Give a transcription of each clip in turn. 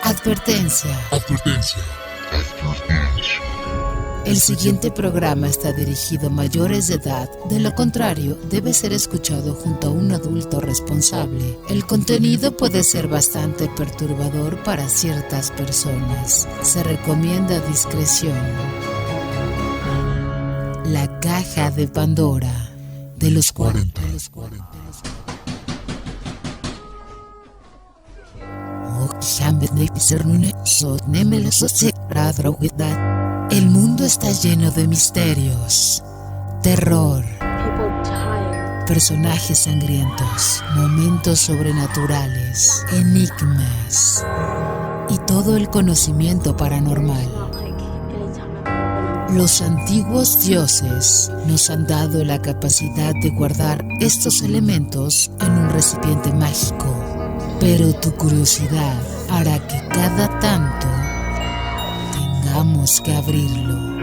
Advertencia. El siguiente programa está dirigido a mayores de edad, de lo contrario, debe ser escuchado junto a un adulto responsable. El contenido puede ser bastante perturbador para ciertas personas. Se recomienda discreción. La caja de Pandora de los 40. El mundo está lleno de misterios, terror, personajes sangrientos, momentos sobrenaturales, enigmas y todo el conocimiento paranormal. Los antiguos dioses nos han dado la capacidad de guardar estos elementos en un recipiente mágico, pero tu curiosidad hará que cada tanto tengamos que abrirlo.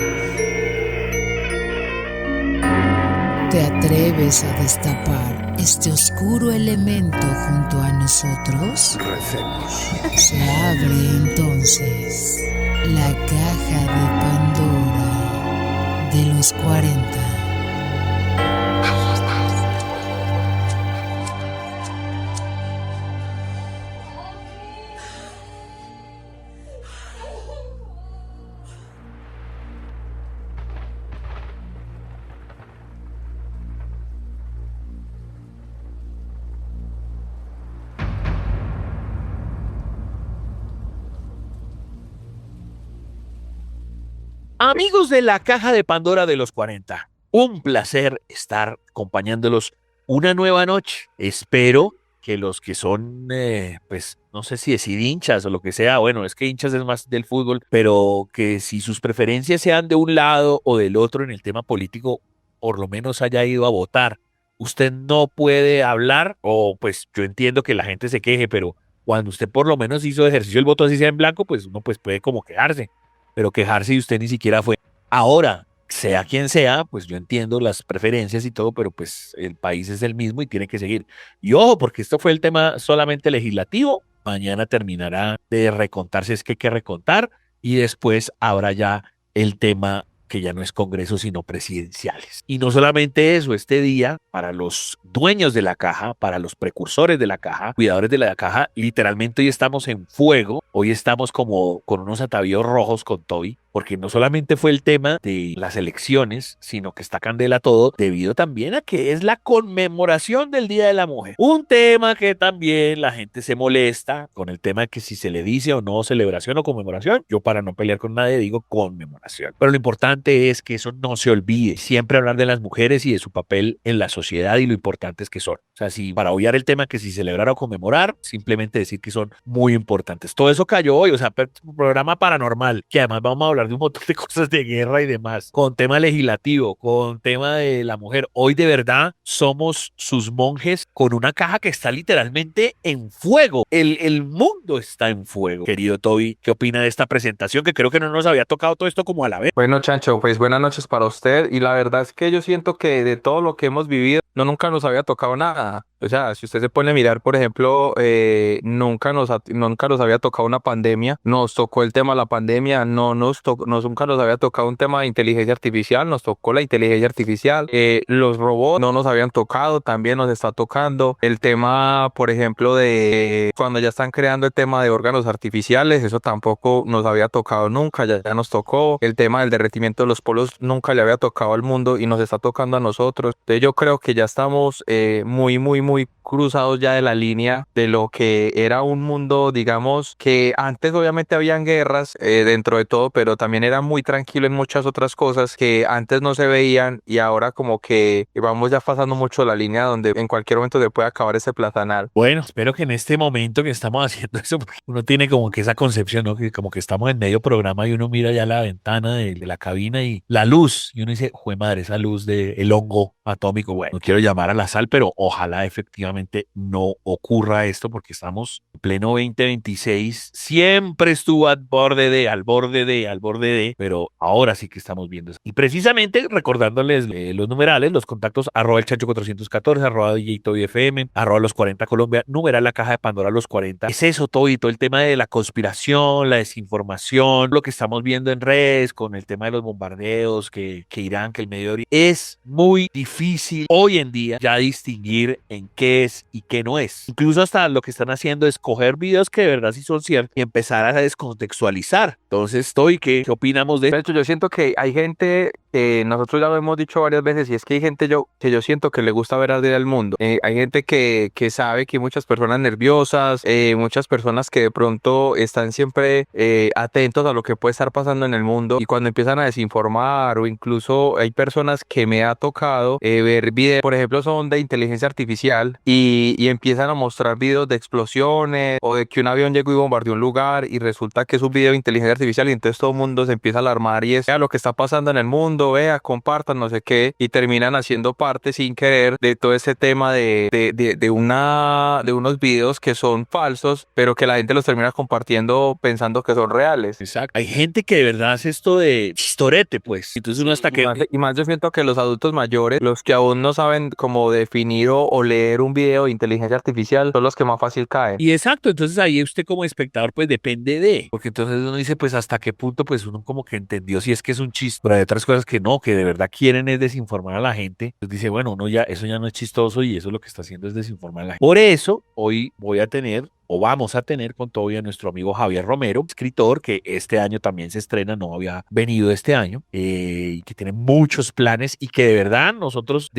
¿Te atreves a destapar este oscuro elemento junto a nosotros? Recemos. Se abre entonces la caja de Pandora de los 40. Amigos de la caja de Pandora de los 40, un placer estar acompañándolos una nueva noche. Espero que los que son, pues, no sé si decir hinchas o lo que sea, bueno, es que hinchas es más del fútbol, pero que si sus preferencias sean de un lado o del otro en el tema político, por lo menos haya ido a votar. Usted no puede hablar, o pues yo entiendo que la gente se queje, pero cuando usted por lo menos hizo ejercicio del voto así sea en blanco, pues uno pues puede como quejarse. Pero quejarse y usted ni siquiera fue. Ahora, sea quien sea, pues yo entiendo las preferencias y todo, pero pues el país es el mismo y tiene que seguir. Y ojo, porque esto fue el tema solamente legislativo, mañana terminará de recontar si es que hay que recontar y después habrá ya el tema que ya no es Congreso, sino presidenciales. Y no solamente eso, este día, para los dueños de la caja, para los precursores de la caja, cuidadores de la caja, literalmente hoy estamos en fuego, hoy estamos como con unos atavíos rojos con Toby, porque no solamente fue el tema de las elecciones, sino que está candela todo, debido también a que es la conmemoración del Día de la Mujer. Un tema que también la gente se molesta con el tema de que si se le dice o no celebración o conmemoración. Yo para no pelear con nadie digo conmemoración. Pero lo importante es que eso no se olvide. Siempre hablar de las mujeres y de su papel en la sociedad y lo importantes que son. O sea, si para obviar el tema que si celebrar o conmemorar, simplemente decir que son muy importantes. Todo eso cayó hoy, o sea, programa paranormal, que además vamos a hablar de un montón de cosas de guerra y demás, con tema legislativo, con tema de la mujer. Hoy de verdad somos sus monjes con una caja que está literalmente en fuego. El mundo está en fuego. Querido Toby, ¿qué opina de esta presentación? Que creo que no nos había tocado todo esto como a la vez. Bueno, Chancho, pues buenas noches para usted. Y la verdad es que yo siento que de todo lo que hemos vivido, nunca nos había tocado nada. O sea, si usted se pone a mirar, por ejemplo, nunca nos había tocado una pandemia. Nos tocó el tema de la pandemia, nunca nos había tocado un tema de inteligencia artificial, nos tocó la inteligencia artificial. Los robots no nos habían tocado, también nos está tocando. El tema, por ejemplo, de cuando ya están creando el tema de órganos artificiales, eso tampoco nos había tocado nunca, ya nos tocó. El tema del derretimiento de los polos nunca le había tocado al mundo y nos está tocando a nosotros. Entonces yo creo que ya estamos muy cruzados ya de la línea de lo que era un mundo, digamos, que antes obviamente habían guerras dentro de todo, pero también era muy tranquilo en muchas otras cosas que antes no se veían y ahora como que vamos ya pasando mucho la línea donde en cualquier momento se puede acabar ese platanal. Bueno, espero que en este momento que estamos haciendo eso, porque uno tiene como que esa concepción, ¿no? Que como que estamos en medio programa y uno mira ya la ventana de la cabina y la luz, y uno dice, jue madre, esa luz del hongo atómico. Bueno, no quiero llamar a la sal, pero ojalá efectivamente definitivamente no ocurra esto porque estamos en pleno 2026. Siempre estuvo al borde de, pero ahora sí que estamos viendo eso. Y precisamente recordándoles los numerales, los contactos, @ el Chacho 414, @ DJ Toby FM, @ los 40 Colombia, numeral la caja de Pandora los 40. Es eso, Toby, todo el tema de la conspiración, la desinformación, lo que estamos viendo en redes con el tema de los bombardeos, que Irán, que el Medio Oriente. Es muy difícil hoy en día ya distinguir en qué es y qué no es. Incluso hasta lo que están haciendo es coger videos que de verdad sí son ciertos y empezar a descontextualizar. Entonces, Toby, ¿qué opinamos de De esto? hecho, yo siento que hay gente, nosotros ya lo hemos dicho varias veces, y es que hay gente que yo siento que le gusta ver arder al mundo. Hay gente que sabe que hay muchas personas nerviosas, muchas personas que de pronto están siempre atentos a lo que puede estar pasando en el mundo, y cuando empiezan a desinformar, o incluso hay personas que me ha tocado ver videos, por ejemplo, son de inteligencia artificial, y empiezan a mostrar videos de explosiones o de que un avión llegó y bombardeó un lugar, y resulta que es un video de inteligencia artificial, y entonces todo el mundo se empieza a alarmar y es, vea lo que está pasando en el mundo, vea, compartan, no sé qué, y terminan haciendo parte sin querer de todo ese tema de unos videos que son falsos, pero que la gente los termina compartiendo pensando que son reales. Exacto. Hay gente que de verdad hace esto de chistorete, pues. Entonces uno hasta Y que... más yo siento que los adultos mayores, los que aún no saben cómo definir o leer un video de inteligencia artificial, son los que más fácil caen. Y exacto, entonces ahí usted como espectador pues depende de, porque entonces uno dice pues hasta qué punto pues uno como que entendió si es que es un chiste, pero hay otras cosas que no, que de verdad quieren es desinformar a la gente. Entonces dice, bueno, uno ya, eso ya no es chistoso y eso lo que está haciendo es desinformar a la gente. Por eso hoy voy a tener o vamos a tener con todo a nuestro amigo Javier Romero, escritor que este año también se estrena, no había venido este año, y que tiene muchos planes y que de verdad nosotros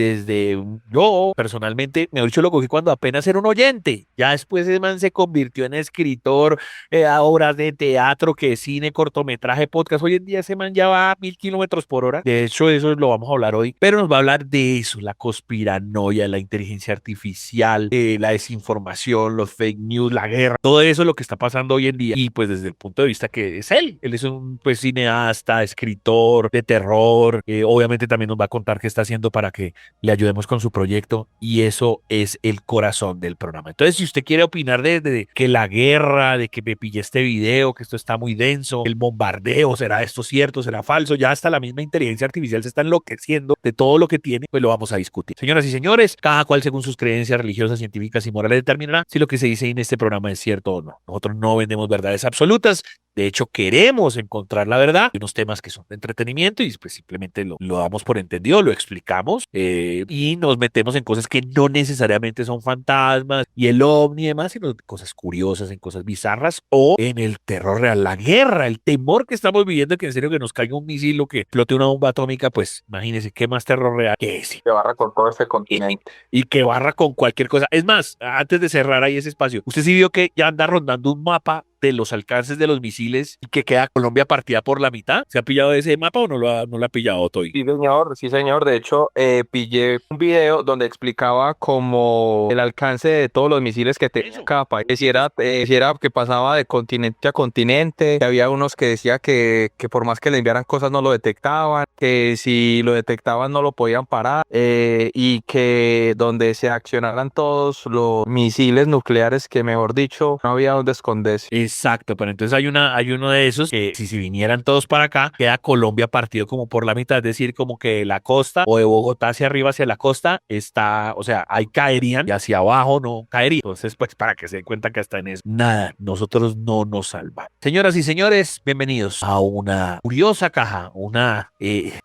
yo personalmente, me he dicho lo cogí cuando apenas era un oyente, ya después ese man se convirtió en escritor, a obras de teatro, que cine, cortometraje, podcast, hoy en día ese man ya va a 1000 km/h, de hecho eso lo vamos a hablar hoy, pero nos va a hablar de eso, la conspiranoia, la inteligencia artificial, la desinformación, los fake news, la guerra, todo eso es lo que está pasando hoy en día y pues desde el punto de vista que es él es un pues cineasta, escritor de terror, obviamente también nos va a contar qué está haciendo para que le ayudemos con su proyecto y eso es el corazón del programa. Entonces si usted quiere opinar de que la guerra, de que me pillé este video, que esto está muy denso, el bombardeo, ¿será esto cierto, será falso? Ya hasta la misma inteligencia artificial se está enloqueciendo de todo lo que tiene, pues lo vamos a discutir. Señoras y señores, cada cual según sus creencias religiosas, científicas y morales determinará si lo que se dice en este programa es cierto o no. Nosotros no vendemos verdades absolutas. De hecho, queremos encontrar la verdad. Hay unos temas que son de entretenimiento y pues simplemente lo damos por entendido, lo explicamos y nos metemos en cosas que no necesariamente son fantasmas y el ovni y demás, sino cosas curiosas, en cosas bizarras o en el terror real, la guerra, el temor que estamos viviendo, que en serio que nos caiga un misil o que explote una bomba atómica, pues imagínense qué más terror real que ese. Que barra con todo este continente. Y que barra con cualquier cosa. Es más, antes de cerrar ahí ese espacio, usted sí vio que ya anda rondando un mapa de los alcances de los misiles y que queda Colombia partida por la mitad. ¿Se ha pillado ese mapa o no lo ha pillado, Toy? Sí, señor, sí, señor. De hecho, pillé un video donde explicaba como el alcance de todos los misiles que tenía cada país. Si era que pasaba de continente a continente, que había unos que decía que por más que le enviaran cosas no lo detectaban, que si lo detectaban no lo podían parar, y que donde se accionaran todos los misiles nucleares, que mejor dicho, no había donde esconderse. Exacto, pero entonces hay uno de esos que si vinieran todos para acá, queda Colombia partido como por la mitad, es decir, como que la costa o de Bogotá hacia arriba hacia la costa está, o sea, ahí caerían y hacia abajo no caería. Entonces, pues para que se den cuenta que hasta en eso, nada, nosotros no nos salvamos. Señoras y señores, bienvenidos a una curiosa caja, una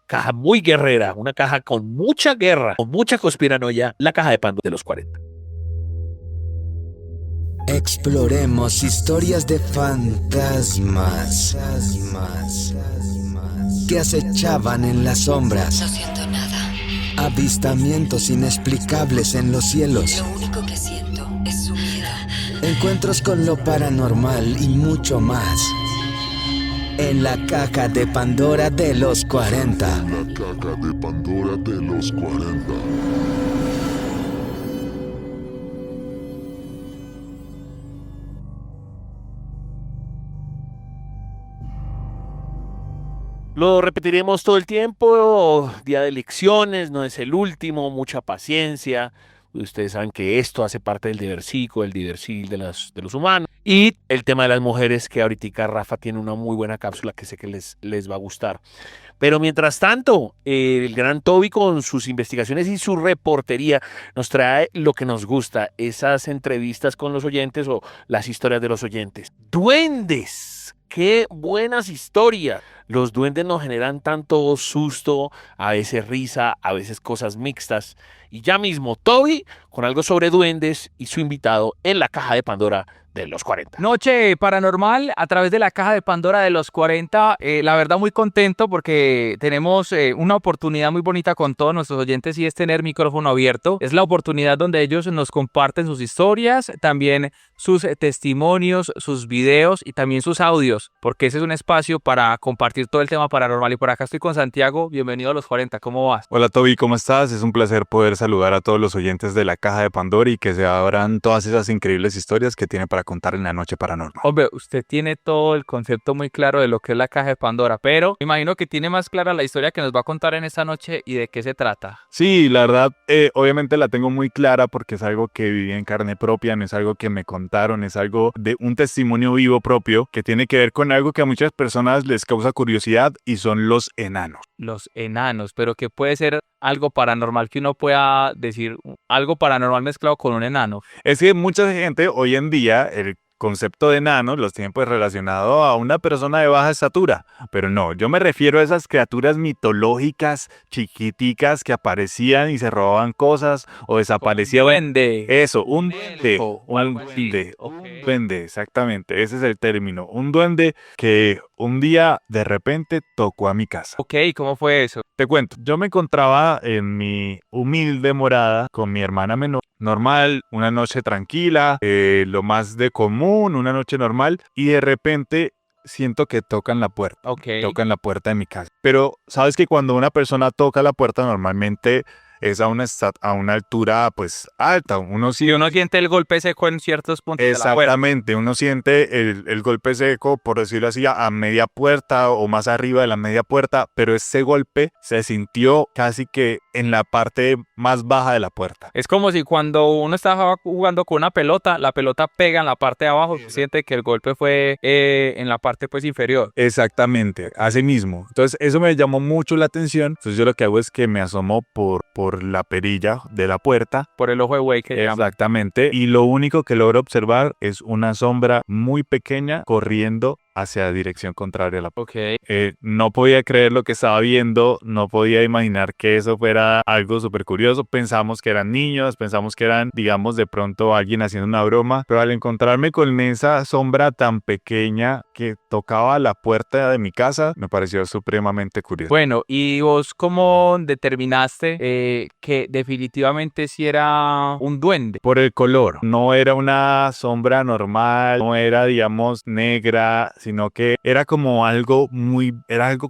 caja muy guerrera, una caja con mucha guerra, con mucha conspiranoia, la caja de Pandora de los 40. Exploremos historias de fantasmas que acechaban en las sombras. No siento nada. Avistamientos inexplicables en los cielos. Lo único que siento es su miedo. Encuentros con lo paranormal y mucho más. En la caja de Pandora de los 40. La caja de Pandora de los 40. Lo repetiremos todo el tiempo, día de elecciones, no es el último, mucha paciencia. Ustedes saben que esto hace parte del diversico, el diversil de los humanos. Y el tema de las mujeres, que ahorita Rafa tiene una muy buena cápsula que sé que les va a gustar. Pero mientras tanto, el gran Toby con sus investigaciones y su reportería nos trae lo que nos gusta, esas entrevistas con los oyentes o las historias de los oyentes. ¡Duendes! ¡Qué buenas historias! Los duendes nos generan tanto susto, a veces risa, a veces cosas mixtas. Y ya mismo, Toby con algo sobre duendes y su invitado en la caja de Pandora de los 40. Noche paranormal a través de la caja de Pandora de los 40. La verdad muy contento porque tenemos una oportunidad muy bonita con todos nuestros oyentes y es tener micrófono abierto. Es la oportunidad donde ellos nos comparten sus historias, también sus testimonios, sus videos y también sus audios, porque ese es un espacio para compartir todo el tema paranormal. Y por acá estoy con Santiago. Bienvenido a los 40. ¿Cómo vas? Hola Toby, ¿cómo estás? Es un placer poder saludar a todos los oyentes de la caja de Pandora y que se abran todas esas increíbles historias que tiene para contar en la noche paranormal. Hombre, usted tiene todo el concepto muy claro de lo que es la caja de Pandora, pero me imagino que tiene más clara la historia que nos va a contar en esta noche y de qué se trata. Sí, la verdad, obviamente la tengo muy clara porque es algo que viví en carne propia, no es algo que me contaron, es algo de un testimonio vivo propio que tiene que ver con algo que a muchas personas les causa curiosidad y son los enanos. Los enanos, pero que puede ser algo paranormal que uno pueda decir, algo paranormal mezclado con un enano. Es que mucha gente hoy en día, el concepto de enano los tienen pues relacionado a una persona de baja estatura, pero no, yo me refiero a esas criaturas mitológicas chiquiticas que aparecían y se robaban cosas o desaparecían. Un duende. Eso, un duende, un duende, un duende, exactamente, ese es el término, un duende que un día de repente tocó a mi casa. Ok, ¿cómo fue eso? Te cuento, yo me encontraba en mi humilde morada con mi hermana menor, normal, una noche tranquila, lo más de común, una noche normal, y de repente siento que tocan la puerta, tocan la puerta de mi casa. Pero sabes que cuando una persona toca la puerta normalmente es a una altura pues alta. Uno siente el golpe seco en ciertos puntos de la puerta. Exactamente, uno siente el golpe seco, por decirlo así, a media puerta o más arriba de la media puerta, pero ese golpe se sintió casi que en la parte más baja de la puerta. Es como si cuando uno estaba jugando con una pelota, la pelota pega en la parte de abajo, siente que el golpe fue en la parte pues inferior. Exactamente, así mismo. Entonces eso me llamó mucho la atención. Entonces yo lo que hago es que me asomo por la perilla de la puerta. Por el ojo de buey que llama. Exactamente. Y lo único que logro observar es una sombra muy pequeña corriendo hacia dirección contraria a la puerta. No podía creer lo que estaba viendo, no podía imaginar que eso fuera algo súper curioso. Pensamos que eran niños, pensamos que eran, digamos, de pronto alguien haciendo una broma, pero al encontrarme con esa sombra tan pequeña que tocaba la puerta de mi casa, me pareció supremamente curioso. Bueno, ¿y vos cómo determinaste que definitivamente sí era un duende? Por el color, no era una sombra normal, no era, digamos, negra, sino que era como algo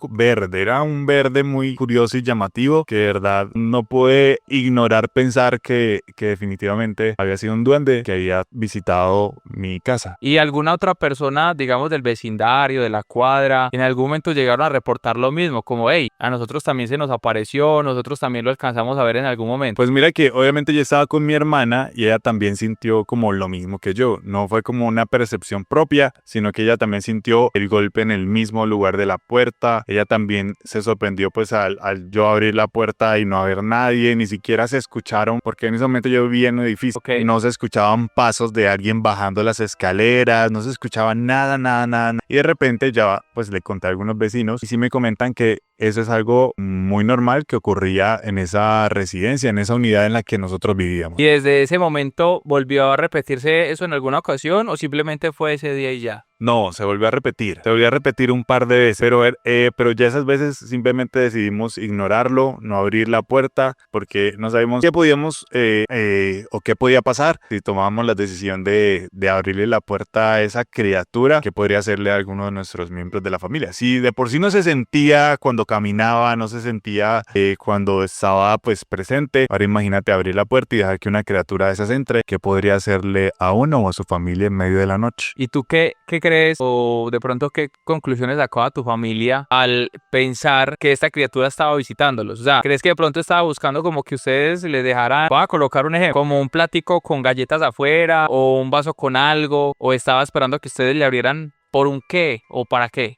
verde, era un verde muy curioso y llamativo que de verdad no pude ignorar pensar que definitivamente había sido un duende que había visitado mi casa. ¿Y alguna otra persona, digamos, del vecindario, de la cuadra, en algún momento llegaron a reportar lo mismo? Como, hey, a nosotros también se nos apareció, nosotros también lo alcanzamos a ver en algún momento. Pues mira que obviamente yo estaba con mi hermana y ella también sintió como lo mismo que yo. No fue como una percepción propia, sino que ella también sintió el golpe en el mismo lugar de la puerta. Ella también se sorprendió pues al yo abrir la puerta y no haber nadie, ni siquiera se escucharon, porque en ese momento yo vivía en un edificio, no se escuchaban pasos de alguien bajando las escaleras, no se escuchaba nada. Y de repente ya pues le conté a algunos vecinos y sí me comentan que eso es algo muy normal que ocurría en esa residencia, en esa unidad en la que nosotros vivíamos. ¿Y desde ese momento volvió a repetirse eso en alguna ocasión o simplemente fue ese día y ya? No, se volvió a repetir un par de veces, pero ya esas veces simplemente decidimos ignorarlo, no abrir la puerta, porque no sabíamos qué podíamos o qué podía pasar si tomábamos la decisión de abrirle la puerta a esa criatura que podría hacerle a alguno de nuestros miembros de la familia. Si de por sí no se sentía cuando caminaba, no se sentía cuando estaba pues presente, ahora imagínate abrir la puerta y dejar que una criatura de esas entre, ¿qué podría hacerle a uno o a su familia en medio de la noche? ¿Y tú qué crees o de pronto qué conclusiones sacaba tu familia al pensar que esta criatura estaba visitándolos? O sea, ¿crees que de pronto estaba buscando como que ustedes les dejaran, voy a colocar un ejemplo, como un platico con galletas afuera o un vaso con algo, o estaba esperando que ustedes le abrieran por un qué o para qué?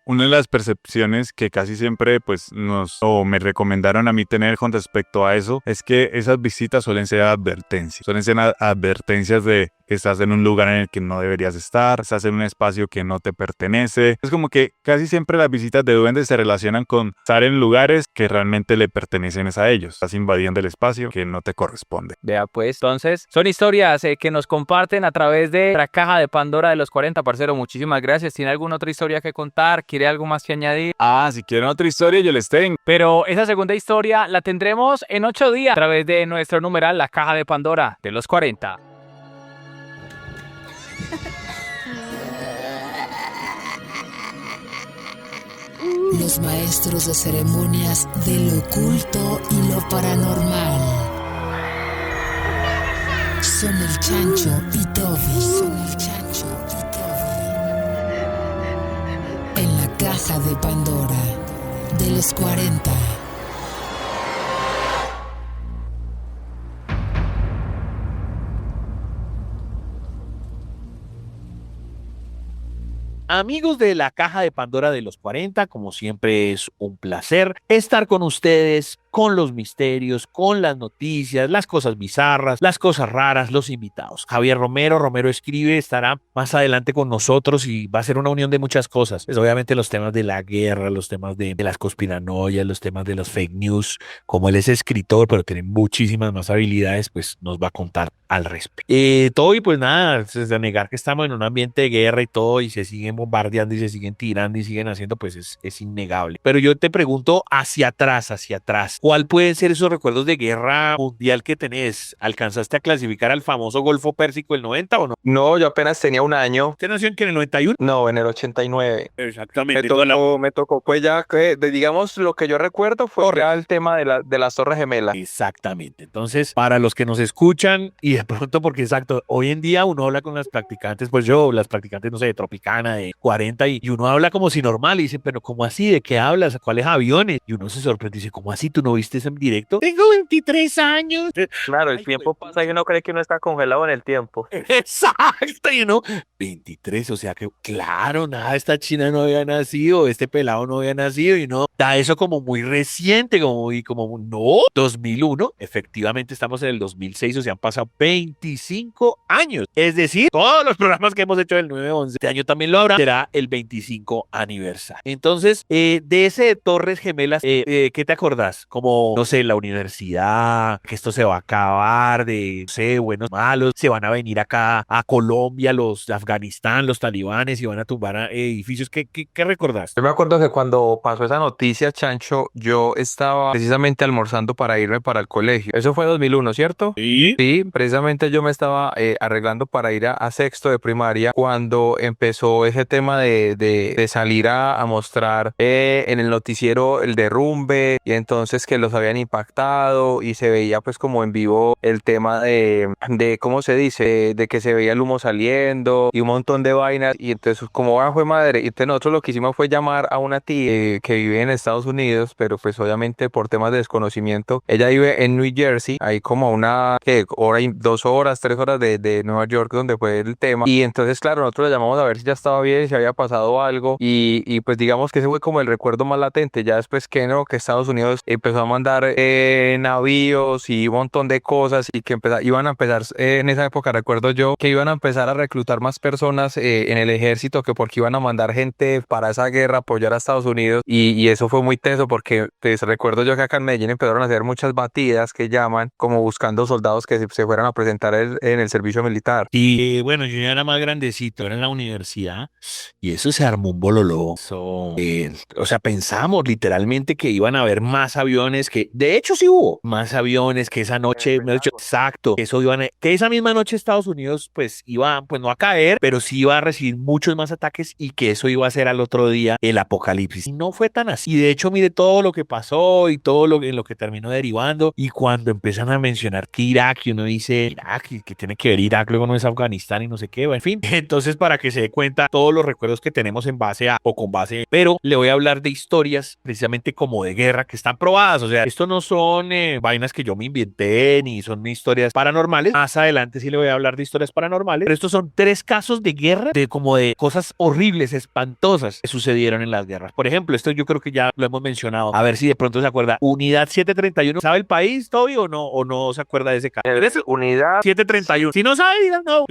Una de las percepciones que casi siempre pues me recomendaron a mí tener con respecto a eso es que esas visitas suelen ser advertencias de que estás en un lugar en el que no deberías estar, estás en un espacio que no te pertenece. Es como que casi siempre las visitas de duendes se relacionan con estar en lugares que realmente le pertenecen a ellos. Estás invadiendo el espacio que no te corresponde. Vea pues, entonces son historias que nos comparten a través de la caja de Pandora de los 40, parcero. Muchísimas gracias. ¿Tiene alguna otra historia que contar? ¿Quiere algo más que añadir? Si quieren otra historia yo les tengo. Pero esa segunda historia la tendremos en 8 días a través de nuestro numeral, la caja de Pandora de los 40. Los maestros de ceremonias de lo oculto y lo paranormal son el Chancho y Toby. En la caja de Pandora de los 40. Amigos de la caja de Pandora de los 40, como siempre es un placer estar con ustedes, con los misterios, con las noticias, las cosas bizarras, las cosas raras, los invitados. Javier Romero escribe, estará más adelante con nosotros y va a ser una unión de muchas cosas. Pues obviamente los temas de la guerra, los temas de las conspiranoias, los temas de los fake news. Como él es escritor, pero tiene muchísimas más habilidades, pues nos va a contar al respecto. Todo y pues nada, es de negar que estamos en un ambiente de guerra y todo y se siguen bombardeando y se siguen tirando y siguen haciendo, pues es innegable. Pero yo te pregunto hacia atrás. ¿Cuál pueden ser esos recuerdos de guerra mundial que tenés? ¿Alcanzaste a clasificar al famoso Golfo Pérsico del 90 o no? No, yo apenas tenía un año. ¿Usted nació en el 91? No, en el 89. Exactamente. Me tocó, pues ya que, digamos, lo que yo recuerdo fue ya el tema de las Torres Gemelas. Exactamente. Entonces, para los que nos escuchan y de pronto, porque exacto, hoy en día uno habla con las practicantes, pues las practicantes, no sé, de Tropicana, de 40, y uno habla como si normal, y dice, pero ¿cómo así? ¿De qué hablas? ¿Cuáles aviones? Y uno se sorprende y dice, ¿cómo así? ¿Tú no viste eso en directo? Tengo 23 años. Claro, el tiempo pasa y uno cree que uno está congelado en el tiempo. Exacto, y uno, 23, o sea que, claro, nada, esta china no había nacido, este pelado no había nacido, y no, da eso como muy reciente, no, 2001, efectivamente estamos en el 2006, o sea, han pasado 25 años, es decir, todos los programas que hemos hecho del 9-11, este año también lo habrá, será el 25 aniversario. Entonces, de ese de Torres Gemelas, ¿qué te acordás? Como, no sé, la universidad, que esto se va a acabar, no sé, buenos, malos, se van a venir acá a Colombia, los de Afganistán, los talibanes, y van a tumbar edificios. ¿Qué recordás? Yo me acuerdo que cuando pasó esa noticia, Chancho, yo estaba precisamente almorzando para irme para el colegio. Eso fue 2001, ¿cierto? Sí. Sí, precisamente yo me estaba arreglando para ir a sexto de primaria cuando empezó ese tema de salir a mostrar en el noticiero el derrumbe, y entonces que los habían impactado y se veía pues como en vivo el tema de ¿cómo se dice? De que se veía el humo saliendo y un montón de vainas, y entonces como fue madre, y entonces nosotros lo que hicimos fue llamar a una tía que vive en Estados Unidos, pero pues obviamente por temas de desconocimiento, ella vive en New Jersey, ahí como a una, hora y 2 horas, 3 horas de Nueva York, donde fue el tema, y entonces claro, nosotros la llamamos a ver si ya estaba bien, si había pasado algo, y pues digamos que ese fue como el recuerdo más latente. Ya después que Estados Unidos empezó a mandar navíos y un montón de cosas, y que iban a empezar en esa época, recuerdo yo, que iban a empezar a reclutar más personas en el ejército, que porque iban a mandar gente para esa guerra, apoyar a Estados Unidos, y eso fue muy teso porque pues recuerdo yo que acá en Medellín empezaron a hacer muchas batidas que llaman, como buscando soldados que se fueran a presentar en el servicio militar. Y bueno, yo ya era más grandecito, era en la universidad, y eso se armó un bololó. O sea, pensamos literalmente que iban a haber más aviones, que de hecho sí hubo más aviones, que esa noche, me he dicho, exacto, que esa misma noche Estados Unidos pues iba, pues no a caer, caer, pero sí iba a recibir muchos más ataques y que eso iba a ser al otro día el apocalipsis. Y no fue tan así. Y de hecho, mire todo lo que pasó y todo lo en lo que terminó derivando. Y cuando empiezan a mencionar que Irak, y uno dice, Irak, que tiene que ver Irak, luego no es Afganistán y no sé qué, bueno, en fin. Entonces, para que se dé cuenta todos los recuerdos que tenemos en base a o con base, pero le voy a hablar de historias precisamente como de guerra que están probadas. O sea, esto no son vainas que yo me inventé ni son historias paranormales. Más adelante sí le voy a hablar de historias paranormales, pero estos son 3 casos de guerra, de como de cosas horribles, espantosas que sucedieron en las guerras. Por ejemplo, esto yo creo que ya lo hemos mencionado. A ver si de pronto se acuerda. Unidad 731. ¿Sabe el país, Toby, o no se acuerda de ese caso? Unidad 731. Si no sabe, digan no.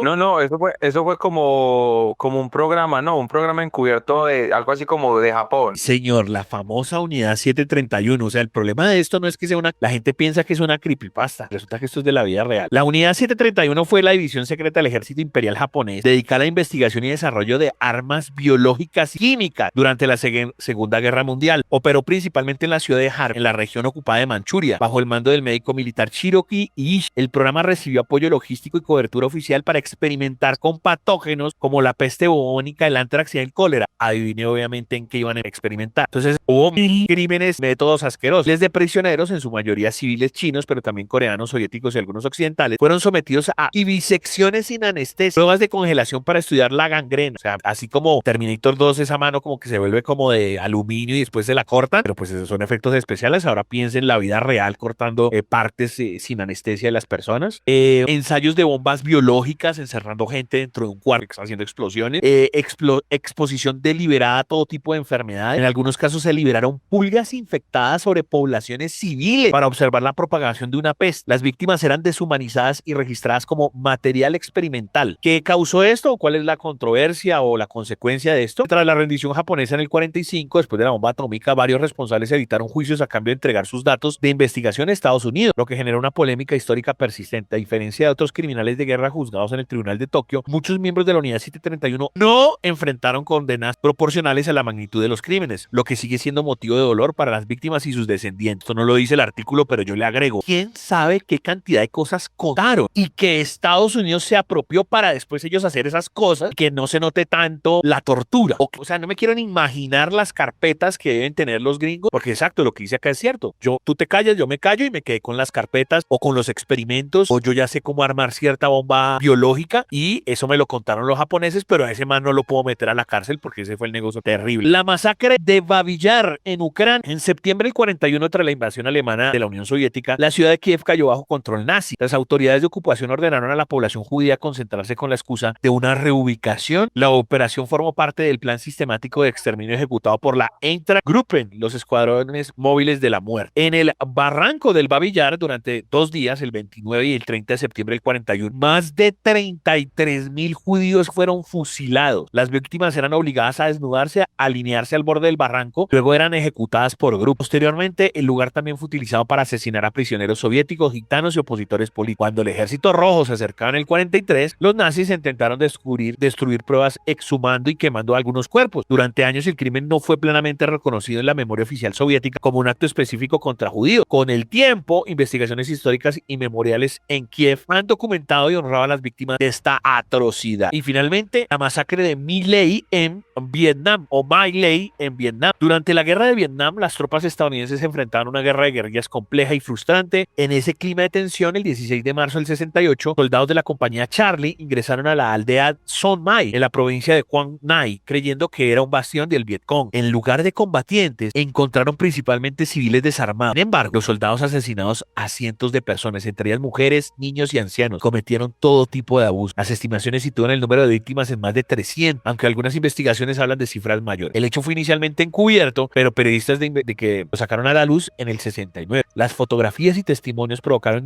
¿No? No, eso fue como un programa, ¿no? Un programa encubierto de algo así como de Japón. Señor, la famosa unidad 731. O sea, el problema de esto no es que sea la gente piensa que es una creepypasta. Resulta que esto es de la vida real. La unidad 731 fue la división secreta del ejército imperial japonés dedicada a la investigación y desarrollo de armas biológicas y químicas durante la Segunda Guerra Mundial. Operó principalmente en la ciudad de Har, en la región ocupada de Manchuria, bajo el mando del médico militar Shiroki Ishii. El programa recibió apoyo logístico y cobertura oficial para experimentar con patógenos como la peste bubónica, el antrax y el cólera. Adivine obviamente en qué iban a experimentar. Entonces hubo crímenes, métodos asquerosos. Miles de prisioneros, en su mayoría civiles chinos, pero también coreanos, soviéticos y algunos occidentales, fueron sometidos a vivisecciones sin anestesia, pruebas de congelación para estudiar la gangrena. O sea, así como Terminator 2, esa mano como que se vuelve como de aluminio y después se la cortan, pero pues esos son efectos especiales. Ahora piensen en la vida real cortando partes sin anestesia de las personas. Ensayos de bombas biológicas, encerrando gente dentro de un cuarto haciendo explosiones. Exposición deliberada a todo tipo de enfermedades. En algunos casos se liberaron pulgas infectadas sobre poblaciones civiles para observar la propagación de una peste. Las víctimas eran deshumanizadas y registradas como material experimental. ¿Qué causó esto? ¿Cuál es la controversia o la consecuencia de esto? Tras la rendición japonesa en el 45, después de la bomba atómica, varios responsables evitaron juicios a cambio de entregar sus datos de investigación a Estados Unidos, lo que generó una polémica histórica persistente. A diferencia de otros criminales de guerra juzgados en el Tribunal de Tokio, muchos miembros de la Unidad 731 no enfrentaron condenas proporcionales a la magnitud de los crímenes, lo que sigue siendo motivo de dolor para las víctimas y sus descendientes. Esto no lo dice el artículo, pero yo le agrego, ¿quién sabe qué cantidad de cosas contaron y que Estados Unidos se apropió para después ellos hacer esas cosas y que no se note tanto la tortura? O sea, no me quiero ni imaginar las carpetas que deben tener los gringos, porque exacto, lo que dice acá es cierto. Tú te callas, yo me callo y me quedé con las carpetas o con los experimentos, o yo ya sé cómo armar cierta bomba biológica y eso me lo contaron los japoneses, pero a ese man no lo puedo meter a la cárcel porque ese fue el negocio terrible. La masacre de Babi Yar en Ucrania. En septiembre del 41, tras la invasión alemana de la Unión Soviética, la ciudad de Kiev cayó bajo control nazi. Las autoridades de ocupación ordenaron a la población judía concentrarse con la excusa de una reubicación. La operación formó parte del plan sistemático de exterminio ejecutado por la Einsatzgruppen, los escuadrones móviles de la muerte. En el barranco del Babi Yar, durante 2 días, el 29 y el 30 de septiembre del 41, más de 33.000 judíos fueron fusilados. Las víctimas eran obligadas a desnudarse, a alinearse al borde del barranco, luego eran ejecutadas por grupos. Posteriormente, el lugar también fue utilizado para asesinar a prisioneros soviéticos, gitanos y opositores políticos. Cuando el ejército rojo se acercaba en el 43, los nazis intentaron destruir pruebas exhumando y quemando algunos cuerpos. Durante años el crimen no fue plenamente reconocido en la memoria oficial soviética como un acto específico contra judíos. Con el tiempo, investigaciones históricas y memoriales en Kiev han documentado y honrado a las víctimas de esta atrocidad. Y finalmente, la masacre de My Lai en Vietnam, o My Lai en Vietnam. Durante la guerra de Vietnam, las tropas estadounidenses se enfrentaron a una guerra de guerrillas compleja y frustrante. En ese clima de tensión, el 16 de marzo del 68, soldados de la compañía Charlie ingresaron a la aldea Son Mai, en la provincia de Quang Nai, creyendo que era un bastión del Vietcong. En lugar de combatientes, encontraron principalmente civiles desarmados. Sin embargo, los soldados asesinados a cientos de personas, entre ellas mujeres, niños y ancianos, cometieron todo tipo de abusos. Las estimaciones sitúan el número de víctimas en más de 300, aunque algunas investigaciones hablan de cifras mayores. El hecho fue inicialmente encubierto, pero periodistas de que lo sacaron a la luz en el 69. Las fotografías y testimonios provocaron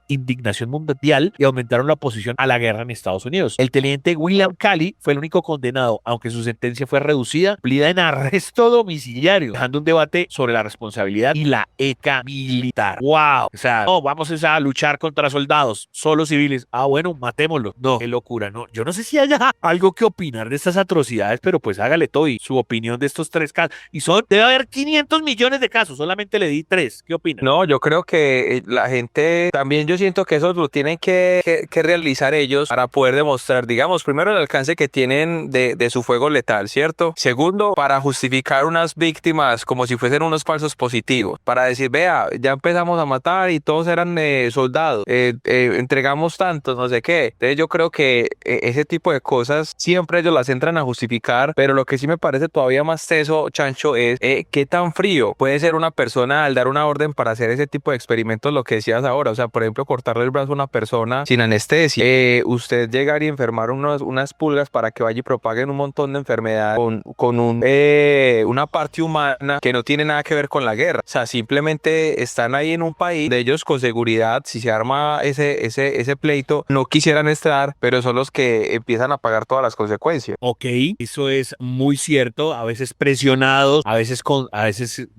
indignación mundial y aumentaron la oposición a la guerra en Estados Unidos. El teniente William Calley fue el único condenado, aunque su sentencia fue reducida, cumplida en arresto domiciliario, dejando un debate sobre la responsabilidad y la ética militar. ¡Wow! O sea, no, vamos a luchar contra soldados, solo civiles. Ah, bueno, matémoslos. No, qué locura, no. Yo no sé si haya algo que opinar de estas atrocidades, pero pues hágale todo y su opinión de estos 3 casos. Y debe haber 500 millones de casos, solamente le di 3. ¿Qué opina? No, yo creo que la gente, también yo siento que eso lo tienen que realizar ellos para para poder demostrar, digamos, primero el alcance que tienen de su fuego letal, ¿cierto? Segundo, para justificar unas víctimas como si fuesen unos falsos positivos, para decir, vea, ya empezamos a matar y todos eran soldados, entregamos tantos, no sé qué. Entonces yo creo que ese tipo de cosas siempre ellos las entran a justificar, pero lo que sí me parece todavía más teso, Chancho, es qué tan frío puede ser una persona al dar una orden para hacer ese tipo de experimentos, lo que decías ahora, o sea, por ejemplo, cortarle el brazo a una persona sin anestesia, usted llegar y enfermar unas pulgas para que vaya y propaguen un montón de enfermedades con una parte humana que no tiene nada que ver con la guerra, o sea, simplemente están ahí en un país de ellos con seguridad, si se arma ese pleito, no quisieran estar, pero son los que empiezan a pagar todas las consecuencias. Ok, eso es muy cierto, a veces presionados, a veces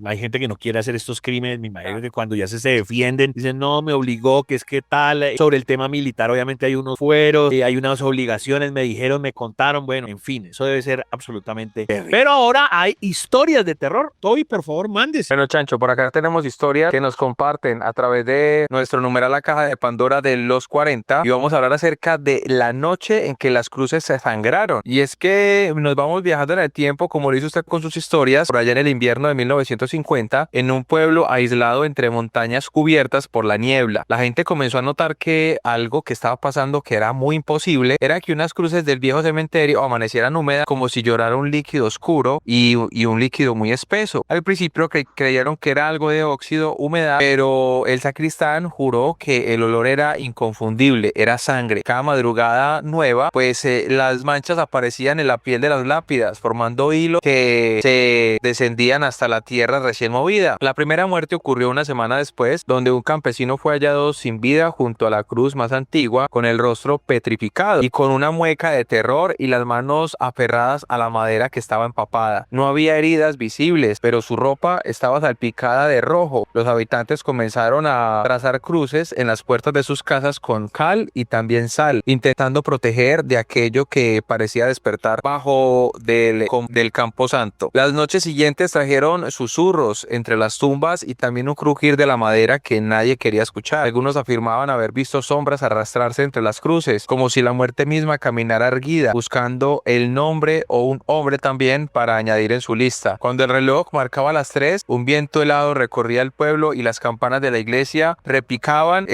hay gente que no quiere hacer estos crímenes, me imagino que cuando ya se defienden, dicen, no, me obligó, que es que tal, sobre el tema militar, obviamente hay unos fueros, hay unas obligaciones, me dijeron, me contaron, bueno, en fin, eso debe ser absolutamente terrible. Pero ahora hay historias de terror, Toby, por favor, mándese. Bueno, Chancho, por acá tenemos historias que nos comparten a través de nuestro numeral La Caja de Pandora de los 40 y vamos a hablar acerca de la noche en que las cruces se sangraron. Y es que nos vamos viajando en el tiempo, como lo hizo usted con sus historias, por allá en el invierno de 1950, en un pueblo aislado entre montañas cubiertas por la niebla. La gente comenzó a notar que algo que estaba pasando que era muy imposible era que unas cruces del viejo cementerio amanecieran húmedas como si llorara un líquido oscuro y un líquido muy espeso. Al principio creyeron que era algo de óxido, humedad, pero el sacristán juró que el olor era inconfundible, era sangre. Cada madrugada nueva, pues las manchas aparecían en la piel de las lápidas, formando hilos que se descendían hasta la tierra recién movida. La primera muerte ocurrió una semana después, donde un campesino fue hallado sin vida junto a la cruz más antigua, con el rostro petrificado y con una mueca de terror y las manos aferradas a la madera que estaba empapada. No había heridas visibles, pero su ropa estaba salpicada de rojo. Los habitantes comenzaron a trazar cruces en las puertas de sus casas con cal y también sal, intentando proteger de aquello que parecía despertar bajo del camposanto. Las noches siguientes trajeron susurros entre las tumbas y también un crujir de la madera que nadie quería escuchar. Algunos afirmaban haber visto sombras arrastrarse entre las cruces, como si la muerte misma caminara erguida, buscando el nombre o un hombre también para añadir en su lista. Cuando el reloj marcaba las 3, un viento helado recorría el pueblo y las campanas de la iglesia repicaban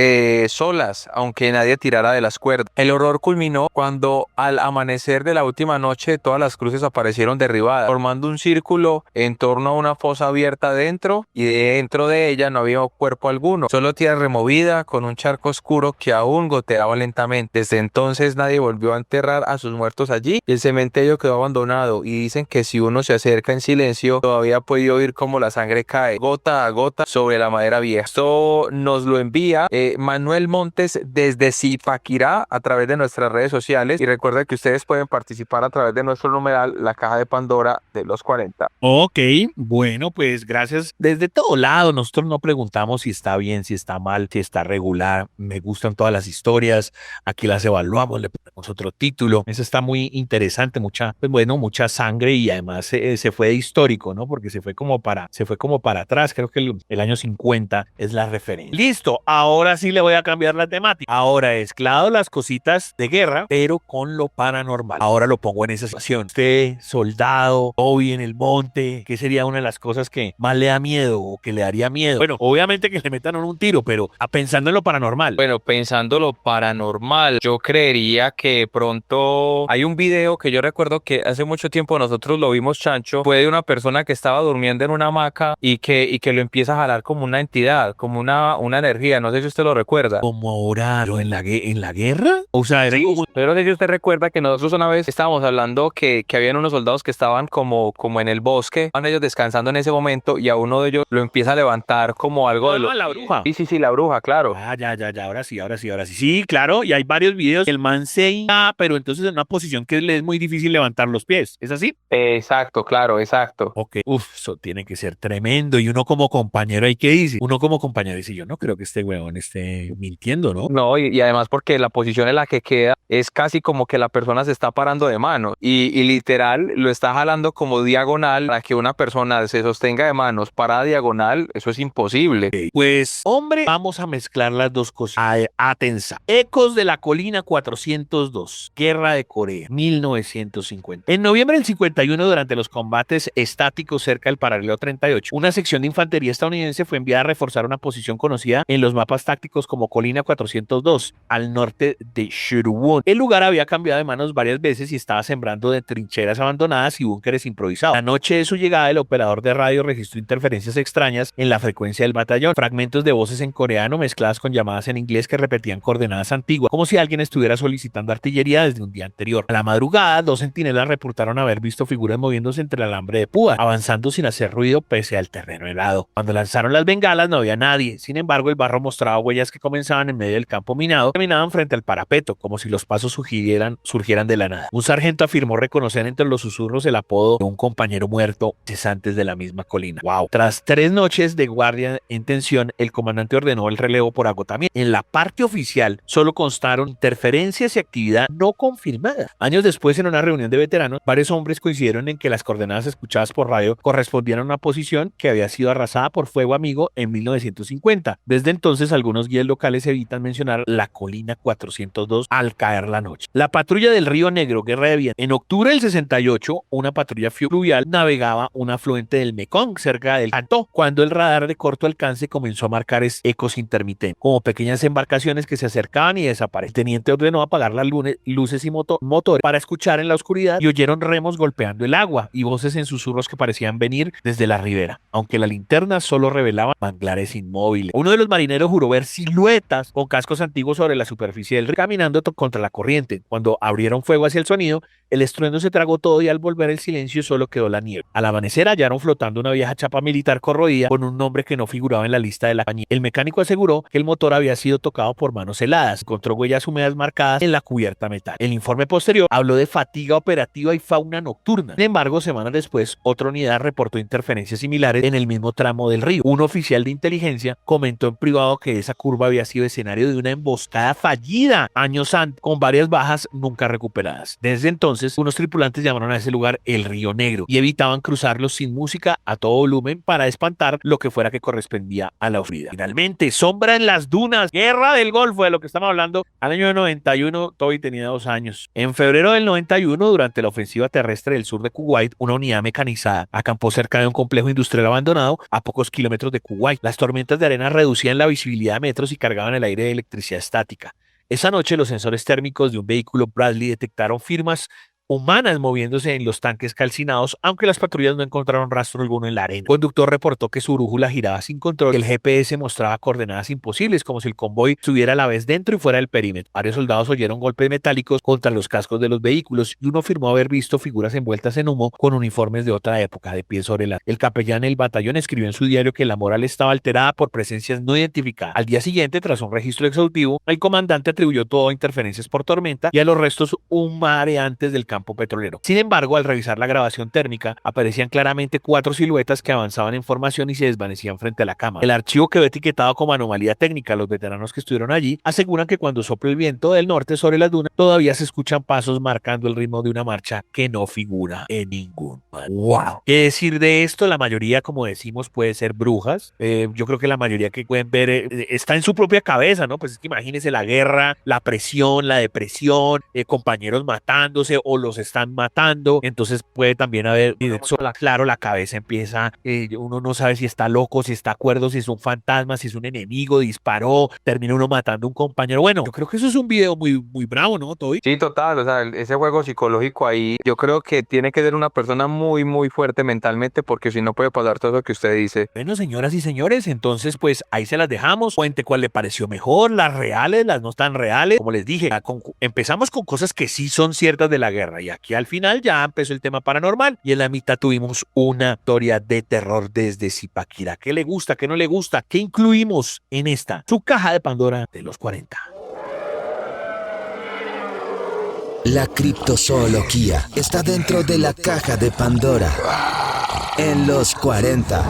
solas, aunque nadie tirara de las cuerdas. El horror culminó cuando al amanecer de la última noche todas las cruces aparecieron derribadas, formando un círculo en torno a una fosa abierta dentro, y dentro de ella no había cuerpo alguno, solo tierra removida con un charco oscuro que aún goteaba lentamente. Desde entonces nadie volvió a enterrar a sus muertos allí y el cementerio quedó abandonado, y dicen que si uno se acerca en silencio todavía puede oír cómo la sangre cae gota a gota sobre la madera vieja. Esto nos lo envía Manuel Montes desde Zipaquirá a través de nuestras redes sociales, y recuerda que ustedes pueden participar a través de nuestro numeral La Caja de Pandora de los 40. Ok, bueno, pues gracias. Desde todo lado, nosotros no preguntamos si está bien, si está mal, si está regular. Me gustan todas las historias, aquí las evaluamos, le ponemos otro título. Eso está muy interesante, mucha sangre, y además se fue de histórico, ¿no? Porque se fue como para atrás, creo que el año 50 es la referencia. Listo, ahora sí le voy a cambiar la temática. Ahora es, claro, las cositas de guerra, pero con lo paranormal. Ahora lo pongo en esa situación. Usted, soldado, hoy en el monte, ¿qué sería una de las cosas que más le da miedo o que le daría miedo? Bueno, obviamente que le metan un tiro, pero pensando en lo paranormal. Bueno, pensando lo paranormal, yo creería que pronto hay un video que yo recuerdo que hace mucho tiempo nosotros lo vimos, Chancho, fue de una persona que estaba durmiendo en una hamaca y que lo empieza a jalar como una entidad, como una energía, no sé si usted lo recuerda. ¿Como ahora en la guerra? O sea, era como... Pero no sé si usted recuerda que nosotros una vez estábamos hablando que habían unos soldados que estaban como en el bosque, estaban ellos descansando en ese momento y a uno de ellos lo empieza a levantar como algo de la bruja. Sí, la bruja, claro. Ya, ahora sí. Sí, claro, y hay varios videos. El man se hinca, pero entonces en una posición que le es muy difícil levantar los pies. ¿Es así? Exacto, claro, exacto. Ok, eso tiene que ser tremendo. Y uno como compañero, ¿ahí qué dice? Uno como compañero dice, yo no creo que este huevón esté mintiendo, ¿no? No, y además porque la posición en la que queda es casi como que la persona se está parando de mano y literal lo está jalando como diagonal. Para que una persona se sostenga de manos parada diagonal, eso es imposible. Okay. Pues, hombre, vamos a mezclar las dos cosas. Atensa. Ecos de la Colina 402, Guerra de Corea, 1950. En noviembre del 51, durante los combates estáticos cerca del paralelo 38, una sección de infantería estadounidense fue enviada a reforzar una posición conocida en los mapas tácticos como Colina 402, al norte de Shirwon. El lugar había cambiado de manos varias veces y estaba sembrando de trincheras abandonadas y búnkeres improvisados. La noche de su llegada, el operador de radio registró interferencias extrañas en la frecuencia del batallón, fragmentos de voces en coreano mezcladas con llamadas en inglés que repetían coordenadas antiguas, como si alguien estuviera solicitando artillería desde un día anterior. A la madrugada, 2 centinelas reportaron haber visto figuras moviéndose entre el alambre de púa, avanzando sin hacer ruido pese al terreno helado. Cuando lanzaron las bengalas no había nadie, sin embargo el barro mostraba huellas que comenzaban en medio del campo minado, caminaban frente al parapeto, como si los pasos surgieran de la nada. Un sargento afirmó reconocer entre los susurros el apodo de un compañero muerto cesantes de la misma colina. Wow. Tras 3 noches de guardia en tensión, el comandante ordenó el relevo por agotamiento. En la parte oficial solo constaron interferencias y actividad no confirmada. Años después, en una reunión de veteranos, varios hombres coincidieron en que las coordenadas escuchadas por radio correspondían a una posición que había sido arrasada por fuego amigo en 1950. Desde entonces, algunos guías locales evitan mencionar la colina 402 al caer la noche. La patrulla del Río Negro, Guerra de Vietnam. En octubre del 68, una patrulla fluvial navegaba un afluente del Mekong cerca del Cantó, cuando el radar de corto alcance comenzó a marcar ecos intermitentes, como pequeñas embarcaciones que se acercaban y desaparecían. El teniente ordenó apagar las luces y motores para escuchar en la oscuridad y oyeron remos golpeando el agua y voces en susurros que parecían venir desde la ribera, aunque la linterna solo revelaba manglares inmóviles. Uno de los marineros juró ver siluetas con cascos antiguos sobre la superficie del río, caminando contra la corriente. Cuando abrieron fuego hacia el sonido, el estruendo se tragó todo y al volver el silencio solo quedó la niebla. Al amanecer hallaron flotando una vieja chapa militar corroída con un nombre que no figuraba en la lista de la compañía. El mecánico aseguró que el motor había sido tocado por manos heladas. Encontró huellas húmedas marcadas en la cubierta metálica. El informe posterior habló de fatiga operativa y fauna nocturna. Sin embargo, semanas después, otra unidad reportó interferencias similares en el mismo tramo del río. Un oficial de inteligencia comentó en privado que esa curva había sido escenario de una emboscada fallida años antes, con varias bajas nunca recuperadas. Desde entonces, unos tripulantes llamaron a ese lugar el Río Negro y evitaban cruzarlo sin música a todo volumen para espantar lo que fuera que correspondía a la oscuridad. Finalmente, sombra en las dunas, Guerra del Golfo, de lo que estamos hablando. Al año 91, Toby tenía 2 años. En febrero del 91, durante la ofensiva terrestre del sur de Kuwait, una unidad mecanizada acampó cerca de un complejo industrial abandonado a pocos kilómetros de Kuwait. Las tormentas de arena reducían la visibilidad a metros y cargaban el aire de electricidad estática. Esa noche, los sensores térmicos de un vehículo Bradley detectaron firmas humanas moviéndose en los tanques calcinados, aunque las patrullas no encontraron rastro alguno en la arena. El conductor reportó que su brújula giraba sin control, que el GPS mostraba coordenadas imposibles, como si el convoy estuviera a la vez dentro y fuera del perímetro. Varios soldados oyeron golpes metálicos contra los cascos de los vehículos y uno afirmó haber visto figuras envueltas en humo con uniformes de otra época de pie sobre la... El capellán del batallón escribió en su diario que la moral estaba alterada por presencias no identificadas. Al día siguiente, tras un registro exhaustivo, el comandante atribuyó todo a interferencias por tormenta y a los restos humareantes del campo petrolero. Sin embargo, al revisar la grabación térmica, aparecían claramente 4 siluetas que avanzaban en formación y se desvanecían frente a la cámara. El archivo quedó etiquetado como anomalía técnica. Los veteranos que estuvieron allí aseguran que cuando sopla el viento del norte sobre las dunas, todavía se escuchan pasos marcando el ritmo de una marcha que no figura en ningún manual. ¡Wow! ¿Qué decir de esto? La mayoría, como decimos, puede ser brujas. Yo creo que la mayoría que pueden ver está en su propia cabeza, ¿no? Pues es que imagínense la guerra, la presión, la depresión, compañeros matándose o los están matando, entonces puede también haber, claro, la cabeza empieza, uno no sabe si está loco, si está cuerdo, si es un fantasma, si es un enemigo, disparó, termina uno matando a un compañero. Bueno, yo creo que eso es un video muy, muy bravo, ¿no, Toby? Sí, total, o sea, ese juego psicológico ahí, yo creo que tiene que ser una persona muy, muy fuerte mentalmente, porque si no puede pasar todo lo que usted dice. Bueno, señoras y señores, entonces pues ahí se las dejamos. Cuente cuál le pareció mejor, las reales, las no tan reales. Como les dije, empezamos con cosas que sí son ciertas de la guerra y aquí al final ya empezó el tema paranormal y en la mitad tuvimos una historia de terror desde Zipaquirá. ¿Qué le gusta? ¿Qué no le gusta? ¿Qué incluimos en esta? Su caja de Pandora de los 40. La criptozoología está dentro de la caja de Pandora en los 40.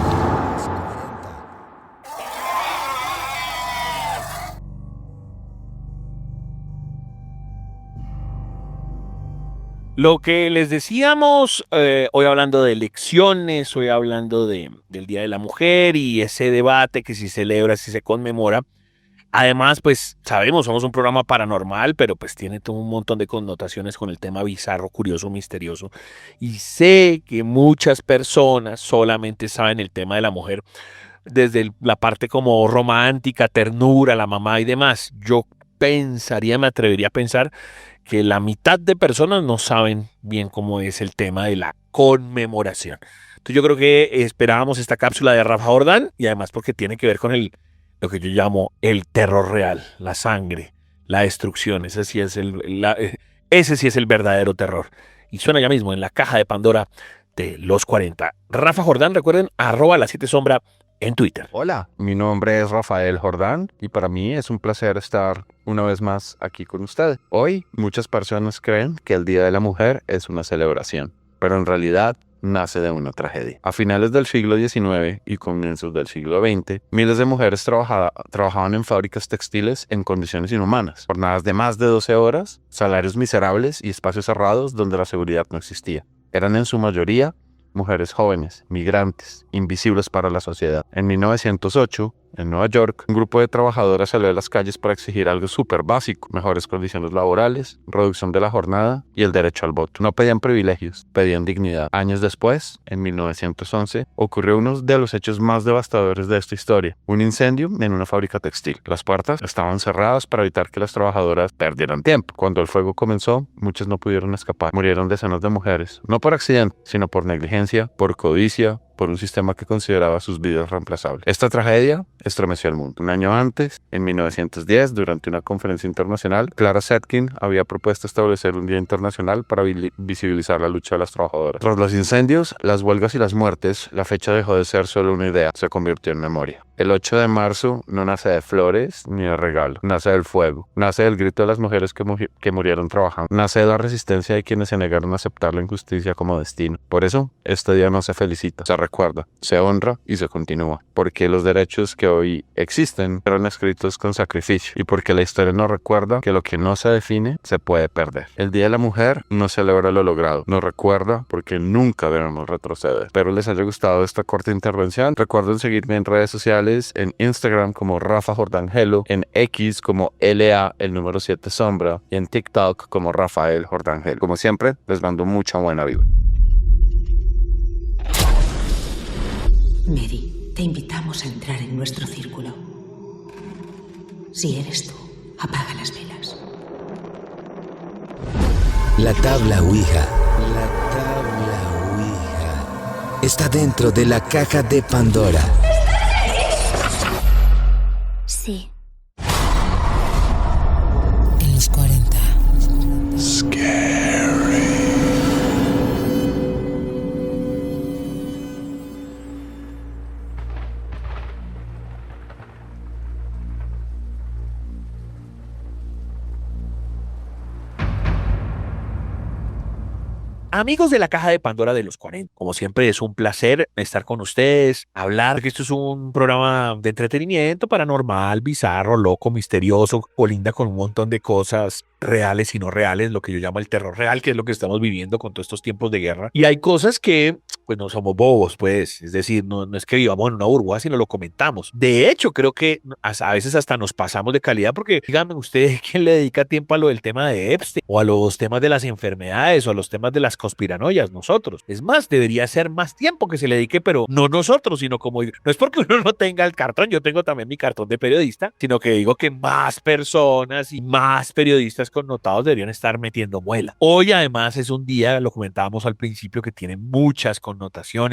Lo que les decíamos, hoy hablando de elecciones, hoy hablando del Día de la Mujer y ese debate que si se celebra, si se conmemora, Además, pues sabemos, somos un programa paranormal, pero pues tiene todo un montón de connotaciones con el tema bizarro, curioso, misterioso. Y sé que muchas personas solamente saben el tema de la mujer desde la parte como romántica, ternura, la mamá y demás. Yo pensaría, me atrevería a pensar que la mitad de personas no saben bien cómo es el tema de la conmemoración. Entonces yo creo que esperábamos esta cápsula de Rafa Jordán y además porque tiene que ver con lo que yo llamo el terror real, la sangre, la destrucción. Ese sí es el verdadero terror. Y suena ya mismo en la caja de Pandora de los 40. Rafa Jordán, recuerden, @la7sombra en Twitter. Hola, mi nombre es Rafael Jordán y para mí es un placer estar una vez más aquí con ustedes. Hoy muchas personas creen que el Día de la Mujer es una celebración, pero en realidad nace de una tragedia. A finales del siglo XIX y comienzos del siglo XX, miles de mujeres trabajaban en fábricas textiles en condiciones inhumanas, jornadas de más de 12 horas, salarios miserables y espacios cerrados donde la seguridad no existía. Eran en su mayoría mujeres jóvenes, migrantes, invisibles para la sociedad. En 1908, en Nueva York, un grupo de trabajadoras salió a las calles para exigir algo súper básico: mejores condiciones laborales, reducción de la jornada y el derecho al voto. No pedían privilegios, pedían dignidad. Años después, en 1911, ocurrió uno de los hechos más devastadores de esta historia: un incendio en una fábrica textil. Las puertas estaban cerradas para evitar que las trabajadoras perdieran tiempo. Cuando el fuego comenzó, muchas no pudieron escapar. Murieron decenas de mujeres, no por accidente, sino por negligencia, por codicia, por un sistema que consideraba sus vidas reemplazables. Esta tragedia estremeció al mundo. Un año antes, en 1910, durante una conferencia internacional, Clara Zetkin había propuesto establecer un día internacional para visibilizar la lucha de las trabajadoras. Tras los incendios, las huelgas y las muertes, la fecha dejó de ser solo una idea, se convirtió en memoria. El 8 de marzo no nace de flores ni de regalo, nace del fuego, nace del grito de las mujeres que murieron trabajando, nace de la resistencia de quienes se negaron a aceptar la injusticia como destino. Por eso, este día no se felicita, se recuerda, se honra y se continúa, porque los derechos que hoy existen fueron escritos con sacrificio y porque la historia nos recuerda que lo que no se define se puede perder. El Día de la Mujer no celebra lo logrado, nos recuerda porque nunca debemos retroceder. Espero les haya gustado esta corta intervención. Recuerden seguirme en redes sociales, en Instagram como Rafa Jordán Hello, en X como LA el número 7 sombra y en TikTok como Rafael Jordán Hello. Como siempre, les mando mucha buena vibra. Mary, te invitamos a entrar en nuestro círculo. Si eres tú, apaga las velas. La tabla Ouija. La tabla Ouija está dentro de la caja de Pandora. Sí. En los 40. Amigos de la caja de Pandora de los 40, como siempre es un placer estar con ustedes, hablar, que esto es un programa de entretenimiento paranormal, bizarro, loco, misterioso, colinda con un montón de cosas reales y no reales, lo que yo llamo el terror real, que es lo que estamos viviendo con todos estos tiempos de guerra. Y hay cosas que pues no somos bobos, pues, es decir, no es que vivamos en una burbuja, sino lo comentamos. De hecho, creo que a veces hasta nos pasamos de calidad porque, díganme ustedes, ¿quién le dedica tiempo a lo del tema de Epstein o a los temas de las enfermedades o a los temas de las conspiranoias? Nosotros. Es más, debería ser más tiempo que se le dedique, pero no nosotros, sino como, no es porque uno no tenga el cartón, yo tengo también mi cartón de periodista, sino que digo que más personas y más periodistas connotados deberían estar metiendo muela. Hoy además es un día, lo comentábamos al principio, que tiene muchas connotaciones,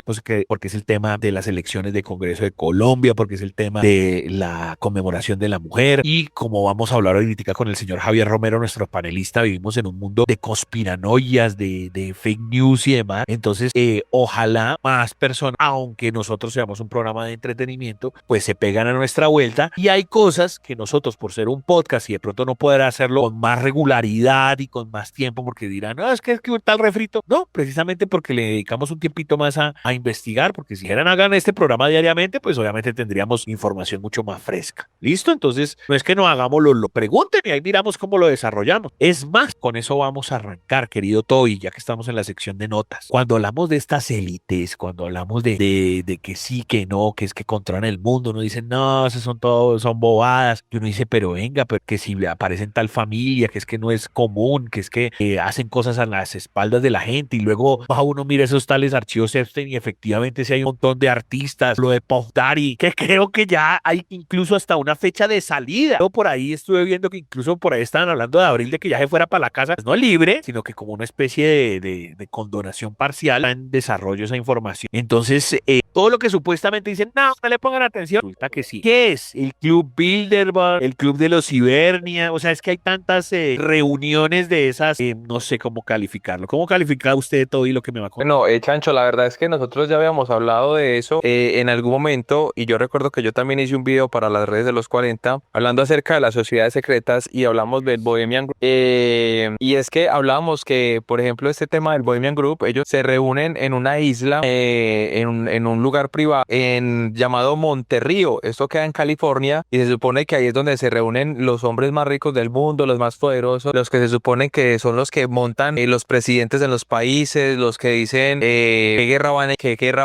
pues porque es el tema de las elecciones de Congreso de Colombia, porque es el tema de la conmemoración de la mujer, y como vamos a hablar ahorita con el señor Javier Romero, nuestro panelista, vivimos en un mundo de conspiranoias, de fake news y demás. Entonces ojalá más personas, aunque nosotros seamos un programa de entretenimiento, pues se pegan a nuestra vuelta, y hay cosas que nosotros, por ser un podcast y de pronto no poder hacerlo con más regularidad regularidad y con más tiempo, porque dirán, no, es que tal refrito. No, precisamente porque le dedicamos un tiempito más a investigar, porque si eran hagan este programa diariamente, pues obviamente tendríamos información mucho más fresca. ¿Listo? Entonces, no es que no hagamos lo pregunten y ahí miramos cómo lo desarrollamos. Es más, con eso vamos a arrancar, querido Toby, ya que estamos en la sección de notas. Cuando hablamos de estas élites, cuando hablamos de que sí, que no, que es que controlan el mundo, uno dice, no, eso son todo, son bobadas. Y uno dice, pero venga, pero que si aparece en tal familia, que es que no es común, que es que hacen cosas a las espaldas de la gente y luego va uno mira esos tales archivos Epstein y efectivamente sí hay un montón de artistas, lo de Puff Daddy, que creo que ya hay incluso hasta una fecha de salida. Yo por ahí estuve viendo que incluso por ahí estaban hablando de abril de que ya se fuera para la casa, pues no libre, sino que como una especie de condonación parcial en desarrollo esa información. Entonces, todo lo que supuestamente dicen, no le pongan atención, resulta que sí. ¿Qué es? El Club Bilderberg, el Club de los Ibernia, o sea, es que hay tantas reuniones de esas, no sé cómo calificarlo. ¿Cómo califica usted todo y lo que me va a contar? Bueno, Chancho, la verdad es que nosotros ya habíamos hablado de eso en algún momento y yo recuerdo que yo también hice un video para las redes de los 40 hablando acerca de las sociedades secretas y hablamos del Bohemian Group. Y es que hablábamos que, por ejemplo, este tema del Bohemian Group, ellos se reúnen en una isla, en un lugar privado llamado Monterrío. Esto queda en California y se supone que ahí es donde se reúnen los hombres más ricos del mundo, los más poderosos, los que se supone que son los que montan los presidentes de los países, los que dicen qué guerra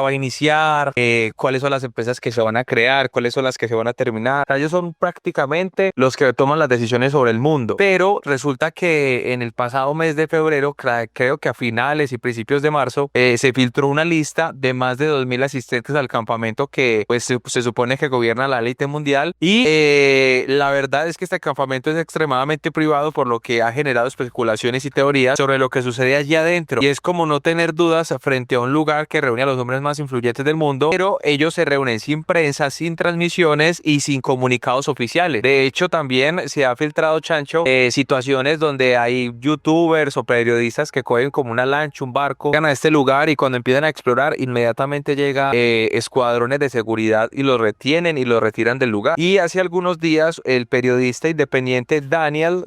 va a iniciar, cuáles son las empresas que se van a crear, cuáles son las que se van a terminar. O sea, ellos son prácticamente los que toman las decisiones sobre el mundo. Pero resulta que en el pasado mes de febrero, creo que a finales y principios de marzo, se filtró una lista de más de 2.000 asistentes al campamento que pues se supone que gobierna la élite mundial y la verdad es que este campamento es extremadamente privado, por lo que ha generado especulaciones y teorías sobre lo que sucede allí adentro y es como no tener dudas frente a un lugar que reúne a los hombres más influyentes del mundo, pero ellos se reúnen sin prensa, sin transmisiones y sin comunicados oficiales. De hecho, también se ha filtrado, Chancho, situaciones donde hay youtubers o periodistas que cogen como una lancha, un barco, llegan a este lugar y cuando empiezan a explorar inmediatamente llega escuadrones de seguridad y los retienen y los retiran del lugar. Y hace algunos días el periodista independiente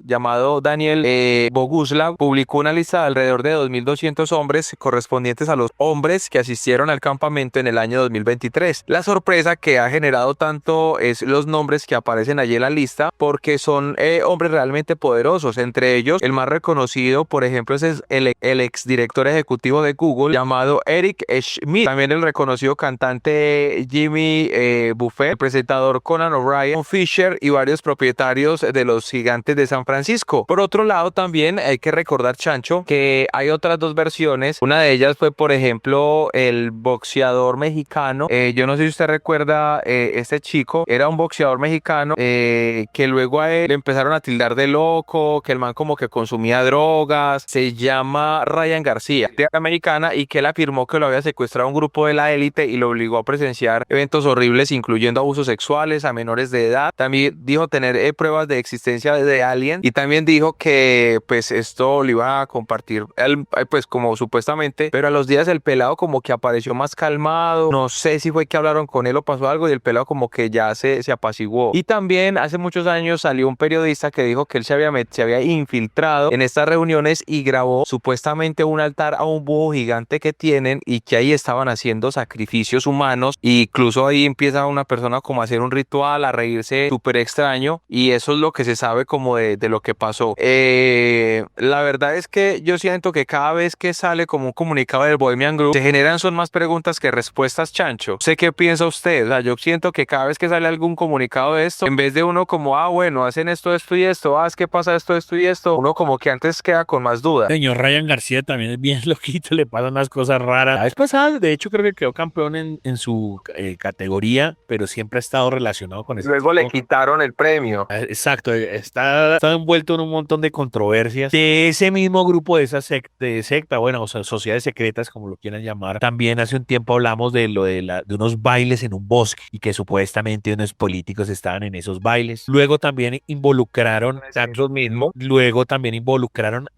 llamado Daniel Boguslav, publicó una lista de alrededor de 2.200 hombres correspondientes a los hombres que asistieron al campamento en el año 2023. La sorpresa que ha generado tanto es los nombres que aparecen allí en la lista, porque son hombres realmente poderosos. Entre ellos, el más reconocido, por ejemplo, es el exdirector ejecutivo de Google, llamado Eric Schmidt. También el reconocido cantante Jimmy Buffett, el presentador Conan O'Brien, Tom Fisher y varios propietarios de los gigantes de San Francisco. Por otro lado, también hay que recordar, Chancho, que hay otras dos versiones. Una de ellas fue, por ejemplo, el boxeador mexicano. Yo no sé si usted recuerda, este chico era un boxeador mexicano que luego a él le empezaron a tildar de loco, que el man como que consumía drogas. Se llama Ryan García, de americana, y que él afirmó que lo había secuestrado un grupo de la élite y lo obligó a presenciar eventos horribles, incluyendo abusos sexuales a menores de edad. También dijo tener pruebas de existencia de aliens y también dijo que pues esto lo iba a compartir él, pues como supuestamente, pero a los días el pelado como que apareció más calmado. No sé si fue que hablaron con él o pasó algo y el pelado como que ya se apaciguó. Y también hace muchos años salió un periodista que dijo que él se había infiltrado en estas reuniones y grabó supuestamente un altar a un búho gigante que tienen y que ahí estaban haciendo sacrificios humanos. E incluso ahí empieza una persona como a hacer un ritual, a reírse súper extraño, y eso es lo que se sabe como de lo que pasó. La verdad es que yo siento que cada vez que sale como un comunicado del Bohemian Group se generan son más preguntas que respuestas, Chancho. Sé qué piensa usted. O sea, yo siento que cada vez que sale algún comunicado de esto, en vez de uno como, bueno, hacen esto y esto, es que pasa esto y esto, uno como que antes queda con más dudas. Señor Ryan García también es bien loquito, le pasan unas cosas raras. La vez pasada, de hecho, creo que quedó campeón en su categoría, pero siempre ha estado relacionado con eso. Luego le quitaron el premio. Exacto, está envuelto en un montón de controversias de ese mismo grupo de esa secta, bueno, o sea, sociedades secretas, como lo quieran llamar. También hace un tiempo hablamos de de unos bailes en un bosque y que supuestamente unos políticos estaban en esos bailes. Luego también involucraron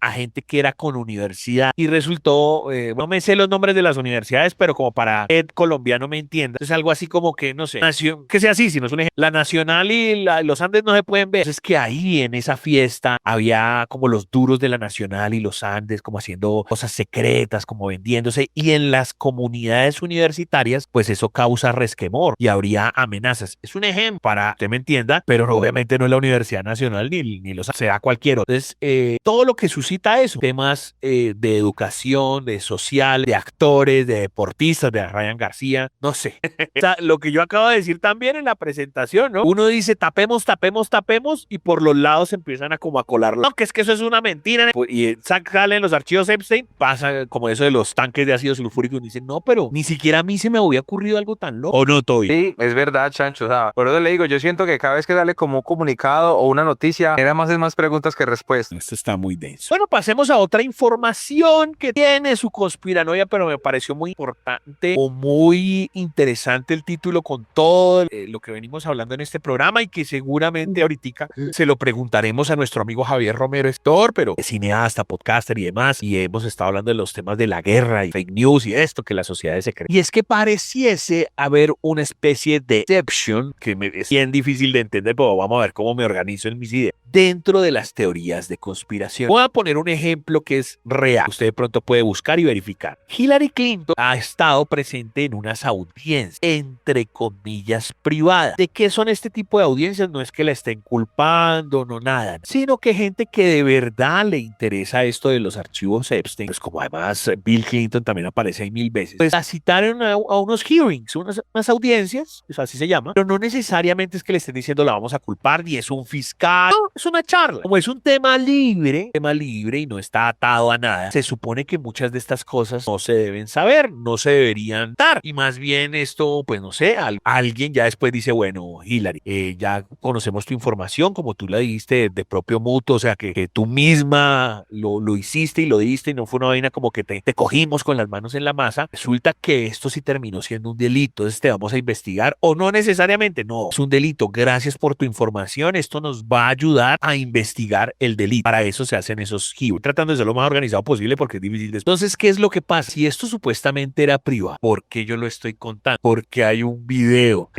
a gente que era con universidad y resultó, no me sé los nombres de las universidades, pero como para colombiano me entienda. Es algo así como que, no sé, que sea así, si no es un ejemplo. La Nacional y los Andes no se pueden ver. Entonces que ahí en esa fiesta había como los duros de la Nacional y los Andes como haciendo cosas secretas, como vendiéndose, y en las comunidades universitarias, pues eso causa resquemor y habría amenazas. Es un ejemplo para que usted me entienda, pero obviamente no es la Universidad Nacional ni los sea cualquiera. Entonces, todo lo que suscita eso, temas de educación, de social, de actores, de deportistas, de Ryan García, no sé. O sea, lo que yo acabo de decir también en la presentación, ¿no? Uno dice tapemos, tapemos, tapemos, y por los lados empiezan a como a colarlo. No, que es que eso es una mentira. Y salen los archivos Epstein, pasa como eso de los tanques de ácido sulfúrico, y uno dice, no, pero ni siquiera a mí se me había ocurrido algo tan loco. ¿O no, Toby? Sí, es verdad, Chancho. O sea, por eso le digo, yo siento que cada vez que sale como un comunicado o una noticia, era más preguntas que respuestas. Esto está muy denso. Bueno, pasemos a otra información que tiene su conspiranoia, pero me pareció muy importante o muy interesante el título con todo lo que venimos hablando en este programa, y que seguramente ahorita se lo preguntaremos a nuestro amigo Javier Romero Estor, pero es cineasta, podcaster y demás, y hemos estado hablando de los temas de la guerra y fake news y esto, que las sociedades se creen. Y es que pareciese haber una especie de deception, que es bien difícil de entender, pero vamos a ver cómo me organizo en mis ideas, dentro de las teorías de conspiración. Voy a poner un ejemplo que es real. Usted de pronto puede buscar y verificar. Hillary Clinton ha estado presente en unas audiencias, entre comillas, privadas. ¿De qué son este tipo de audiencias? No es que la estén culpando, no nada, sino que gente que de verdad le interesa esto de los archivos Epstein, pues como además Bill Clinton también aparece ahí 1000 veces, pues la citaron a unos hearings, unas audiencias, pues así se llama, pero no necesariamente es que le estén diciendo la vamos a culpar, ni es un fiscal, no, es una charla. Como es un tema libre y no está atado a nada, se supone que muchas de estas cosas no se deben saber, no se deberían dar, y más bien esto, pues no sé, alguien ya después dice, bueno, Hillary, ya conocemos tu información, como tú la diste de propio mutuo, o sea, que tú misma lo hiciste y lo diste, y no fue una vaina como que te cogimos con las manos en la masa. Resulta que esto sí terminó siendo un delito, entonces te vamos a investigar, o no necesariamente, no, es un delito, gracias por tu información, esto nos va a ayudar a investigar el delito. Para eso se hacen esos hearings, tratando de ser lo más organizado posible porque es difícil. Entonces, ¿qué es lo que pasa? Si esto supuestamente era privado, ¿por qué yo lo estoy contando? Porque hay un video.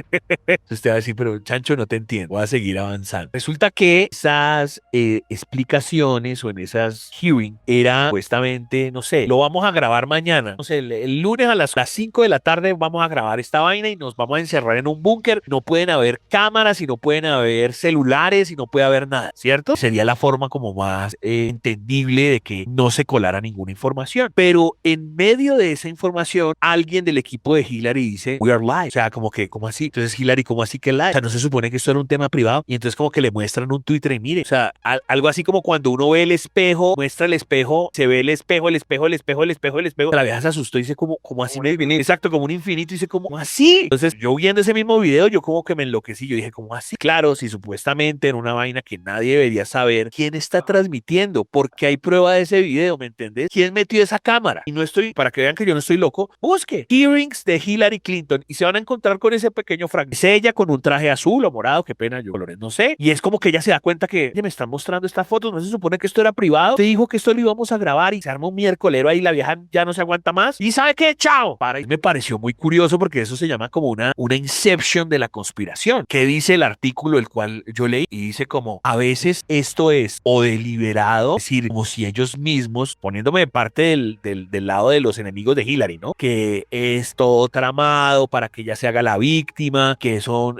Usted va a decir, pero Chancho, no te entiendo, voy a seguir avanzando. Resulta que esas explicaciones o en esas hearings era supuestamente, no sé, lo vamos a grabar mañana, no sé, el lunes a las 5 de la tarde vamos a grabar esta vaina y nos vamos a encerrar en un búnker, no pueden haber cámaras y no pueden haber celulares y no puede haber nada, ¿cierto? Sería la forma como más entendible de que no se colara ninguna información, pero en medio de esa información alguien del equipo de Hillary dice, we are live, o sea, como que, ¿cómo así? Entonces Hillary, ¿cómo así que live? O sea, no se supone que esto era un tema privado, y entonces como que le muestran un Twitter y mire, o sea, algo así como cuando uno ve el espejo, muestra el espejo, se ve el espejo, la vieja se asustó y dice como así, exacto, como un infinito, y dice como así. Entonces yo viendo ese mismo video, yo como que me enloquecí, yo dije como así, claro, si supuestamente en una vaina que nadie debería saber, ¿quién está transmitiendo? Porque hay prueba de ese video, ¿me entendés? ¿Quién metió esa cámara? Y no estoy, para que vean que yo no estoy loco, busque hearings de Hillary Clinton y se van a encontrar con ese pequeño fragmento. Es ella con un traje azul o morado, qué pena, yo colores no sé, y es como que ella se da cuenta que me están mostrando estas fotos, no se supone que esto era privado, te dijo que esto lo íbamos a grabar, y se arma un miércolero ahí, la vieja ya no se aguanta más, y ¿sabe qué? ¡Chao! Y me pareció muy curioso porque eso se llama como una inception de la conspiración. ¿Qué dice el artículo el cual yo leí? Y dice como, a veces esto es o deliberado, es decir, como si ellos mismos, poniéndome de parte del lado de los enemigos de Hillary, ¿no? Que es todo tramado para que ella se haga la víctima, que son,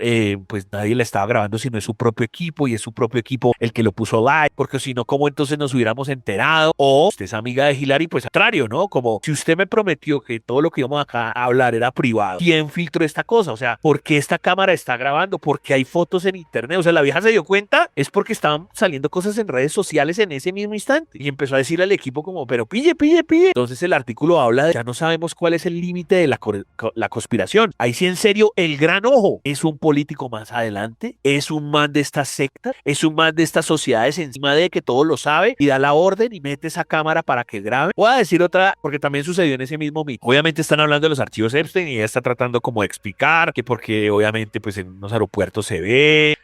pues nadie la estaba grabando sino es su propio equipo, y es su propio equipo el que lo puso live, porque si no, ¿cómo entonces nos hubiéramos enterado? O usted es amiga de Hillary, pues al contrario, ¿no? Como si usted me prometió que todo lo que íbamos acá a hablar era privado, ¿quién filtró esta cosa? O sea, ¿por qué esta cámara está grabando? ¿Por qué hay fotos en internet? O sea, la vieja se dio cuenta, es porque estaban saliendo cosas en redes sociales en ese mismo instante, y empezó a decirle al equipo como, pero pille. Entonces el artículo habla de, ya no sabemos cuál es el límite de la conspiración. Ahí sí, en serio, el gran ojo, ¿es un político más adelante? ¿Es un man de estas sectas? ¿Es un man de estas sociedades encima de que todo lo sabe y da la orden y mete esa cámara para que grabe? Voy a decir otra, porque también sucedió en ese mismo mito. Obviamente están hablando de los archivos Epstein y ella está tratando como de explicar que porque obviamente pues en unos aeropuertos se ve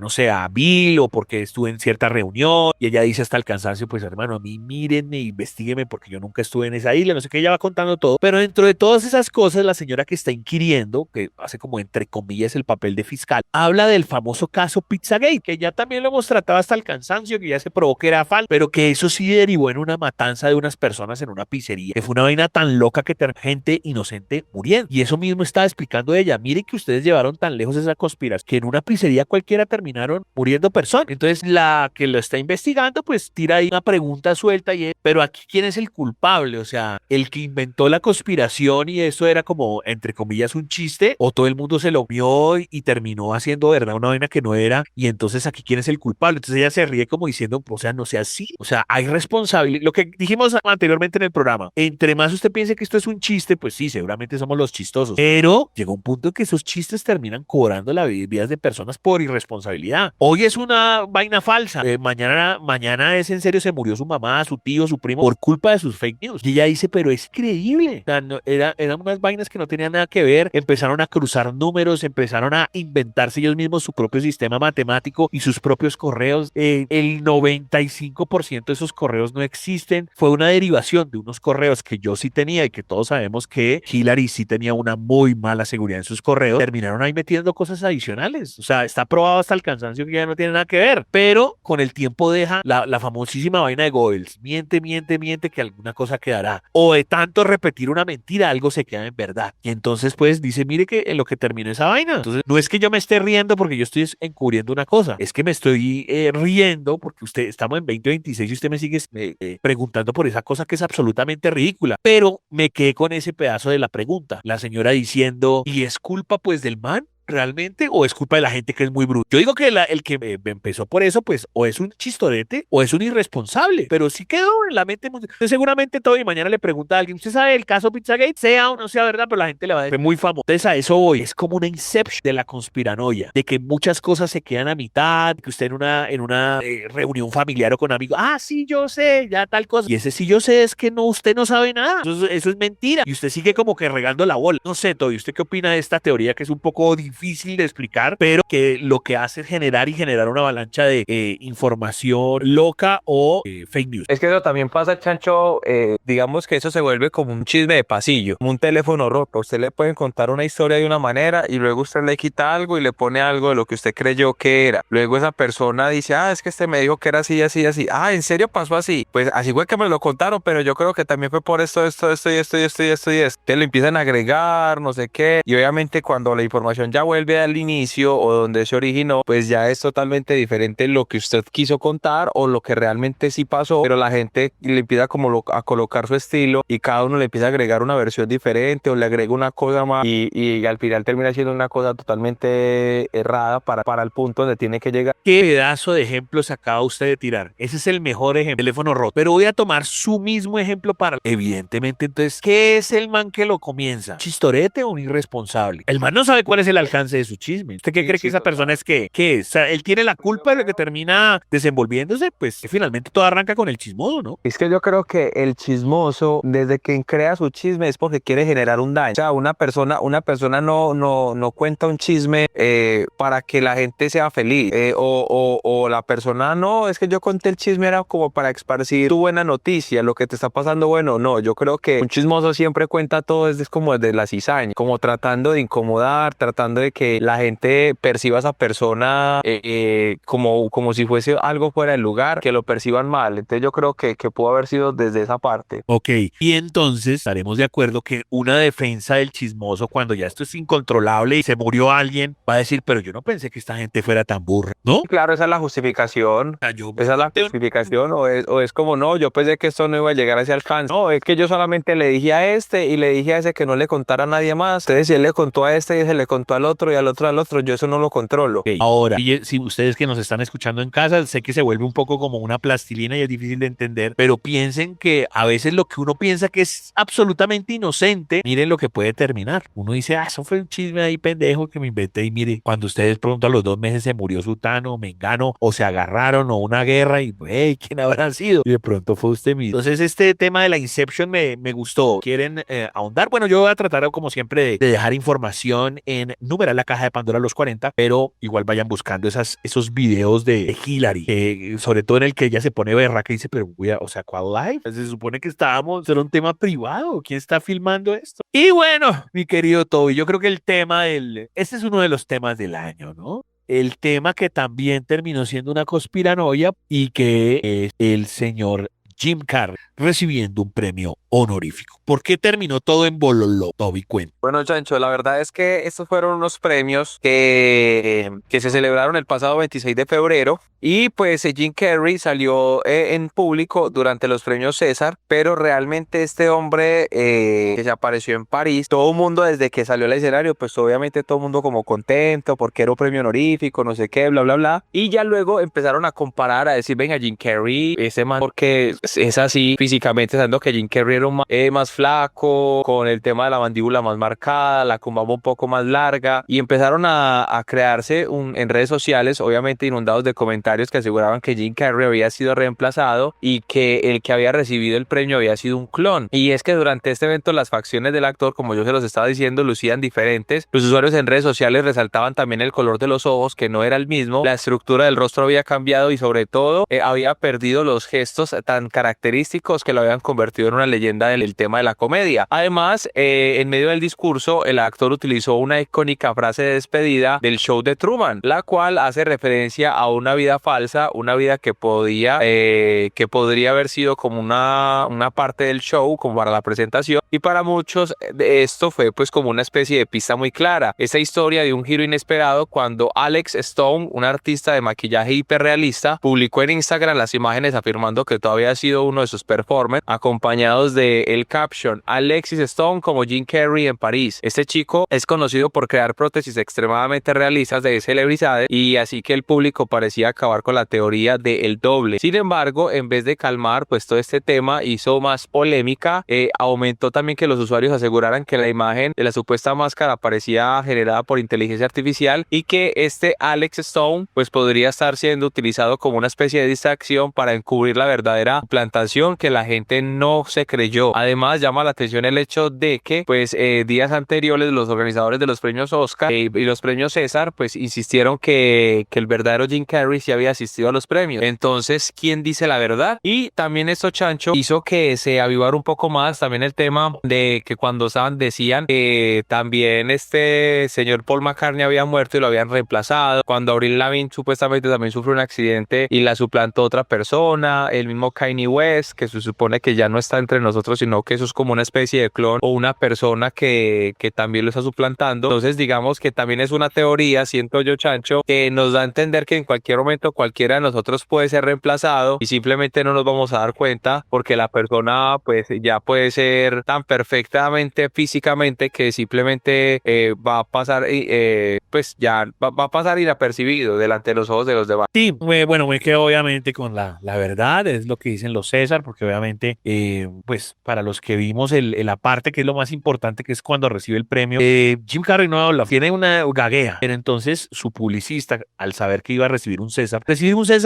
no sé, a Bill, o porque estuve en cierta reunión, y ella dice hasta el cansancio, pues hermano, a mí mírenme, investiguenme porque yo nunca estuve en esa isla, no sé qué, ella va contando todo, pero dentro de todas esas cosas, la señora que está inquiriendo, que hace como entre comillas el papel de fiscal, habla del famoso caso Pizzagate, que ya también lo hemos tratado hasta el cansancio, que ya se probó que era falso, pero que eso sí derivó en una matanza de unas personas en una pizzería, que fue una vaina tan loca que gente inocente muriendo. Y eso mismo estaba explicando ella. Mire que ustedes llevaron tan lejos esa conspiración, que en una pizzería cualquiera terminaron muriendo personas. Entonces la que lo está investigando, pues tira ahí una pregunta suelta y es, pero aquí ¿quién es el culpable? O sea, el que inventó la conspiración y eso era como, entre comillas, un chiste, o todo el mundo se lo vio y terminó haciendo verdad una vaina que no era, y entonces aquí ¿quién es el culpable? Entonces ella se ríe como diciendo, o sea, no sea así, o sea, hay responsabilidad, lo que dijimos anteriormente en el programa, entre más usted piense que esto es un chiste, pues sí, seguramente somos los chistosos, pero llega un punto que esos chistes terminan cobrando las vidas de personas por irresponsabilidad. Hoy es una vaina falsa, mañana es en serio, se murió su mamá, su tío, su primo, por culpa de sus fake news. Y ella dice, pero es creíble. O sea, eran unas vainas que no tenían nada que ver, empezaron a cruzar números, empezaron a inventarse ellos mismos su propio sistema matemático y sus propios correos. El 95% de esos correos no existen. Fue una derivación de unos correos que yo sí tenía y que todos sabemos que Hillary sí tenía una muy mala seguridad en sus correos. Terminaron ahí metiendo cosas adicionales. O sea, está probado hasta el cansancio que ya no tiene nada que ver. Pero con el tiempo deja la famosísima vaina de Goebbels. Miente, que alguna cosa quedará. O de tanto repetir una mentira, algo se queda en verdad. Y entonces, pues, dice, mire que en lo que terminó esa vaina. Entonces, no es que yo me esté riendo porque yo estoy encubriendo una cosa. Es que me estoy riendo porque estamos en 2026 y usted me sigue preguntando por esa cosa que es absolutamente ridícula. Pero me quedé con ese pedazo de la pregunta. La señora diciendo, ¿y es culpa, pues, del man? ¿Realmente? ¿O es culpa de la gente que es muy bruta? Yo digo que el que empezó por eso, pues, o es un chistorete o es un irresponsable, pero sí quedó en la mente. Entonces, seguramente todo y mañana le pregunta a alguien, ¿usted sabe el caso Pizzagate? Sea o no sea verdad, pero la gente le va a decir, fue muy famoso. Entonces, a eso voy. Es como una inception de la conspiranoia, de que muchas cosas se quedan a mitad, que usted en una reunión familiar o con amigos, sí, yo sé, ya tal cosa. Y ese sí yo sé es que no, usted no sabe nada. Eso es mentira. Y usted sigue como que regando la bola. No sé, Toby, ¿usted qué opina de esta teoría que es un poco difícil de explicar, pero que lo que hace es generar una avalancha de información loca o fake news? Es que eso también pasa, Chancho, digamos que eso se vuelve como un chisme de pasillo, como un teléfono roto. Usted le pueden contar una historia de una manera y luego usted le quita algo y le pone algo de lo que usted creyó que era. Luego esa persona dice, es que este me dijo que era así, así, así. ¿En serio pasó así? Pues así fue que me lo contaron, pero yo creo que también fue por esto y esto y esto y esto y esto y esto. Te lo empiezan a agregar, no sé qué, y obviamente cuando la información ya vuelve al inicio o donde se originó, pues ya es totalmente diferente lo que usted quiso contar o lo que realmente sí pasó, pero la gente le empieza como a colocar su estilo y cada uno le empieza a agregar una versión diferente o le agrega una cosa más y al final termina siendo una cosa totalmente errada para el punto donde tiene que llegar. ¿Qué pedazo de ejemplos acaba usted de tirar? Ese es el mejor ejemplo, teléfono roto, pero voy a tomar su mismo ejemplo para, evidentemente, entonces, ¿qué es el man que lo comienza? ¿Chistorete o un irresponsable? El man no sabe cuál es el alcance de su chisme. ¿Usted qué cree que esa persona es qué es? O sea, él tiene la culpa de lo que termina desenvolviéndose, pues que finalmente todo arranca con el chismoso, ¿no? Es que yo creo que el chismoso, desde que crea su chisme, es porque quiere generar un daño. O sea, una persona no cuenta un chisme para que la gente sea feliz. O la persona, no, es que yo conté el chisme era como para esparcir tu buena noticia, lo que te está pasando, bueno, no, yo creo que un chismoso siempre cuenta todo desde como desde la cizaña, como tratando de incomodar, tratando de que la gente perciba a esa persona como si fuese algo fuera del lugar, que lo perciban mal. Entonces yo creo que pudo haber sido desde esa parte. Ok, y entonces estaremos de acuerdo que una defensa del chismoso, cuando ya esto es incontrolable y se murió alguien, va a decir, pero yo no pensé que esta gente fuera tan burra, ¿no? Claro, esa es la justificación. Esa es la justificación, o es como, no, yo pensé que esto no iba a llegar a ese alcance. No, es que yo solamente le dije a este y le dije a ese que no le contara a nadie más. Entonces, si él le contó a este y se le contó al otro y al otro, yo eso no lo controlo. Okay. Ahora, y si ustedes que nos están escuchando en casa, sé que se vuelve un poco como una plastilina y es difícil de entender, pero piensen que a veces lo que uno piensa que es absolutamente inocente, miren lo que puede terminar. Uno dice, eso fue un chisme ahí pendejo que me inventé y mire, cuando ustedes pronto a los 2 meses se murió sutano, mengano, o se agarraron o una guerra y, hey, ¿quién habrá sido? Y de pronto fue usted mismo. Entonces este tema de la Inception me gustó. ¿Quieren ahondar? Bueno, yo voy a tratar como siempre de dejar información en número numeral La Caja de Pandora los 40, pero igual vayan buscando esos videos de Hillary, que, sobre todo en el que ella se pone berraca y dice, pero o sea, ¿cuál live? Se supone que era un tema privado, ¿quién está filmando esto? Y bueno, mi querido Toby, yo creo que este es uno de los temas del año, ¿no? El tema que también terminó siendo una conspiranoia y que es el señor Jim Carrey recibiendo un premio honorífico. ¿Por qué terminó todo en bololó, Toby? Cuenta. Bueno, Chancho, la verdad es que estos fueron unos premios que se celebraron el pasado 26 de febrero y pues Jim Carrey salió en público durante los premios César, pero realmente este hombre que se apareció en París, todo el mundo desde que salió al escenario, pues obviamente todo el mundo como contento porque era un premio honorífico, no sé qué, bla, bla, bla, y ya luego empezaron a comparar, a decir, venga, Jim Carrey, ese man, porque es así físicamente, sabiendo que Jim Carrey era más flaco, con el tema de la mandíbula más marcada, la cumbaba un poco más larga, y empezaron a crearse en redes sociales, obviamente inundados de comentarios que aseguraban que Jim Carrey había sido reemplazado y que el que había recibido el premio había sido un clon. Y es que durante este evento las facciones del actor, como yo se los estaba diciendo, lucían diferentes. Los usuarios en redes sociales resaltaban también el color de los ojos, que no era el mismo, la estructura del rostro había cambiado y sobre todo había perdido los gestos tan característicos que lo habían convertido en una leyenda del tema de la comedia. Además, en medio del discurso, el actor utilizó una icónica frase de despedida del show de Truman, la cual hace referencia a una vida falsa, una vida que podría haber sido como una parte del show, como para la presentación, y para muchos esto fue pues como una especie de pista muy clara. Esa historia de un giro inesperado cuando Alex Stone, un artista de maquillaje hiperrealista, publicó en Instagram las imágenes afirmando que todavía ha sido uno de sus performers, acompañados de el caption Alexis Stone como Jim Carrey en París. Este chico es conocido por crear prótesis extremadamente realistas de celebridades y así que el público parecía acabar con la teoría del doble. Sin embargo, en vez de calmar pues todo este tema, hizo más polémica. Aumentó también que los usuarios aseguraran que la imagen de la supuesta máscara parecía generada por inteligencia artificial y que este Alex Stone pues podría estar siendo utilizado como una especie de distracción para encubrir la verdadera implantación que la gente no se creyó. Además, llama la atención el hecho de que pues días anteriores los organizadores de los premios Oscar y los premios César pues insistieron que el verdadero Jim Carrey sí había asistido a los premios. Entonces, ¿quién dice la verdad? Y también esto, Chancho, hizo que se avivara un poco más también el tema de que cuando decían que también este señor Paul McCartney había muerto y lo habían reemplazado. Cuando Avril Lavigne supuestamente también sufrió un accidente y la suplantó otra persona. El mismo Kanye West, que se supone que ya no está entre nosotros, sino que eso es como una especie de clon o una persona que también lo está suplantando. Entonces, digamos que también es una teoría, siento yo, Chancho, que nos da a entender que en cualquier momento cualquiera de nosotros puede ser reemplazado y simplemente no nos vamos a dar cuenta porque la persona pues ya puede ser tan perfectamente físicamente que simplemente va a pasar pues ya va a pasar inapercibido delante de los ojos de los demás. Sí, bueno, me quedo obviamente con la verdad, es lo que dicen los César, porque obviamente pues para los que vimos la parte que es lo más importante, que es cuando recibe el premio, Jim Carrey no habla, tiene una gaguea, pero entonces su publicista, al saber que iba a recibir un César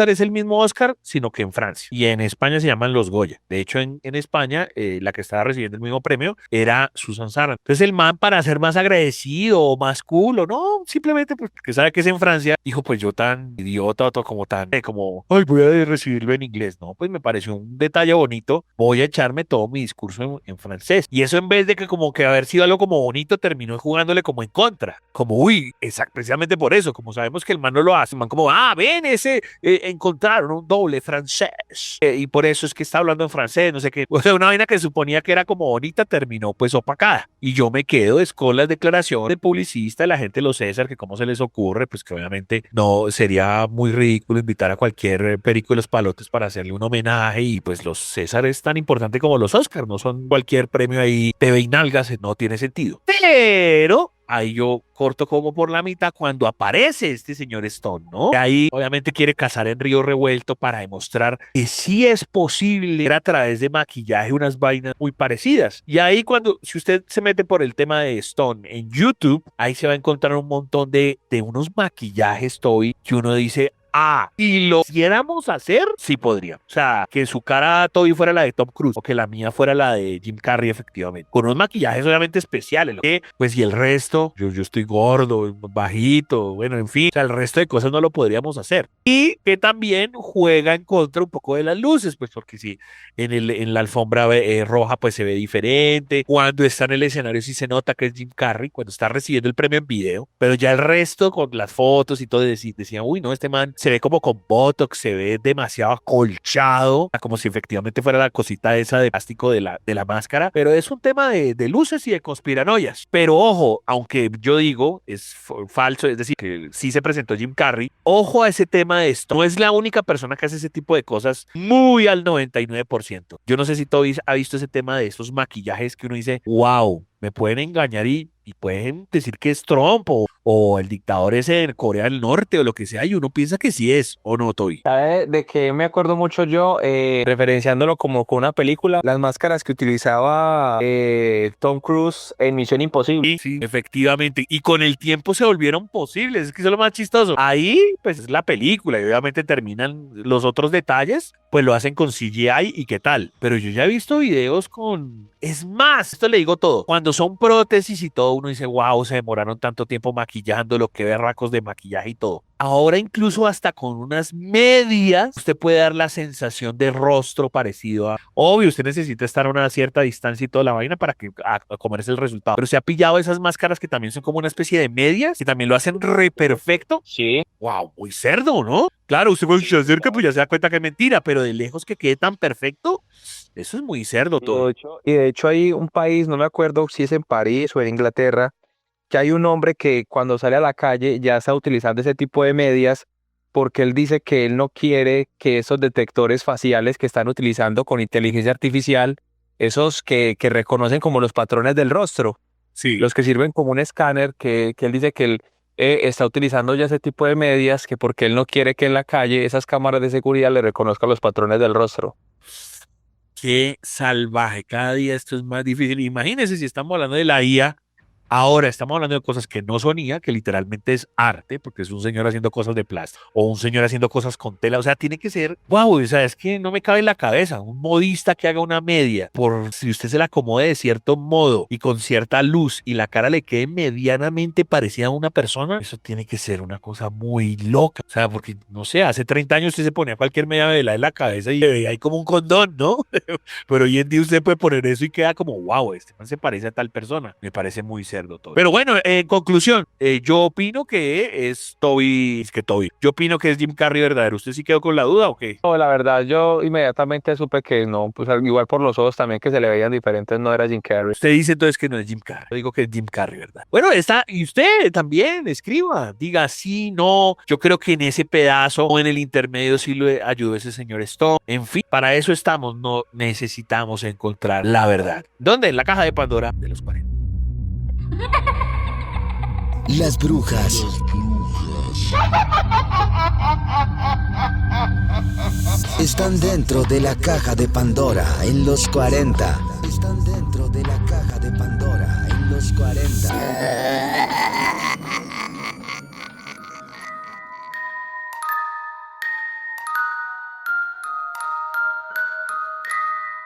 es el mismo Oscar, sino que en Francia, y en España se llaman los Goya. De hecho, en España, la que estaba recibiendo el mismo premio era Susan Sarandon. Entonces el man, para ser más agradecido o más cool, o no, simplemente pues, porque sabe que es en Francia, dijo, pues yo tan idiota o como tan, ay, voy a recibirlo en inglés. No, pues me pareció un detalle bonito, voy a echarme todo mi discurso en francés. Y eso, en vez de que como que haber sido algo como bonito, terminó jugándole como en contra. Como, uy, precisamente por eso, como sabemos que el man no lo hace, el man como, ven, encontraron un doble francés. Y por eso es que está hablando en francés, no sé qué. O sea, una vaina que suponía que era como bonita, terminó pues opacada. Y yo me quedo con las declaraciones del publicista, de la gente de los César, que cómo se les ocurre, pues que obviamente no sería muy ridículo invitar a cualquier perico de los palotes para hacerle un homenaje, y pues los César es tan importante como los Oscar, no son cualquier premio ahí TV y nalgas, no tiene sentido. Pero ahí yo corto como por la mitad cuando aparece este señor Stone, ¿no? Que ahí obviamente quiere cazar en río revuelto para demostrar que sí es posible a través de maquillaje unas vainas muy parecidas. Y ahí si usted se mete por el tema de Stone en YouTube, ahí se va a encontrar un montón de unos maquillajes, Toby, que uno dice, y lo quisiéramos hacer, sí podría. O sea, que su cara Toby fuera la de Tom Cruise o que la mía fuera la de Jim Carrey, efectivamente. Con unos maquillajes obviamente especiales. Pues y el resto, yo estoy gordo, bajito, bueno, en fin. O sea, el resto de cosas no lo podríamos hacer. Y que también juega en contra un poco de las luces, pues porque si en la alfombra roja pues se ve diferente. Cuando está en el escenario sí se nota que es Jim Carrey, cuando está recibiendo el premio en video. Pero ya el resto con las fotos y todo decían, uy, no, este man se ve como con Botox, se ve demasiado acolchado, como si efectivamente fuera la cosita esa de plástico de la máscara. Pero es un tema de luces y de conspiranoias. Pero ojo, aunque yo digo es falso, es decir, que sí se presentó Jim Carrey, ojo a ese tema de esto. No es la única persona que hace ese tipo de cosas muy al 99%. Yo no sé si Toby ha visto ese tema de esos maquillajes que uno dice, wow, me pueden engañar y pueden decir que es Trump o el dictador ese en Corea del Norte o lo que sea, y uno piensa que sí es, ¿o no, Toby? ¿Sabe de qué me acuerdo mucho yo? Referenciándolo como con una película, las máscaras que utilizaba Tom Cruise en Misión Imposible. Sí, efectivamente. Y con el tiempo se volvieron posibles. Es que eso es lo más chistoso. Ahí, pues es la película y obviamente terminan los otros detalles, pues lo hacen con CGI y qué tal. Pero yo ya he visto videos con... Es más, esto le digo todo. Cuando son prótesis y todo, uno dice, wow, se demoraron tanto tiempo maquillándolo, qué berracos de maquillaje y todo. Ahora incluso hasta con unas medias, usted puede dar la sensación de rostro parecido a... Obvio, usted necesita estar a una cierta distancia y toda la vaina para que a comerse el resultado. Pero se ha pillado esas máscaras que también son como una especie de medias, que también lo hacen re perfecto. Sí. Wow, muy cerdo, ¿no? Claro, usted cuando se acerca pues ya se da cuenta que es mentira, pero de lejos que quede tan perfecto, eso es muy cerdo todo. Y de hecho hay un país, no me acuerdo si es en París o en Inglaterra, que hay un hombre que cuando sale a la calle ya está utilizando ese tipo de medias porque él dice que él no quiere que esos detectores faciales que están utilizando con inteligencia artificial, esos que reconocen como los patrones del rostro, Sí. los que sirven como un escáner, que él dice que él está utilizando ya ese tipo de medias, que porque él no quiere que en la calle esas cámaras de seguridad le reconozcan los patrones del rostro. Qué salvaje, cada día esto es más difícil. Imagínense si estamos hablando de la IA, ahora estamos hablando de cosas que no son IA, que literalmente es arte, porque es un señor haciendo cosas de plástico, o un señor haciendo cosas con tela, o sea, tiene que ser, wow, o sea, es que no me cabe en la cabeza, un modista que haga una media, por si usted se la acomode de cierto modo y con cierta luz y la cara le quede medianamente parecida a una persona, eso tiene que ser una cosa muy loca, o sea, porque, no sé, hace 30 años usted se ponía cualquier media vela en la cabeza y le veía ahí como un condón, ¿no? Pero hoy en día usted puede poner eso y queda como, wow, este man se parece a tal persona, me parece muy cerdo todo. Pero bueno, en conclusión, yo opino que es Toby, yo opino que es Jim Carrey verdadero. ¿Usted sí quedó con la duda o qué? No, la verdad, yo inmediatamente supe que no, pues igual por los ojos también que se le veían diferentes, no era Jim Carrey. Usted dice entonces que no es Jim Carrey. Yo digo que es Jim Carrey, ¿verdad? Bueno, y usted también escriba, diga sí, no. Yo creo que en ese pedazo o en el intermedio sí lo ayudó ese señor Stone. En fin, para eso estamos, no necesitamos encontrar la verdad. ¿Dónde? En la caja de Pandora de los 40. Las brujas están dentro de la caja de Pandora en los 40. Están dentro de la caja de Pandora en los 40.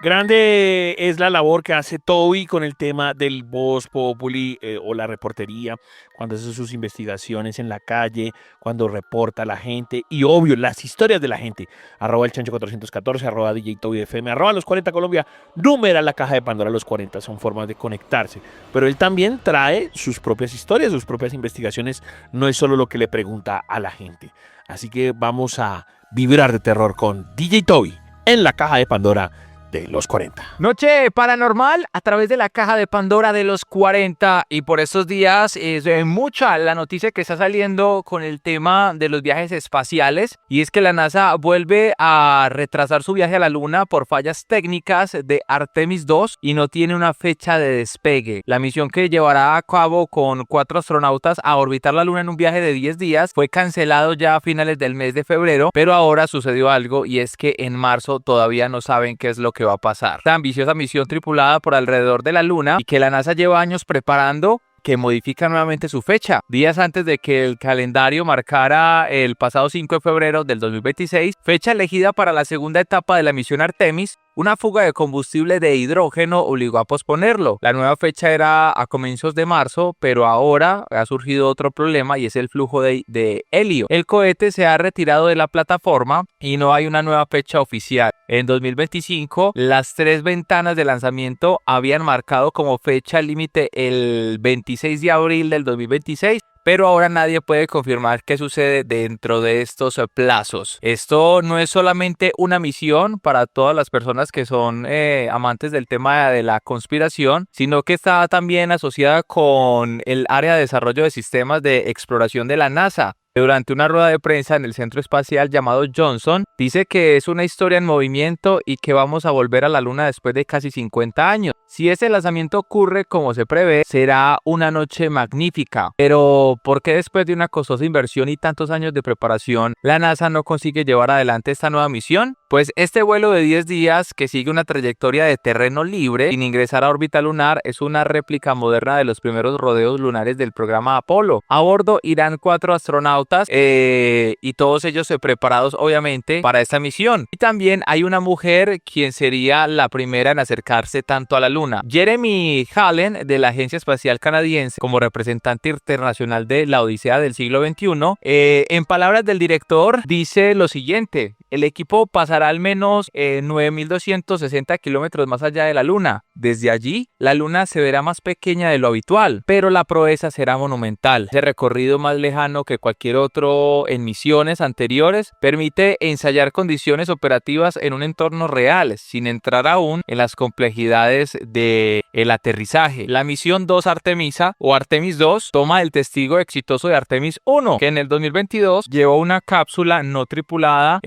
Grande es la labor que hace Toby con el tema del Voz Populi o la reportería, cuando hace sus investigaciones en la calle, cuando reporta a la gente y obvio las historias de la gente. Arroba el Chancho 414, arroba DJ Toby FM, arroba los 40 Colombia, número la caja de Pandora los 40, son formas de conectarse. Pero él también trae sus propias historias, sus propias investigaciones, no es solo lo que le pregunta a la gente. Así que vamos a vibrar de terror con DJ Toby en la caja de Pandora de los 40. Noche paranormal a través de la caja de Pandora de los 40, y por estos días es mucha la noticia que está saliendo con el tema de los viajes espaciales, y es que la NASA vuelve a retrasar su viaje a la Luna por fallas técnicas de Artemis 2 y no tiene una fecha de despegue. La misión que llevará a cabo con 4 astronautas a orbitar la Luna en un viaje de 10 días fue cancelado ya a finales del mes de febrero, pero ahora sucedió algo, y es que en marzo todavía no saben qué es lo que va a pasar. Esta ambiciosa misión tripulada por alrededor de la Luna y que la NASA lleva años preparando que modifica nuevamente su fecha, días antes de que el calendario marcara el pasado 5 de febrero del 2026, fecha elegida para la segunda etapa de la misión Artemis. Una fuga de combustible de hidrógeno obligó a posponerlo. La nueva fecha era a comienzos de marzo, pero ahora ha surgido otro problema y es el flujo de helio. El cohete se ha retirado de la plataforma y no hay una nueva fecha oficial. En 2025, las 3 ventanas de lanzamiento habían marcado como fecha límite el 26 de abril del 2026. Pero ahora nadie puede confirmar qué sucede dentro de estos plazos. Esto no es solamente una misión para todas las personas que son amantes del tema de la conspiración, sino que está también asociada con el área de desarrollo de sistemas de exploración de la NASA. Durante una rueda de prensa en el centro espacial llamado Johnson, dice que es una historia en movimiento y que vamos a volver a la Luna después de casi 50 años. Si ese lanzamiento ocurre como se prevé, será una noche magnífica. Pero, ¿por qué después de una costosa inversión y tantos años de preparación, la NASA no consigue llevar adelante esta nueva misión? Pues este vuelo de 10 días, que sigue una trayectoria de terreno libre sin ingresar a órbita lunar, es una réplica moderna de los primeros rodeos lunares del programa Apolo. A bordo irán 4 astronautas y todos ellos preparados obviamente para esta misión. Y también hay una mujer quien sería la primera en acercarse tanto a la Luna. Jeremy Allen, de la Agencia Espacial Canadiense, como representante internacional de la Odisea del siglo XXI, en palabras del director, dice lo siguiente: el equipo pasará al menos 9.260 kilómetros más allá de la Luna. Desde allí, la Luna se verá más pequeña de lo habitual, pero la proeza será monumental. Ese recorrido más lejano que cualquier otro en misiones anteriores permite ensayar condiciones operativas en un entorno real, sin entrar aún en las complejidades del aterrizaje. La misión 2 Artemisa o Artemis 2 toma el testigo exitoso de Artemis 1, que en el 2022 llevó una cápsula no tripulada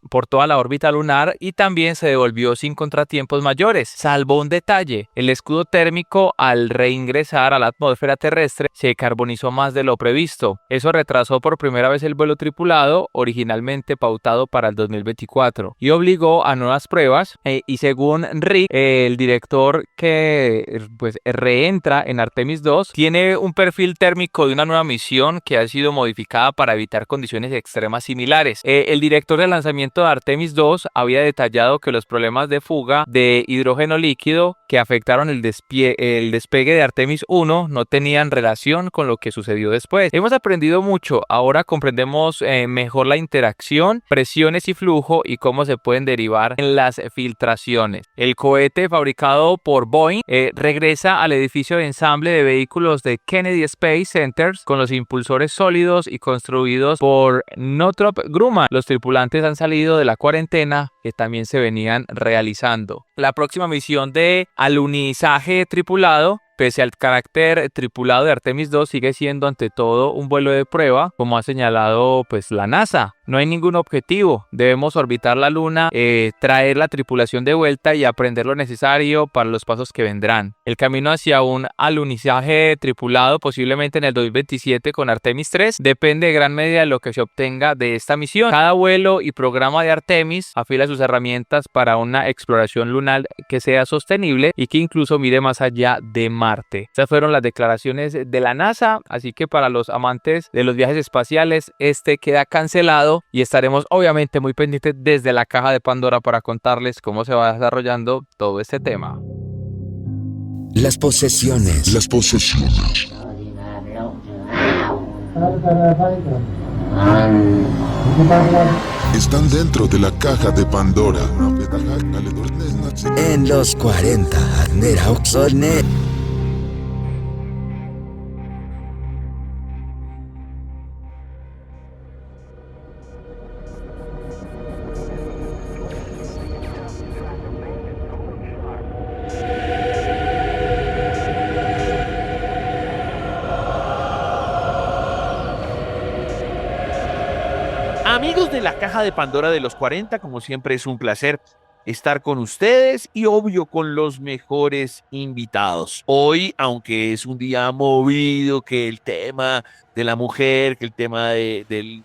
por toda la órbita lunar y también se devolvió sin contratiempos mayores, salvo un detalle: el escudo térmico al reingresar a la atmósfera terrestre se carbonizó más de lo previsto. Eso retrasó por primera vez el vuelo tripulado, originalmente pautado para el 2024, y obligó a nuevas pruebas, y según Rick, el director que pues reentra en Artemis 2, tiene un perfil térmico de una nueva misión que ha sido modificada para evitar condiciones extremas similares. El director del lanzamiento de Artemis 2 había detallado que los problemas de fuga de hidrógeno líquido que afectaron el despegue de Artemis 1 no tenían relación con lo que sucedió después. Hemos aprendido mucho, ahora comprendemos mejor la interacción, presiones y flujo y cómo se pueden derivar en las filtraciones. El cohete fabricado por Boeing regresa al edificio de ensamble de vehículos de Kennedy Space Center con los impulsores sólidos y construidos por Northrop Grumman. Los tripulantes han salido de la cuarentena que también se venían realizando. La próxima misión de alunizaje tripulado, pese al carácter tripulado de Artemis 2, sigue siendo ante todo un vuelo de prueba, como ha señalado pues la NASA. No hay ningún objetivo, debemos orbitar la Luna, traer la tripulación de vuelta y aprender lo necesario para los pasos que vendrán. El camino hacia un alunizaje tripulado, posiblemente en el 2027 con Artemis 3, depende de gran medida de lo que se obtenga de esta misión. Cada vuelo y programa de Artemis afila sus herramientas para una exploración lunar que sea sostenible y que incluso mire más allá de Marte. Estas fueron las declaraciones de la NASA, así que para los amantes de los viajes espaciales, este queda cancelado y estaremos obviamente muy pendientes desde la caja de Pandora para contarles cómo se va desarrollando todo este tema. Las posesiones. Las posesiones. Están dentro de la caja de Pandora. En los 40, Nera Oxone. Amigos de la caja de Pandora de los 40, como siempre es un placer estar con ustedes y obvio con los mejores invitados. Hoy, aunque es un día movido, que el tema de la mujer, que el tema del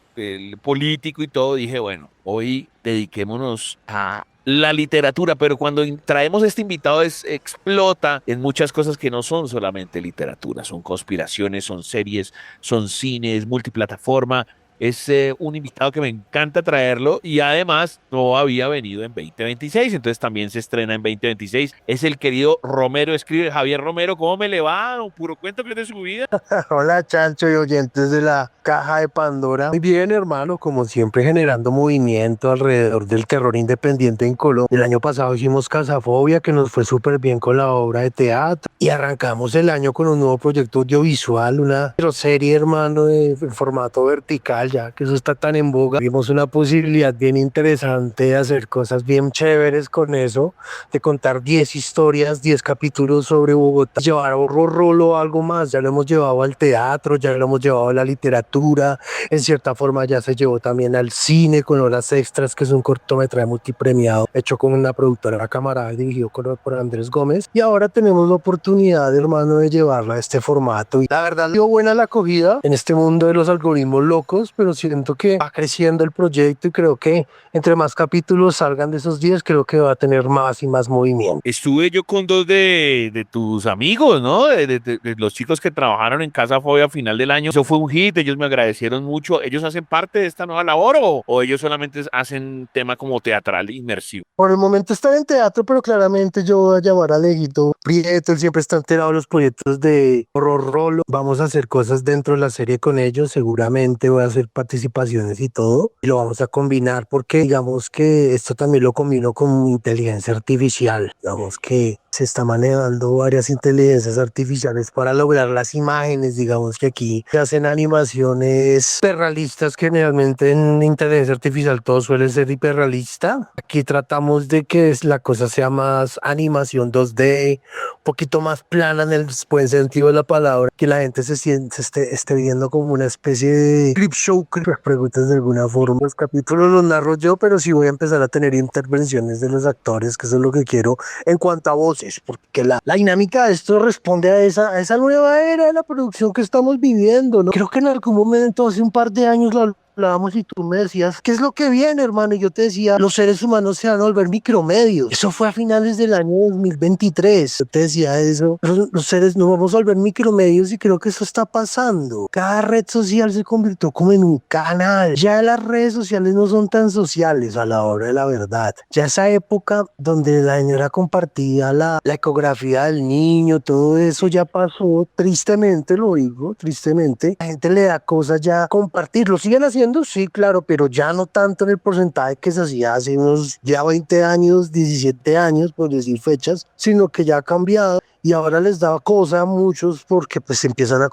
político y todo, dije, bueno, hoy dediquémonos a la literatura, pero cuando traemos este invitado explota en muchas cosas que no son solamente literatura, son conspiraciones, son series, son cines, multiplataforma. Es un invitado que me encanta traerlo y además no había venido en 2026, entonces también se estrena en 2026. Es el querido Romero Escribe. Javier Romero, ¿cómo me le va? Puro cuento que es de su vida. Hola, Chancho y oyentes de la Caja de Pandora. Muy bien, hermano, como siempre generando movimiento alrededor del terror independiente en Colombia. El año pasado hicimos Casafobia, que nos fue súper bien con la obra de teatro. Y arrancamos el año con un nuevo proyecto audiovisual, una serie, hermano, de formato vertical, ya que eso está tan en boga. Vimos una posibilidad bien interesante de hacer cosas bien chéveres con eso, de contar 10 historias, 10 capítulos sobre Bogotá, llevar horror rolo algo más. Ya lo hemos llevado al teatro, ya lo hemos llevado a la literatura, en cierta forma ya se llevó también al cine con Horas Extras, que es un cortometraje multipremiado hecho con una productora camarada dirigido por Andrés Gómez, y ahora tenemos la oportunidad, hermano, de llevarlo a este formato. Y la verdad dio buena la acogida en este mundo de los algoritmos locos, pero siento que va creciendo el proyecto y creo que entre más capítulos salgan de esos 10, creo que va a tener más y más movimiento. Estuve yo con dos de tus amigos, ¿no? De los chicos que trabajaron en Casa Fobia a final del año. Eso fue un hit, ellos me agradecieron mucho. ¿Ellos hacen parte de esta nueva labor o ellos solamente hacen tema como teatral inmersivo? Por el momento están en teatro, pero claramente yo voy a llamar a Leguito Prieto, él siempre está enterado de los proyectos de horror rolo. Vamos a hacer cosas dentro de la serie con ellos, seguramente voy a hacer participaciones y todo, y lo vamos a combinar porque digamos que esto también lo combino con inteligencia artificial, digamos que se está manejando varias inteligencias artificiales para lograr las imágenes. Digamos que aquí se hacen animaciones hiperrealistas, que generalmente en inteligencia artificial todo suele ser hiperrealista. Aquí tratamos de que la cosa sea más animación 2D, un poquito más plana en el buen sentido de la palabra, que la gente esté viendo como una especie de clip show, preguntas de alguna forma. Los capítulos los narro yo, pero sí voy a empezar a tener intervenciones de los actores, que eso es lo que quiero en cuanto a voces, porque la dinámica de esto responde a esa nueva era de la producción que estamos viviendo, ¿no? Creo que en algún momento, hace un par de años, lo hablábamos y tú me decías, ¿qué es lo que viene, hermano? Y yo te decía, los seres humanos se van a volver micromedios. Eso fue a finales del año 2023. Yo te decía eso. Los seres nos vamos a volver micromedios y creo que eso está pasando. Cada red social se convirtió como en un canal. Ya las redes sociales no son tan sociales a la hora de la verdad. Ya esa época donde la señora compartía la ecografía del niño, todo eso ya pasó. Tristemente, lo digo, tristemente. La gente le da cosas ya compartir. Lo siguen haciendo, sí, claro, pero ya no tanto en el porcentaje que se hacía hace unos ya 20 años, 17 años, por decir fechas, sino que ya ha cambiado. Y ahora les da cosa a muchos porque pues empiezan a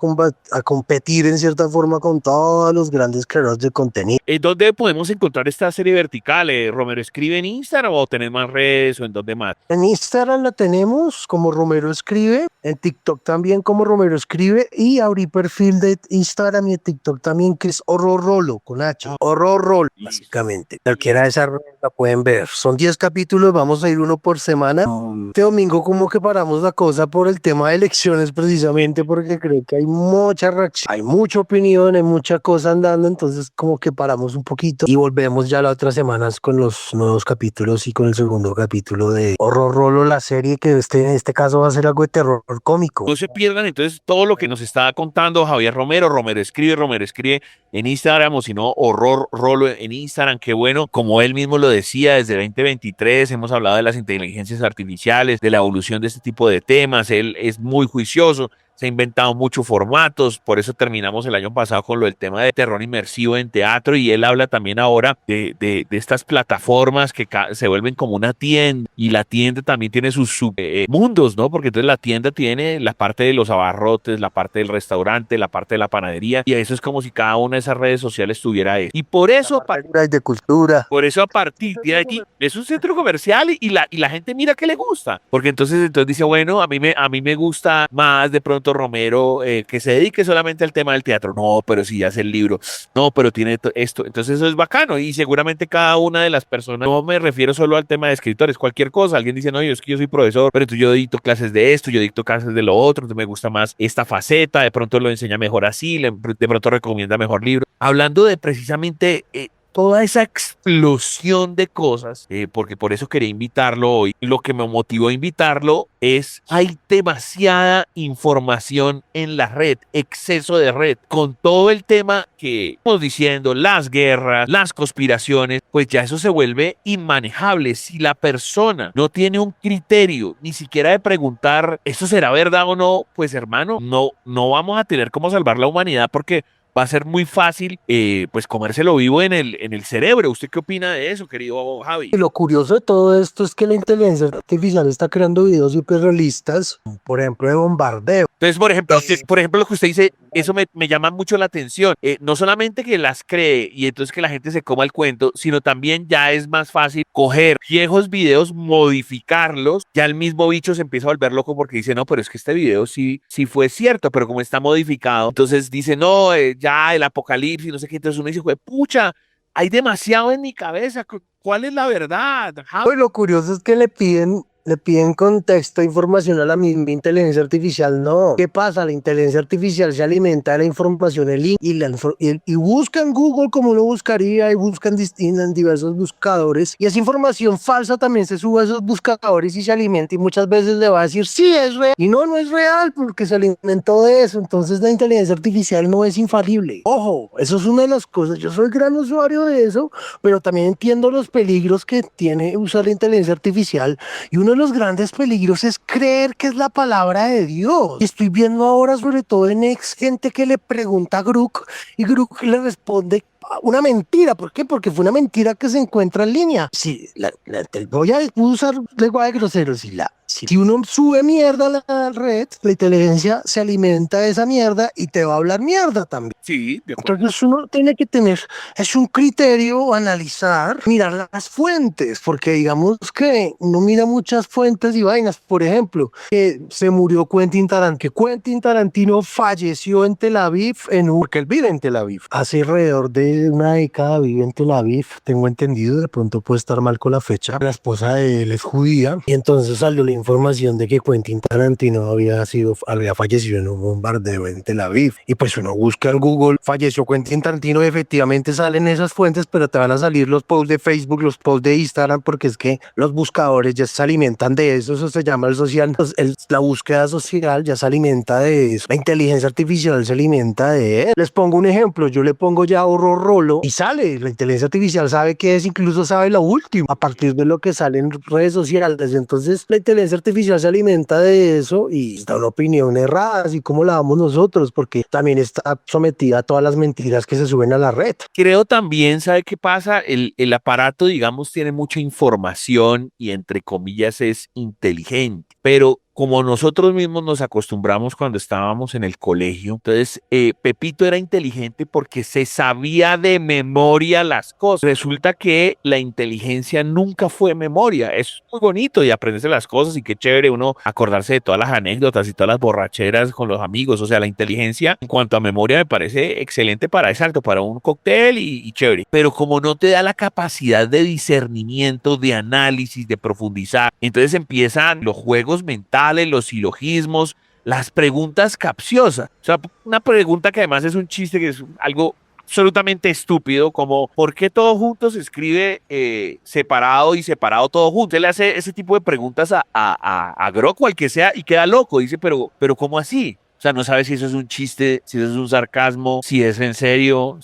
competir en cierta forma con todos los grandes creadores de contenido. ¿Dónde podemos encontrar esta serie vertical? ¿Romero Escribe en Instagram o tenés más redes o en dónde más? En Instagram la tenemos como Romero Escribe, en TikTok también como Romero Escribe, y abrí perfil de Instagram y de TikTok también, que es Horror Rolo, con H. Horror Rolo, básicamente. Cualquiera de esas redes la pueden ver. Son 10 capítulos, vamos a ir uno por semana. Este domingo como que paramos la cosa por el tema de elecciones, precisamente porque creo que hay mucha reacción, hay mucha opinión, hay mucha cosa andando, entonces como que paramos un poquito y volvemos ya las otras semanas con los nuevos capítulos y con el segundo capítulo de Horror Rolo, la serie que en este caso va a ser algo de terror cómico. No se pierdan entonces todo lo que nos está contando Javier Romero. Romero Escribe en Instagram, o si no, Horror Rolo en Instagram. Qué bueno, como él mismo lo decía, desde 2023 hemos hablado de las inteligencias artificiales, de la evolución de este tipo de temas. Él es muy juicioso, se ha inventado muchos formatos, por eso terminamos el año pasado con lo del tema de terror inmersivo en teatro, y él habla también ahora de estas plataformas que se vuelven como una tienda, y la tienda también tiene sus submundos, ¿no? Porque entonces la tienda tiene la parte de los abarrotes, la parte del restaurante, la parte de la panadería, y eso es como si cada una de esas redes sociales tuviera eso. Y por eso, de cultura. Por eso a partir de allí es un centro comercial y la gente mira que le gusta, porque entonces dice, bueno, a mí me gusta más de pronto pronto Romero que se dedique solamente al tema del teatro. No, pero si ya hace el libro. No, pero tiene esto. Entonces eso es bacano y seguramente cada una de las personas, no me refiero solo al tema de escritores, cualquier cosa. Alguien dice, no, yo es que yo soy profesor, pero entonces yo dicto clases de esto, yo dicto clases de lo otro, entonces me gusta más esta faceta, de pronto lo enseña mejor así, de pronto recomienda mejor libro. Hablando de precisamente toda esa explosión de cosas, porque por eso quería invitarlo hoy. Lo que me motivó a invitarlo es, hay demasiada información en la red, exceso de red, con todo el tema que estamos diciendo, las guerras, las conspiraciones, pues ya eso se vuelve inmanejable. Si la persona no tiene un criterio, ni siquiera de preguntar, ¿esto será verdad o no? Pues hermano, no vamos a tener cómo salvar la humanidad porque va a ser muy fácil, pues comérselo vivo en el cerebro. ¿Usted qué opina de eso, querido Javi? Y lo curioso de todo esto es que la inteligencia artificial está creando videos hiperrealistas, por ejemplo, de bombardeo. Entonces, por ejemplo, lo que usted dice, eso me llama mucho la atención. No solamente que las cree y entonces que la gente se coma el cuento, sino también ya es más fácil coger viejos videos, modificarlos. Ya el mismo bicho se empieza a volver loco porque dice, no, pero es que este video sí fue cierto, pero como está modificado, entonces dice, no, ya el apocalipsis, no sé qué. Entonces uno dice, pucha, hay demasiado en mi cabeza. ¿Cuál es la verdad, Javi? Pues lo curioso es que le piden contexto, información a la misma inteligencia artificial. No. ¿Qué pasa? La inteligencia artificial se alimenta de la información y busca en Google como uno buscaría y buscan en diversos buscadores. Y esa información falsa también se sube a esos buscadores y se alimenta y muchas veces le va a decir, sí, es real. Y no es real porque se alimentó de eso. Entonces la inteligencia artificial no es infalible. Ojo, eso es una de las cosas. Yo soy gran usuario de eso, pero también entiendo los peligros que tiene usar la inteligencia artificial. Y uno de los grandes peligros es creer que es la palabra de Dios. Y estoy viendo ahora, sobre todo en gente que le pregunta a Grok y Grok le responde una mentira. ¿Por qué? Porque fue una mentira que se encuentra en línea. Si voy a usar lenguaje grosero, si uno sube mierda a la red, la inteligencia se alimenta de esa mierda y te va a hablar mierda también. Sí, de acuerdo. Entonces uno tiene que tener, es un criterio, analizar, mirar las fuentes, porque digamos que uno mira muchas fuentes y vainas. Por ejemplo, que se murió Quentin Tarantino, que Quentin Tarantino falleció en Tel Aviv, porque él vive en Tel Aviv. Hace alrededor de una década vive en Tel Aviv, tengo entendido, de pronto puede estar mal con la fecha. La esposa de él es judía y entonces salió la información de que Quentin Tarantino había fallecido en un bombardeo en Tel Aviv. Y pues uno busca en Google, falleció Quentin Tarantino, y efectivamente salen esas fuentes, pero te van a salir los posts de Facebook, los posts de Instagram, porque es que los buscadores ya se alimentan de eso se llama el social, la búsqueda social ya se alimenta de eso, la inteligencia artificial se alimenta de él. Les pongo un ejemplo, yo le pongo ya horror rolo y sale, la inteligencia artificial sabe qué es, incluso sabe lo último, a partir de lo que sale en redes sociales. Entonces la inteligencia artificial se alimenta de eso y da una opinión errada, así como la damos nosotros, porque también está sometida a todas las mentiras que se suben a la red. Creo también, ¿sabe qué pasa? El aparato, digamos, tiene mucha información y entre comillas es inteligente, pero como nosotros mismos nos acostumbramos cuando estábamos en el colegio, entonces Pepito era inteligente porque se sabía de memoria las cosas. Resulta que la inteligencia nunca fue memoria. Es muy bonito y aprenderse las cosas y qué chévere uno acordarse de todas las anécdotas y todas las borracheras con los amigos. O sea, la inteligencia en cuanto a memoria me parece excelente para un cóctel y chévere. Pero como no te da la capacidad de discernimiento, de análisis, de profundizar, entonces empiezan los juegos mentales, los silogismos, las preguntas capciosas. O sea, una pregunta que además es un chiste, que es algo absolutamente estúpido, como ¿por qué todo junto se escribe separado y separado todo junto? Él hace ese tipo de preguntas a Grok o al que sea y queda loco. Dice, pero ¿cómo así? O sea, no sabe si eso es un chiste, si eso es un sarcasmo, si es en serio,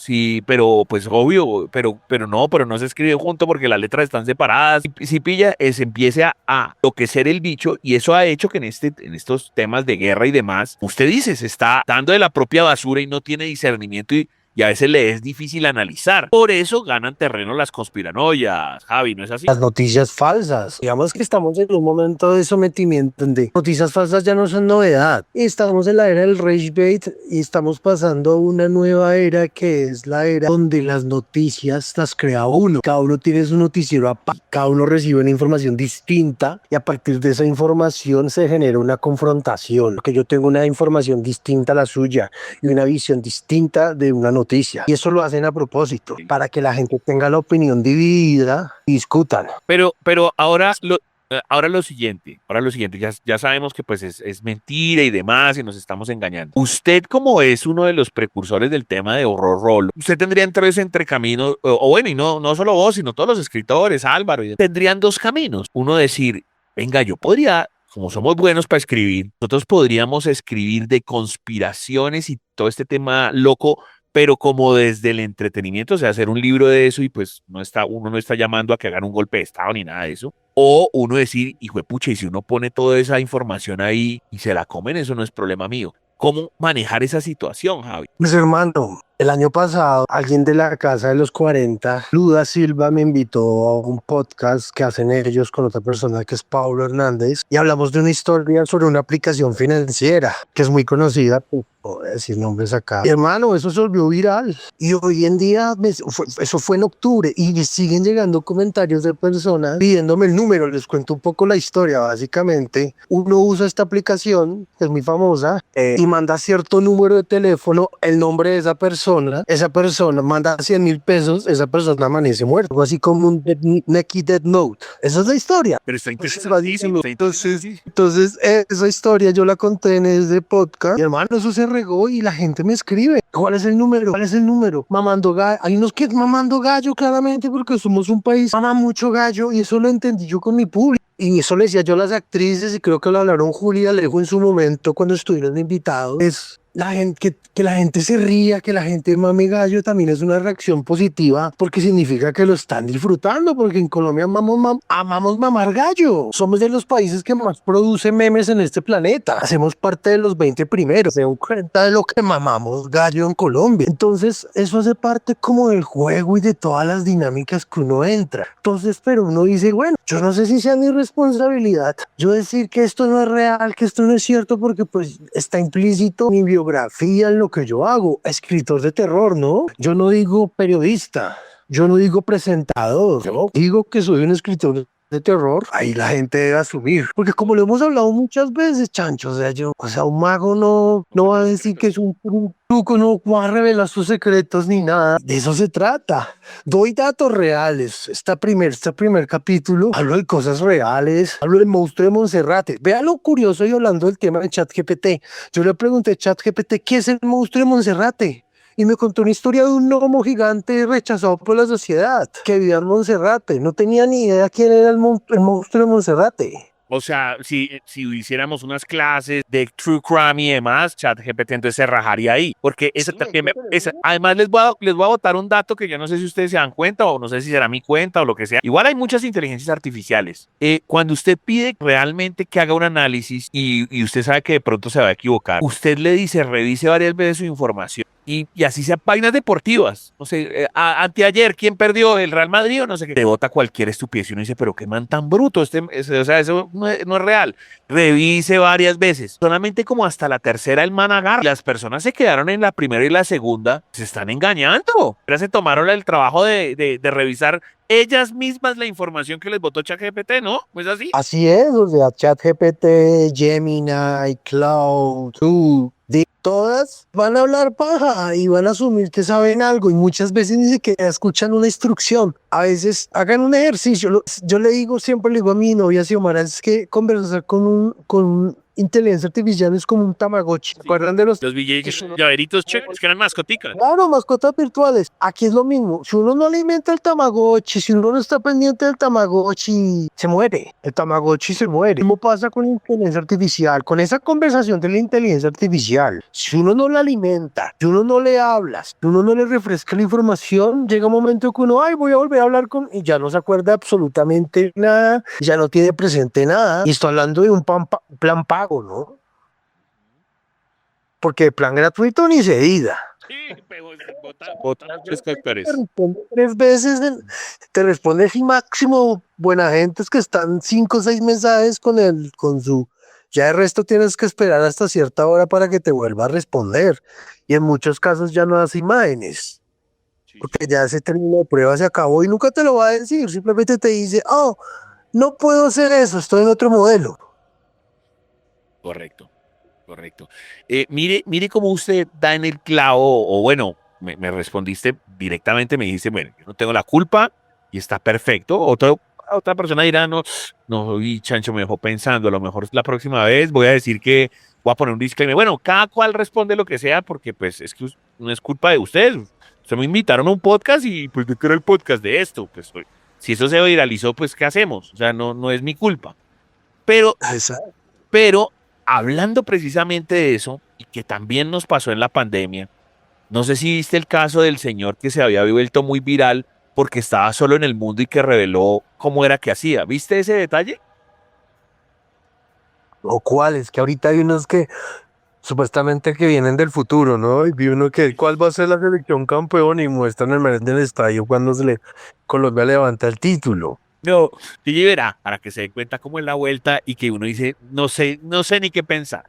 pero pues obvio, pero no se escribe junto porque las letras están separadas. Si pilla, se empiece a enloquecer el bicho, y eso ha hecho que en estos temas de guerra y demás, usted dice, se está dando de la propia basura y no tiene discernimiento y a veces le es difícil analizar. Por eso ganan terreno las conspiranoias, Javi, ¿no es así? Las noticias falsas. Digamos que estamos en un momento de sometimiento donde noticias falsas ya no son novedad. Estamos en la era del rage bait y estamos pasando a una nueva era que es la era donde las noticias las crea uno. Cada uno tiene su noticiero aparte, cada uno recibe una información distinta y a partir de esa información se genera una confrontación. Porque yo tengo una información distinta a la suya y una visión distinta de una noticia. Y eso lo hacen a propósito, para que la gente tenga la opinión dividida y discutan. Pero ahora lo siguiente, ya sabemos que pues es mentira y demás y nos estamos engañando. Usted, como es uno de los precursores del tema de horror rolo, usted tendría entre caminos, o bueno, y no solo vos, sino todos los escritores, Álvaro, tendrían dos caminos. Uno decir, venga, yo podría, como somos buenos para escribir, nosotros podríamos escribir de conspiraciones y todo este tema loco, pero como desde el entretenimiento, o sea, hacer un libro de eso y pues uno no está llamando a que hagan un golpe de estado ni nada de eso. O uno decir, hijo de pucha, y si uno pone toda esa información ahí y se la comen, eso no es problema mío. ¿Cómo manejar esa situación, Javi? Pues hermano, el año pasado alguien de la Casa de los 40, Luda Silva, me invitó a un podcast que hacen ellos con otra persona que es Paulo Hernández y hablamos de una historia sobre una aplicación financiera que es muy conocida, pues, no voy a decir nombres acá. Y, hermano, eso se volvió viral y hoy en día eso fue en octubre y me siguen llegando comentarios de personas pidiéndome el número. Les cuento un poco la historia. Básicamente, uno usa esta aplicación que es muy famosa y manda cierto número de teléfono, el nombre de esa persona manda 100,000 pesos, esa persona amanece muerta, algo así como un Neki Dead Note. Esa es la historia. Pero está interesantísimo. Entonces, esa historia yo la conté en ese podcast y, hermano, eso se regó y la gente me escribe, ¿cuál es el número? ¿Cuál es el número? Mamando gallo. Hay unos que mamando gallo, claramente, porque somos un país mama mucho gallo y eso lo entendí yo con mi público. Y eso le decía yo a las actrices y creo que lo hablaron Julia Alejo en su momento cuando estuvieron invitados. Es la gente, que la gente se ría, que la gente mame gallo también es una reacción positiva porque significa que lo están disfrutando, porque en Colombia amamos mamar gallo. Somos de los países que más produce memes en este planeta. Hacemos parte de los 20 primeros. Se dan cuenta de lo que mamamos gallo en Colombia. Entonces eso hace parte como del juego y de todas las dinámicas que uno entra. Entonces, pero uno dice, bueno, yo no sé si sea mi responsabilidad yo decir que esto no es real, que esto no es cierto, porque pues está implícito mi biografía en lo que yo hago, escritor de terror, ¿no? Yo no digo periodista, yo no digo presentador, yo digo que soy un escritor de terror. Ahí la gente debe asumir, porque como lo hemos hablado muchas veces, Chancho, o sea, un mago no va a decir que es un truco, no va a revelar sus secretos ni nada. De eso se trata. Doy datos reales. Este primer capítulo hablo de cosas reales, hablo del monstruo de Monserrate. Vea lo curioso, y hablando del tema de ChatGPT, yo le pregunté a ChatGPT ¿qué es el monstruo de Monserrate? Y me contó una historia de un gnomo gigante rechazado por la sociedad que vivía en Monserrate. No tenía ni idea quién era el monstruo de Monserrate. O sea, si hiciéramos unas clases de True Crime y demás, ChatGPT entonces se rajaría ahí. Porque esa Sí, también además les voy a botar un dato que yo no sé si ustedes se dan cuenta o no sé si será mi cuenta o lo que sea. Igual hay muchas inteligencias artificiales. Cuando usted pide realmente que haga un análisis y usted sabe que de pronto se va a equivocar, usted le dice, revise varias veces su información. Y así sean páginas deportivas. No sé, anteayer, ¿quién perdió? ¿El Real Madrid o no sé qué? Te bota cualquier estupidez y uno dice, pero qué man tan bruto. O sea, eso no es real. Revise varias veces. Solamente como hasta la tercera el man agarra. Las personas se quedaron en la primera y la segunda. Se están engañando. Pero se tomaron el trabajo de revisar ellas mismas la información que les botó ChatGPT, ¿no? ¿Pues así? Así es, o sea, ChatGPT, Gemini, Cloud, de todas van a hablar paja y van a asumir que saben algo y muchas veces ni siquiera escuchan una instrucción. A veces hagan un ejercicio. Yo siempre le digo a mi novia Xiomara, es que conversar con inteligencia artificial es como un Tamagotchi. ¿Se acuerdan de los llaveritos chéveres que eran mascoticas? Claro, mascotas virtuales. Aquí es lo mismo. Si uno no alimenta el Tamagotchi, si uno no está pendiente del Tamagotchi, se muere. El Tamagotchi se muere. ¿Cómo pasa con la inteligencia artificial? Con esa conversación de la inteligencia artificial. Si uno no la alimenta, si uno no le habla, si uno no le refresca la información, llega un momento que uno, voy a volver a hablar y ya no se acuerda absolutamente nada, ya no tiene presente nada. Y estoy hablando de un plan pago, ¿no? Porque de plan gratuito ni se diga. Sí, pero bota tres Te cáscaras. responde 3 veces, te responde si máximo buena gente es que están 5 o 6 mensajes con su, ya el resto tienes que esperar hasta cierta hora para que te vuelva a responder. Y en muchos casos ya no das imágenes, Sí, porque sí. ya ese término de prueba se acabó y nunca te lo va a decir, simplemente te dice, oh, no puedo hacer eso, estoy en otro modelo. Correcto, correcto. Mire cómo usted da en el clavo, o bueno, me respondiste directamente, me dijiste, bueno, yo no tengo la culpa y está perfecto. Otra persona dirá, no, no, y Chancho me dejó pensando, a lo mejor la próxima vez voy a decir que voy a poner un disclaimer. Bueno, cada cual responde lo que sea, porque pues es que no es culpa de ustedes. Ustedes me invitaron a un podcast y pues de qué era el podcast de esto. Pues si eso se viralizó, pues ¿qué hacemos? O sea, no es mi culpa. Pero Exacto. pero hablando precisamente de eso, y que también nos pasó en la pandemia, no sé si viste el caso del señor que se había vuelto muy viral porque estaba solo en el mundo y que reveló cómo era que hacía. ¿Viste ese detalle? ¿O cuáles? Que ahorita hay unos que supuestamente que vienen del futuro, ¿no? Y vi uno que, ¿cuál va a ser la selección campeón? Y muestran el man del estadio cuando Colombia levanta el título. No, y verá, para que se dé cuenta cómo es la vuelta y que uno dice, no sé ni qué pensar.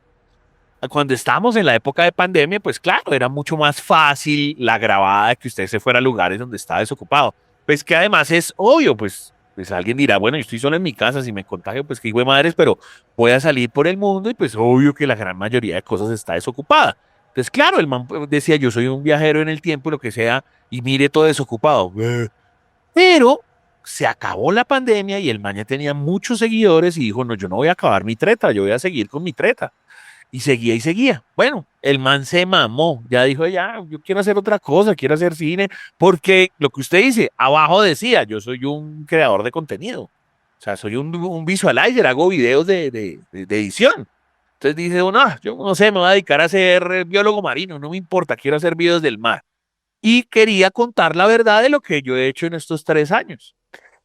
Cuando estábamos en la época de pandemia, pues claro, era mucho más fácil la grabada de que usted se fuera a lugares donde estaba desocupado. Pues que además es obvio, pues alguien dirá, bueno, yo estoy solo en mi casa, si me contagio, pues qué hijo de madres, pero voy a salir por el mundo y pues obvio que la gran mayoría de cosas está desocupada. Entonces, claro, el man decía, yo soy un viajero en el tiempo, lo que sea, y mire todo desocupado. Pero se acabó la pandemia y el man ya tenía muchos seguidores y dijo, no, yo no voy a acabar mi treta, yo voy a seguir con mi treta. Y seguía y seguía. Bueno, el man se mamó, ya dijo, ya, yo quiero hacer otra cosa, quiero hacer cine, porque lo que usted dice, abajo decía, yo soy un creador de contenido, o sea, soy un visualizer, hago videos de edición. Entonces dice uno, yo no sé, me voy a dedicar a ser biólogo marino, no me importa, quiero hacer videos del mar. Y quería contar la verdad de lo que yo he hecho en estos 3 años.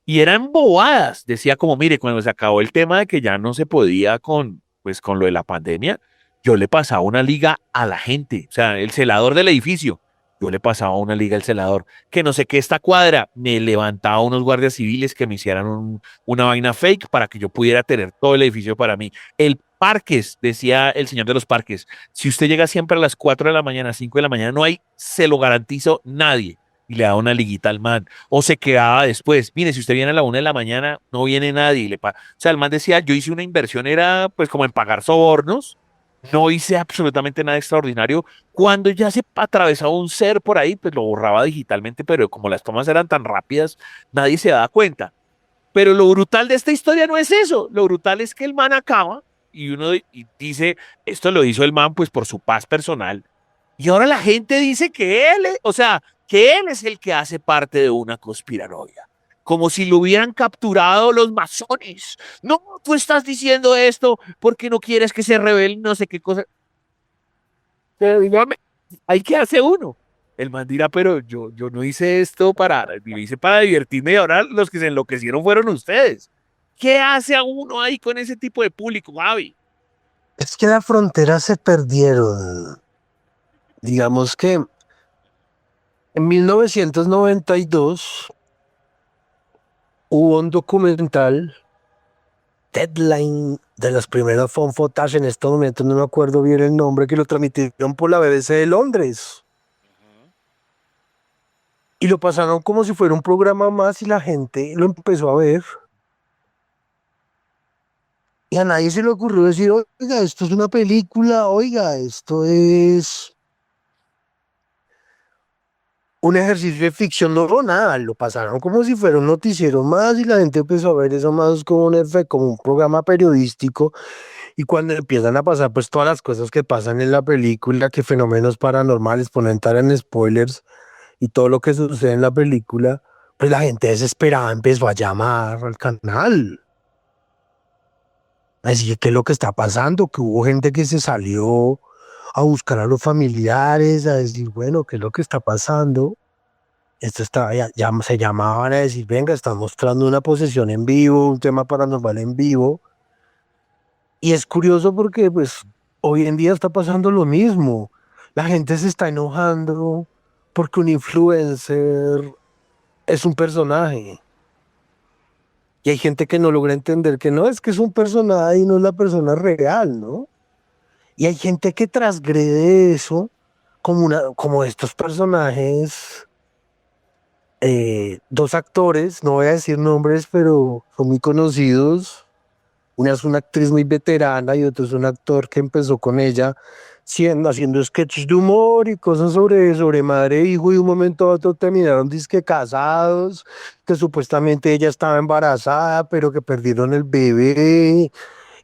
Y eran bobadas. Decía como, mire, cuando se acabó el tema de que ya no se podía con lo de la pandemia, yo le pasaba una liga a la gente. O sea, el celador del edificio, yo le pasaba una liga al celador. Que no sé qué esta cuadra, me levantaba unos guardias civiles que me hicieran una vaina fake para que yo pudiera tener todo el edificio para mí. El Parques, decía el señor de los parques, si usted llega siempre a las 4 de la mañana, 5 de la mañana, no hay, se lo garantizo, nadie. Y le daba una liguita al man o se quedaba después. Mire, si usted viene a la 1 de la mañana, no viene nadie. O sea, el man decía, yo hice una inversión, era pues como en pagar sobornos, no hice absolutamente nada extraordinario. Cuando ya se atravesaba un ser por ahí, pues lo borraba digitalmente, pero como las tomas eran tan rápidas, nadie se daba cuenta. Pero lo brutal de esta historia no es eso. Lo brutal es que el man acaba y uno dice, esto lo hizo el man pues por su paz personal. Y ahora la gente dice que él, o sea, que él es el que hace parte de una conspiranoia. Como si lo hubieran capturado los masones. No, tú estás diciendo esto porque no quieres que se revele no sé qué cosa. Pero dígame, ¿ahí qué hace uno? El man dirá, pero yo no hice esto lo hice para divertirme y ahora los que se enloquecieron fueron ustedes. ¿Qué hace a uno ahí con ese tipo de público, Javi? Es que las fronteras se perdieron. Digamos que en 1992 hubo un documental, Deadline, de las primeras phone footage. En este momento no me acuerdo bien el nombre, que lo transmitieron por la BBC de Londres. Y lo pasaron como si fuera un programa más y la gente lo empezó a ver. Y a nadie se le ocurrió decir, oiga, esto es una película, oiga, esto es un ejercicio de ficción. No hubo nada, lo pasaron como si fuera un noticiero más y la gente empezó a ver eso más como un efecto, como un programa periodístico. Y cuando empiezan a pasar pues todas las cosas que pasan en la película, que fenómenos paranormales, por no entrar en spoilers y todo lo que sucede en la película, pues la gente desesperada empezó a llamar al canal. Así que, ¿qué es lo que está pasando? Que hubo gente que se salió a buscar a los familiares, a decir, bueno, ¿qué es lo que está pasando? Esto está, ya se llamaban a decir, venga, están mostrando una posesión en vivo, un tema paranormal en vivo. Y es curioso porque, pues, hoy en día está pasando lo mismo. La gente se está enojando porque un influencer es un personaje. Y hay gente que no logra entender que no, es que es un personaje y no es la persona real, ¿no? Y hay gente que transgrede eso como estos personajes, dos actores, no voy a decir nombres, pero son muy conocidos. Una es una actriz muy veterana y otro es un actor que empezó con ella haciendo sketches de humor y cosas sobre madre e hijo, y de un momento a otro terminaron disque casados, que supuestamente ella estaba embarazada, pero que perdieron el bebé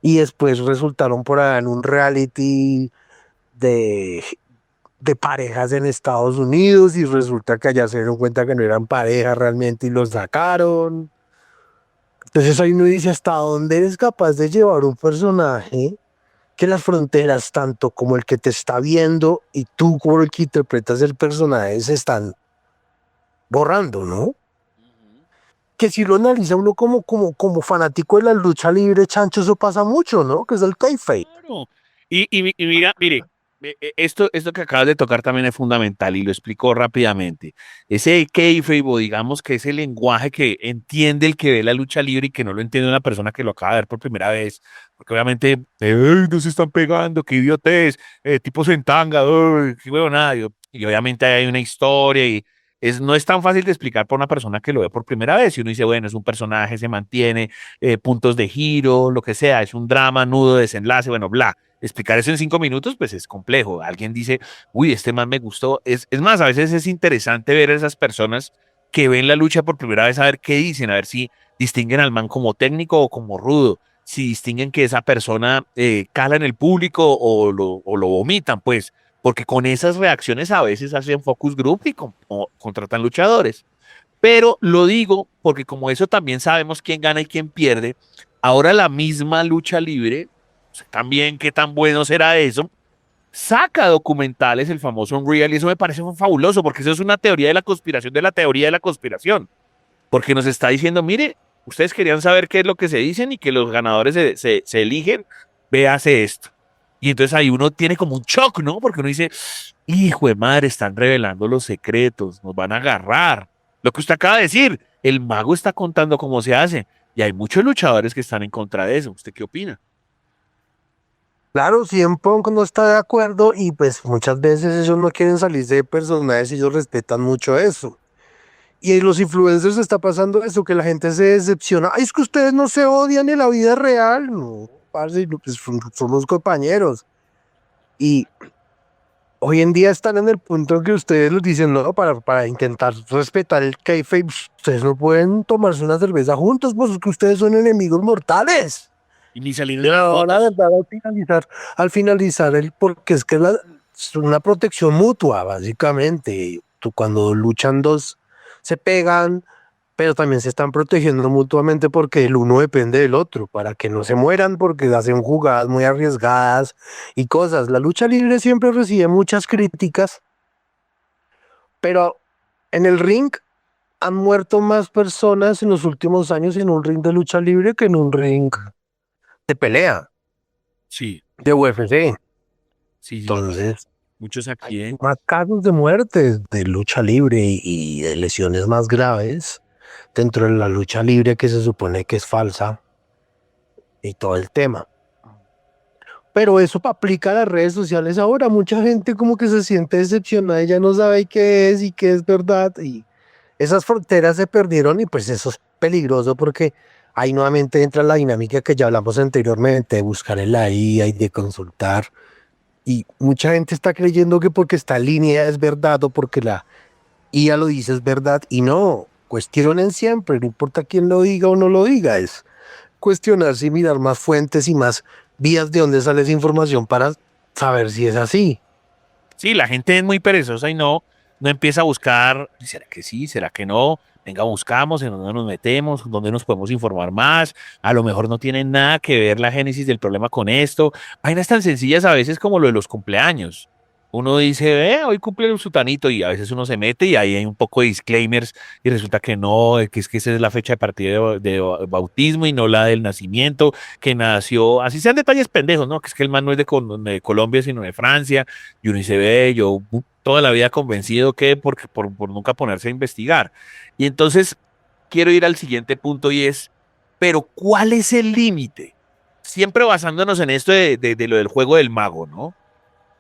y después resultaron por allá en un reality de, de parejas en Estados Unidos y resulta que allá se dieron cuenta que no eran pareja realmente y los sacaron. Entonces ahí uno dice, ¿hasta dónde eres capaz de llevar un personaje que las fronteras, tanto como el que te está viendo y tú como el que interpretas el personaje, se están borrando, ¿no? Que si lo analiza uno como fanático de la lucha libre, Chancho, eso pasa mucho, ¿no? Que es el kayfabe. Claro. Y mira, mire, esto que acabas de tocar también es fundamental y lo explico rápidamente. Ese kayfabe, o digamos que ese lenguaje que entiende el que ve la lucha libre y que no lo entiende una persona que lo acaba de ver por primera vez, porque obviamente, "Ay, no se están pegando, qué idiotez, tipos en tanga, ay, qué huevonada", y obviamente hay una historia y no es tan fácil de explicar para una persona que lo ve por primera vez. Y uno dice, bueno, es un personaje, se mantiene, puntos de giro, lo que sea, es un drama, nudo, desenlace, bueno, bla. Explicar eso en 5 minutos, pues es complejo. Alguien dice, uy, este man me gustó. Es más, a veces es interesante ver a esas personas que ven la lucha por primera vez, a ver qué dicen, a ver si distinguen al man como técnico o como rudo, si distinguen que esa persona cala en el público o lo vomitan, pues, porque con esas reacciones a veces hacen focus group y contratan luchadores. Pero lo digo porque como eso también sabemos quién gana y quién pierde, ahora la misma lucha libre, no sé también qué tan bueno será eso, saca documentales, el famoso Unreal, y eso me parece fabuloso, porque eso es una teoría de la conspiración de la teoría de la conspiración, porque nos está diciendo, mire, ustedes querían saber qué es lo que se dicen y que los ganadores se eligen, véase esto. Y entonces ahí uno tiene como un shock, ¿no? Porque uno dice, hijo de madre, están revelando los secretos, nos van a agarrar. Lo que usted acaba de decir, el mago está contando cómo se hace. Y hay muchos luchadores que están en contra de eso. ¿Usted qué opina? Claro, CM Punk no está de acuerdo y pues muchas veces ellos no quieren salirse de personajes y ellos respetan mucho eso. Y en los influencers está pasando eso, que la gente se decepciona. Ay, es que ustedes no se odian en la vida real. No, parce, no, pues somos compañeros. Y hoy en día están en el punto en que ustedes les dicen, no, para intentar respetar el kayfabe, ustedes no pueden tomarse una cerveza juntos, pues es que ustedes son enemigos mortales. Y ni salir de las No, la fotos. verdad, al finalizar porque es que es una protección mutua, básicamente. Tú, cuando luchan dos, se pegan, pero también se están protegiendo mutuamente porque el uno depende del otro, para que no se mueran porque hacen jugadas muy arriesgadas y cosas. La lucha libre siempre recibe muchas críticas, pero en el ring han muerto más personas en los últimos años en un ring de lucha libre que en un ring de pelea, Sí, de UFC. sí, sí. Entonces, Muchos hay accidentes. más casos de muerte de lucha libre y de lesiones más graves dentro de la lucha libre que se supone que es falsa y todo el tema. Pero eso aplica a las redes sociales ahora. Mucha gente como que se siente decepcionada y ya no sabe qué es y qué es verdad. Y esas fronteras se perdieron y pues eso es peligroso porque ahí nuevamente entra la dinámica que ya hablamos anteriormente de buscar en la IA y de consultar. Y mucha gente está creyendo que porque está en línea es verdad o porque la IA lo dice es verdad. Y no, cuestionen siempre, no importa quién lo diga o no lo diga, es cuestionarse y mirar más fuentes y más vías de dónde sale esa información para saber si es así. Sí, la gente es muy perezosa y no empieza a buscar, ¿será que sí? ¿Será que no? Venga, buscamos en dónde nos metemos, dónde nos podemos informar más. A lo mejor no tiene nada que ver la génesis del problema con esto. Vainas tan sencillas a veces como lo de los cumpleaños. Uno dice, hoy cumple el sutanito y a veces uno se mete y ahí hay un poco de disclaimers y resulta que no, que es que esa es la fecha de partida de bautismo y no la del nacimiento, que nació, así sean detalles pendejos, ¿no? Que es que el man no es de Colombia, sino de Francia y uno dice, yo toda la vida convencido que porque por nunca ponerse a investigar. Y entonces quiero ir al siguiente punto y es, pero ¿cuál es el límite? Siempre basándonos en esto de lo del juego del mago, ¿no? O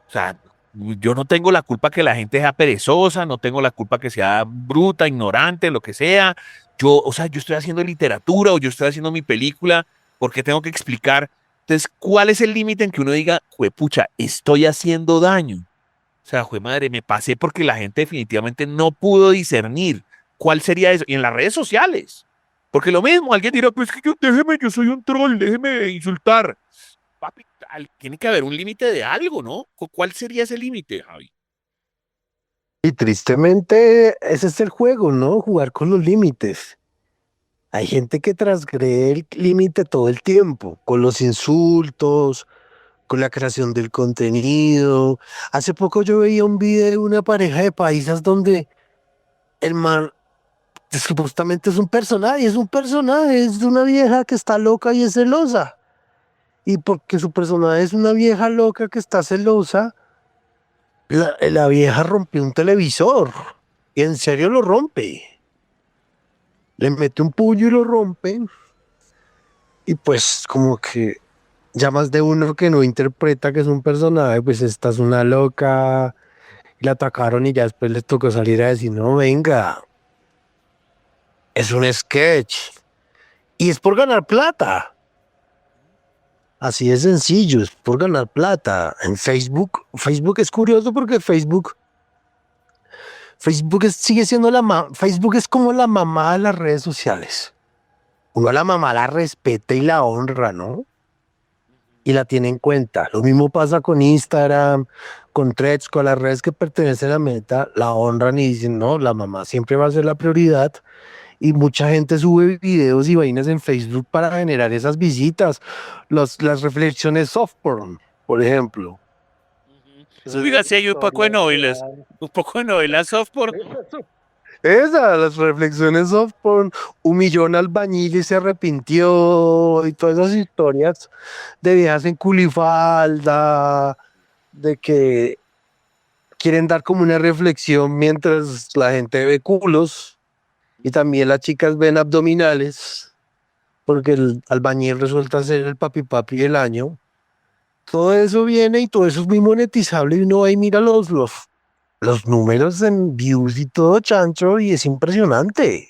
sea, yo no tengo la culpa que la gente sea perezosa, no tengo la culpa que sea bruta, ignorante, lo que sea. O sea, yo estoy haciendo literatura o yo estoy haciendo mi película, ¿por qué tengo que explicar? Entonces, ¿cuál es el límite en que uno diga, juepucha, estoy haciendo daño? O sea, jue madre, me pasé porque la gente definitivamente no pudo discernir cuál sería eso. Y en las redes sociales. Porque lo mismo, alguien dirá, pues que yo soy un troll, déjeme insultar. Papi, tiene que haber un límite de algo, ¿no? ¿Cuál sería ese límite, Javi? Y tristemente ese es el juego, ¿no? Jugar con los límites. Hay gente que transgrede el límite todo el tiempo, con los insultos, con la creación del contenido. Hace poco yo veía un video de una pareja de paisas donde el man supuestamente es un personaje, es de una vieja que está loca y es celosa. Y porque su personaje es una vieja loca que está celosa, la vieja rompió un televisor. Y en serio lo rompe. Le mete un puño y lo rompe. Y pues como que ya más de uno que no interpreta que es un personaje, pues esta es una loca. Y la atacaron y ya después les tocó salir a decir, no, venga, es un sketch. Y es por ganar plata. Así de sencillo, es por ganar plata. En Facebook es curioso porque sigue siendo Facebook es como la mamá de las redes sociales. Uno a la mamá la respeta y la honra, ¿no? Y la tiene en cuenta. Lo mismo pasa con Instagram, con Threads, con las redes que pertenecen a Meta, la honran y dicen, no, la mamá siempre va a ser la prioridad. Y mucha gente sube videos y vainas en Facebook para generar esas visitas. Las reflexiones soft porn, por ejemplo. Oiga, sí hay un poco de novelas softcore. Las reflexiones soft porn, un millón albañil y se arrepintió y todas esas historias de viejas en culifalda, de que quieren dar como una reflexión mientras la gente ve culos y también las chicas ven abdominales, porque el albañil resulta ser el papi papi del año. Todo eso viene y todo eso es muy monetizable y uno ahí mira los números en views y todo chancho y es impresionante.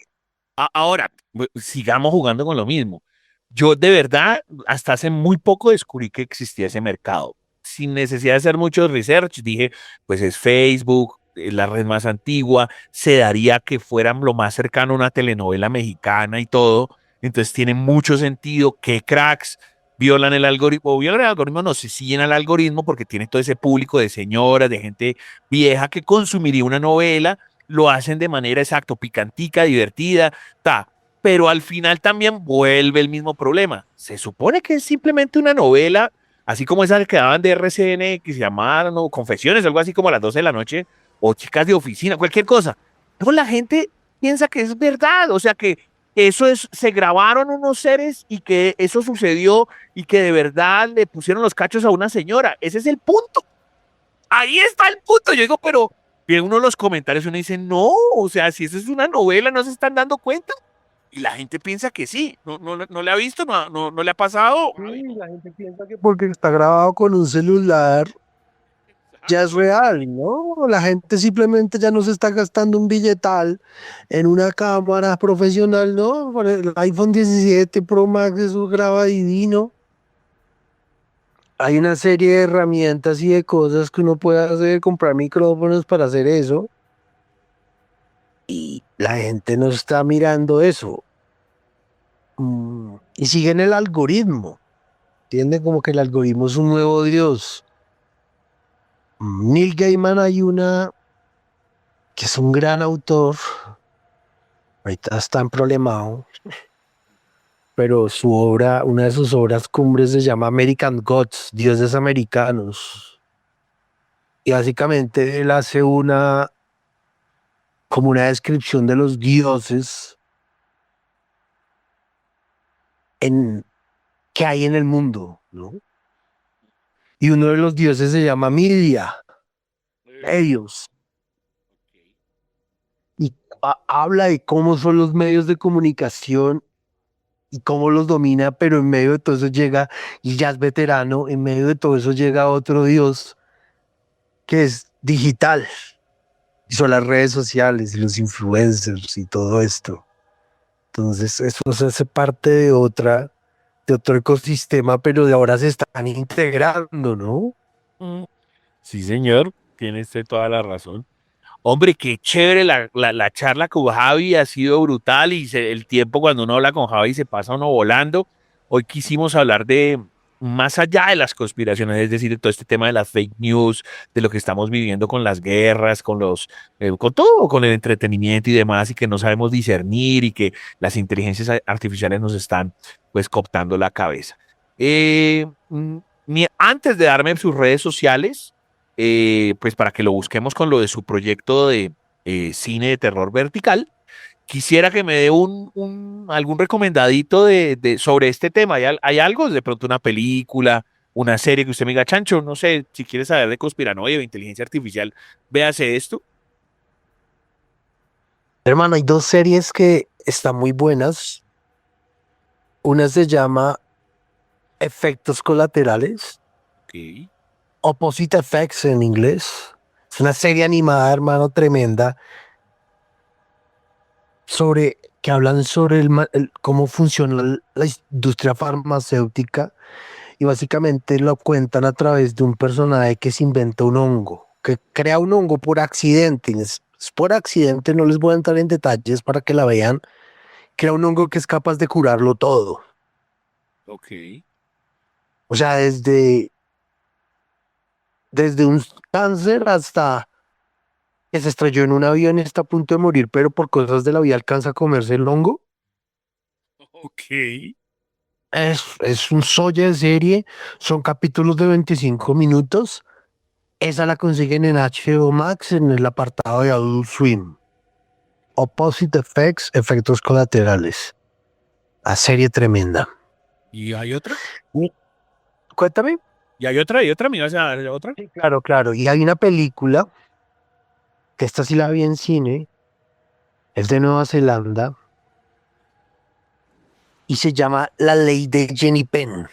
Ahora, sigamos jugando con lo mismo. Yo de verdad, hasta hace muy poco descubrí que existía ese mercado. Sin necesidad de hacer mucho research, dije, pues es Facebook, es la red más antigua, se daría que fueran lo más cercano a una telenovela mexicana y todo. Entonces tiene mucho sentido que cracks violan el algoritmo, no se siguen al algoritmo porque tiene todo ese público de señoras, de gente vieja que consumiría una novela, lo hacen de manera exacto, picantica, divertida, ta. Pero al final también vuelve el mismo problema. Se supone que es simplemente una novela, así como esas que daban de RCN, que se llamaban no, Confesiones, algo así como a las 12 de la noche, o Chicas de Oficina, cualquier cosa. Pero la gente piensa que es verdad, o sea que se grabaron unos seres y que eso sucedió y que de verdad le pusieron los cachos a una señora. Ese es el punto. Ahí está el punto. Yo digo, pero viene uno de los comentarios y uno dice, no, o sea, si eso es una novela, no se están dando cuenta. Y la gente piensa que sí. No le ha visto, no le ha pasado. Sí, la gente piensa que porque está grabado con un celular ya es real, ¿no? La gente simplemente ya no se está gastando un billetal en una cámara profesional, ¿no? Con el iPhone 17 Pro Max eso graba divino. Hay una serie de herramientas y de cosas que uno puede hacer, comprar micrófonos para hacer eso. Y la gente no está mirando eso. Y siguen el algoritmo. Entienden como que el algoritmo es un nuevo Dios. Neil Gaiman hay una que es un gran autor. Ahorita está en problemado. Pero su obra, una de sus obras cumbres se llama American Gods, Dioses Americanos. Y básicamente él hace como una descripción de los dioses que hay en el mundo, ¿no? Y uno de los dioses se llama Midia, ellos. Y habla de cómo son los medios de comunicación y cómo los domina, pero en medio de todo eso llega, y ya es veterano, en medio de todo eso llega otro dios que es digital. Y son las redes sociales y los influencers y todo esto. Entonces eso se hace parte de otro ecosistema, pero de ahora se están integrando, ¿no? Sí, señor, tiene usted toda la razón. Hombre, qué chévere la charla con Javi, ha sido brutal y el tiempo cuando uno habla con Javi se pasa uno volando. Hoy quisimos hablar de más allá de las conspiraciones, es decir, de todo este tema de las fake news, de lo que estamos viviendo con las guerras, con todo, con el entretenimiento y demás, y que no sabemos discernir y que las inteligencias artificiales nos están pues cooptando la cabeza. Antes de darme sus redes sociales, pues para que lo busquemos con lo de su proyecto de cine de terror vertical, quisiera que me dé algún recomendadito sobre este tema. ¿Hay algo? De pronto una película, una serie que usted me diga, Chancho, no sé, si quiere saber de conspiranoia o inteligencia artificial, véase esto. Hermano, hay dos series que están muy buenas. Una se llama Efectos Colaterales. Ok. Opposite Effects en inglés. Es una serie animada, hermano, tremenda, que hablan sobre cómo funciona la industria farmacéutica, y básicamente lo cuentan a través de un personaje que se inventa un hongo, que crea un hongo por accidente. Es por accidente, no les voy a entrar en detalles para que la vean. Crea un hongo que es capaz de curarlo todo. Ok. O sea, desde un cáncer hasta que se estrelló en un avión y está a punto de morir, pero por cosas de la vida alcanza a comerse el hongo. Ok. Es un soya de serie, son capítulos de 25 minutos. Esa la consiguen en HBO Max en el apartado de Adult Swim. Opposite Effects, efectos colaterales. La serie tremenda. ¿Y hay otra? Cuéntame. ¿Y hay otra? ¿Y otra? ¿Me ibas a dar otra? Sí, claro, claro. Y hay una película, que esta sí la vi en cine, es de Nueva Zelanda, y se llama La Ley de Jenny Penn.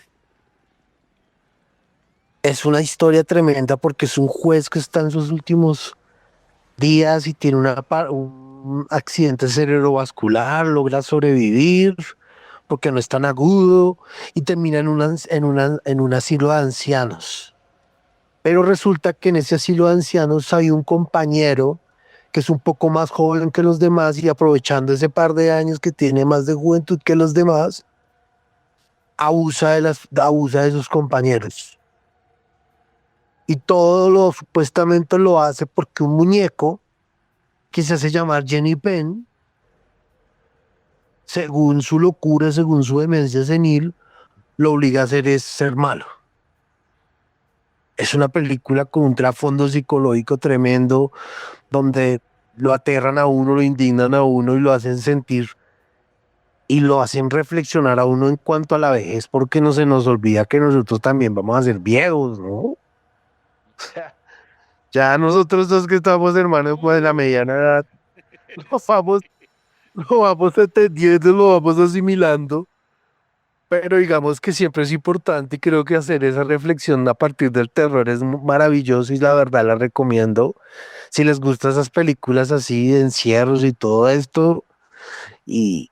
Es una historia tremenda porque es un juez que está en sus últimos días y tiene un accidente cerebrovascular, logra sobrevivir porque no es tan agudo y termina en un asilo de ancianos. Pero resulta que en ese asilo de ancianos hay un compañero que es un poco más joven que los demás, y aprovechando ese par de años que tiene más de juventud que los demás, abusa de sus compañeros. Y supuestamente lo hace porque un muñeco que se hace llamar Jenny Penn, según su locura, según su demencia senil, lo obliga a ser malo. Es una película con un trasfondo psicológico tremendo, donde lo aterran a uno, lo indignan a uno y lo hacen sentir y lo hacen reflexionar a uno en cuanto a la vejez, porque no se nos olvida que nosotros también vamos a ser viejos, ¿no? O sea, ya nosotros dos que estamos hermanos pues de la mediana edad, lo vamos entendiendo, lo vamos asimilando, pero digamos que siempre es importante, y creo que hacer esa reflexión a partir del terror es maravilloso, y la verdad la recomiendo. Si les gustan esas películas así de encierros y todo esto, y,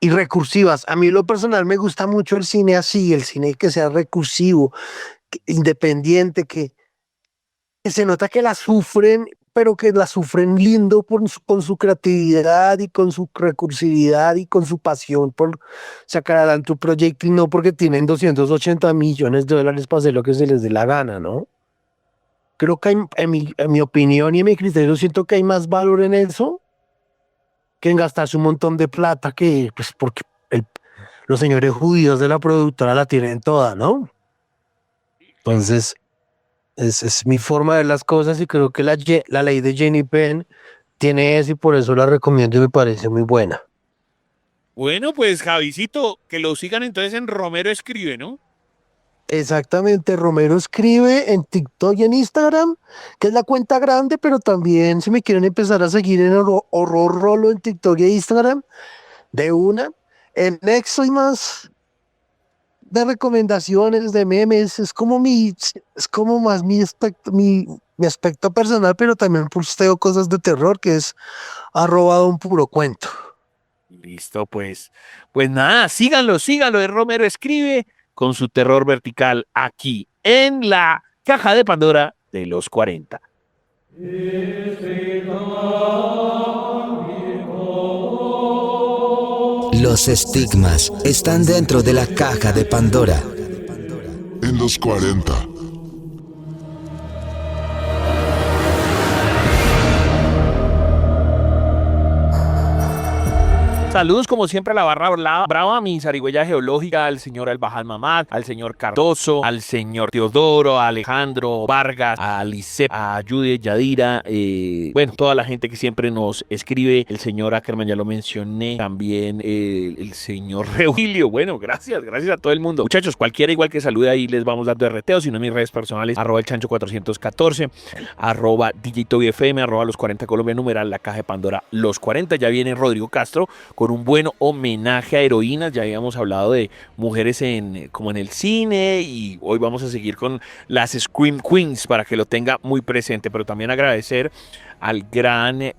y recursivas. A mí en lo personal me gusta mucho el cine así, el cine que sea recursivo, independiente, que se nota que la sufren, pero que la sufren lindo con su creatividad y con su recursividad y con su pasión por sacar adelante un proyecto, y no porque tienen 280 millones de dólares para hacer lo que se les dé la gana, ¿no? Creo que en mi opinión y en mi criterio siento que hay más valor en eso que en gastarse un montón de plata, que pues porque los señores judíos de la productora la tienen toda, ¿no? Entonces, Es mi forma de ver las cosas y creo que la ley de Jenny Penn tiene eso y por eso la recomiendo y me parece muy buena. Bueno, pues Javicito, que lo sigan entonces en Romero Escribe, ¿no? Exactamente, Romero escribe en TikTok y en Instagram, que es la cuenta grande, pero también si me quieren empezar a seguir en Horror Rolo en TikTok e Instagram, de una. En Next soy más de recomendaciones, de memes, es como más mi aspecto personal, pero también posteo cosas de terror, que es arrobado un puro cuento. Listo, pues. Pues nada, síganlo, es Romero Escribe con su terror vertical aquí en la caja de Pandora de los 40. Los estigmas están dentro de la caja de Pandora. En los 40. Saludos como siempre a la barra brava, a mi zarigüeya geológica, al señor Albajal Mamad, al señor Cardoso, al señor Teodoro, a Alejandro Vargas, a Lisep, a Jude Yadira, bueno, toda la gente que siempre nos escribe, el señor Ackerman ya lo mencioné, también el señor Reulio, bueno, gracias a todo el mundo. Muchachos, cualquiera igual que salude ahí les vamos dando RTO, si no en mis redes personales, @el chancho 414, @DJTobyFM, @los 40 Colombia, numeral la caja de Pandora, los 40, ya viene Rodrigo Castro con un buen homenaje a heroínas. Ya habíamos hablado de mujeres como en el cine y hoy vamos a seguir con las Scream Queens para que lo tenga muy presente, pero también agradecer al gran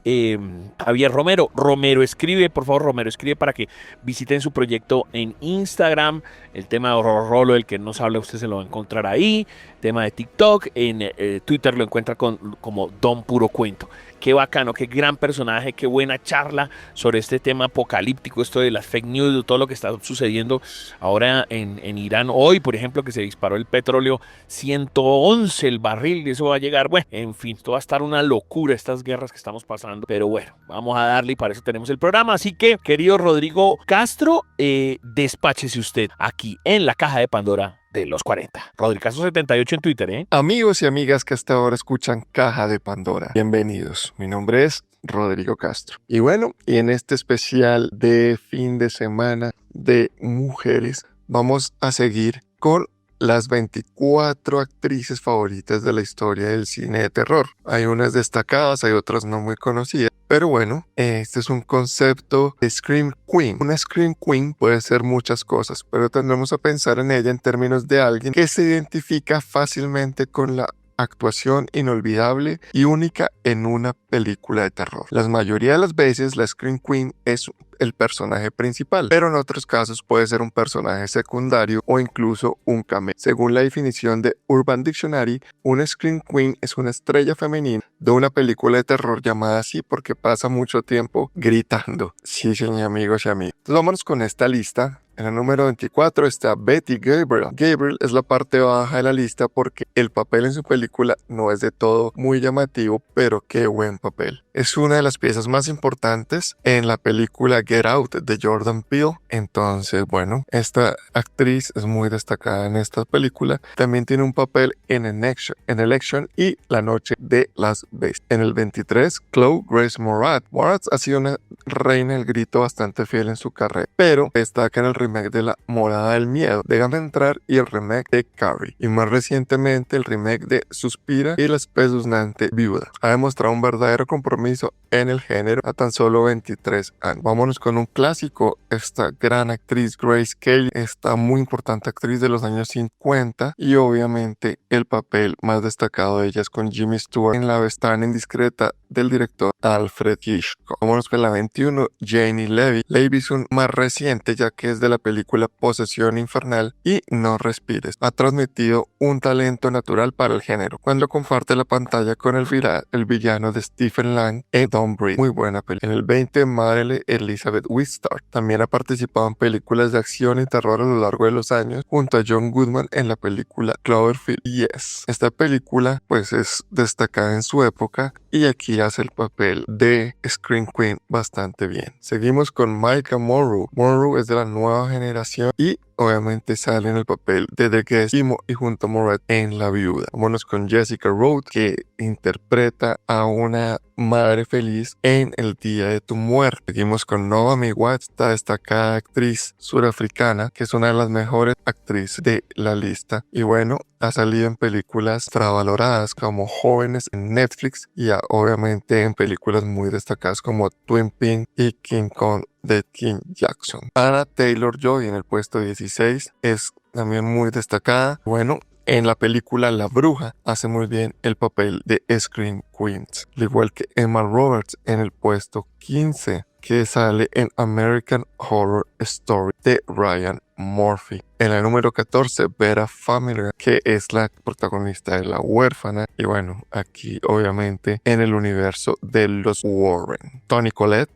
Javier Romero. Romero Escribe, por favor, Romero Escribe para que visiten su proyecto en Instagram. El tema de Horror Rolo, el que nos habla, usted se lo va a encontrar ahí. Tema de TikTok, en Twitter lo encuentra como Don Puro Cuento. Qué bacano, qué gran personaje, qué buena charla sobre este tema apocalíptico, esto de las fake news, todo lo que está sucediendo ahora en Irán. Hoy, por ejemplo, que se disparó el petróleo 111 el barril, y eso va a llegar, bueno, en fin, esto va a estar una locura, estas guerras que estamos pasando. Pero bueno, vamos a darle y para eso tenemos el programa. Así que, querido Rodrigo Castro, despáchese usted aquí en la caja de Pandora de los 40. Rodrigazo 78 en Twitter, ¿eh? Amigos y amigas que hasta ahora escuchan Caja de Pandora, bienvenidos. Mi nombre es Rodrigo Castro. Y bueno, y en este especial de fin de semana de mujeres, vamos a seguir con las 24 actrices favoritas de la historia del cine de terror. Hay unas destacadas, hay otras no muy conocidas. Pero bueno, este es un concepto de Scream Queen. Una Scream Queen puede ser muchas cosas, pero tendremos a pensar en ella en términos de alguien que se identifica fácilmente con la actuación inolvidable y única en una película de terror. La mayoría de las veces la Scream Queen es el personaje principal, pero en otros casos puede ser un personaje secundario o incluso un cameo. Según la definición de Urban Dictionary, una Scream Queen es una estrella femenina de una película de terror llamada así porque pasa mucho tiempo gritando. Sí, señor, amigos y amigas. Entonces vámonos con esta lista. En el número 24 está Betty Gabriel. Gabriel es la parte baja de la lista porque el papel en su película no es de todo muy llamativo, pero qué buen papel. Es una de las piezas más importantes en la película Get Out de Jordan Peele. Entonces, bueno, esta actriz es muy destacada en esta película. También tiene un papel en Election y La Noche de las Bestias. En el 23, Chloe Grace Moretz. Moretz ha sido una reina del grito bastante fiel en su carrera, pero destaca en el remake de La Morada del Miedo, Déjame Entrar y el remake de Carrie, y más recientemente el remake de Suspira y La espeluznante viuda. Ha demostrado un verdadero compromiso en el género a tan solo 23 años. Vámonos con un clásico. Esta gran actriz Grace Kelly, esta muy importante actriz de los años 50, y obviamente el papel más destacado de ella es con Jimmy Stewart en La ventana indiscreta del director Alfred Hitchcock. Vámonos con la 21, Janie Levy. Levy es un más reciente ya que es de la película Posesión Infernal y No Respires. Ha transmitido un talento natural para el género cuando comparte la pantalla con el villano de Stephen Lang en Don't Breathe. Muy buena película. En el 20, Madeleine Elizabeth Winstead. También ha participado en películas de acción y terror a lo largo de los años junto a John Goodman en la película Cloverfield. Yes. Esta película pues es destacada en su época y aquí hace el papel de Scream Queen bastante bien. Seguimos con Maika Monroe. Monroe es de la nueva generación y obviamente sale en el papel de The Guest y junto a Moret en La Viuda. Vámonos con Jessica Rhodes, que interpreta a una madre feliz en El Día de tu Muerte. Seguimos con Naomi Watts, esta destacada actriz surafricana, que es una de las mejores actrices de la lista. Y bueno, ha salido en películas infravaloradas como Jóvenes en Netflix y obviamente en películas muy destacadas como Twin Peaks y King Kong de King Jackson. Anna Taylor-Joy en el puesto 16 es también muy destacada. Bueno, en la película La Bruja hace muy bien el papel de Scream Queens, al igual que Emma Roberts en el puesto 15, que sale en American Horror Story de Ryan Murphy. En el número 14, Vera Farmiga, que es la protagonista de La Huérfana. Y bueno, aquí obviamente en el universo de los Warren. Toni Collette.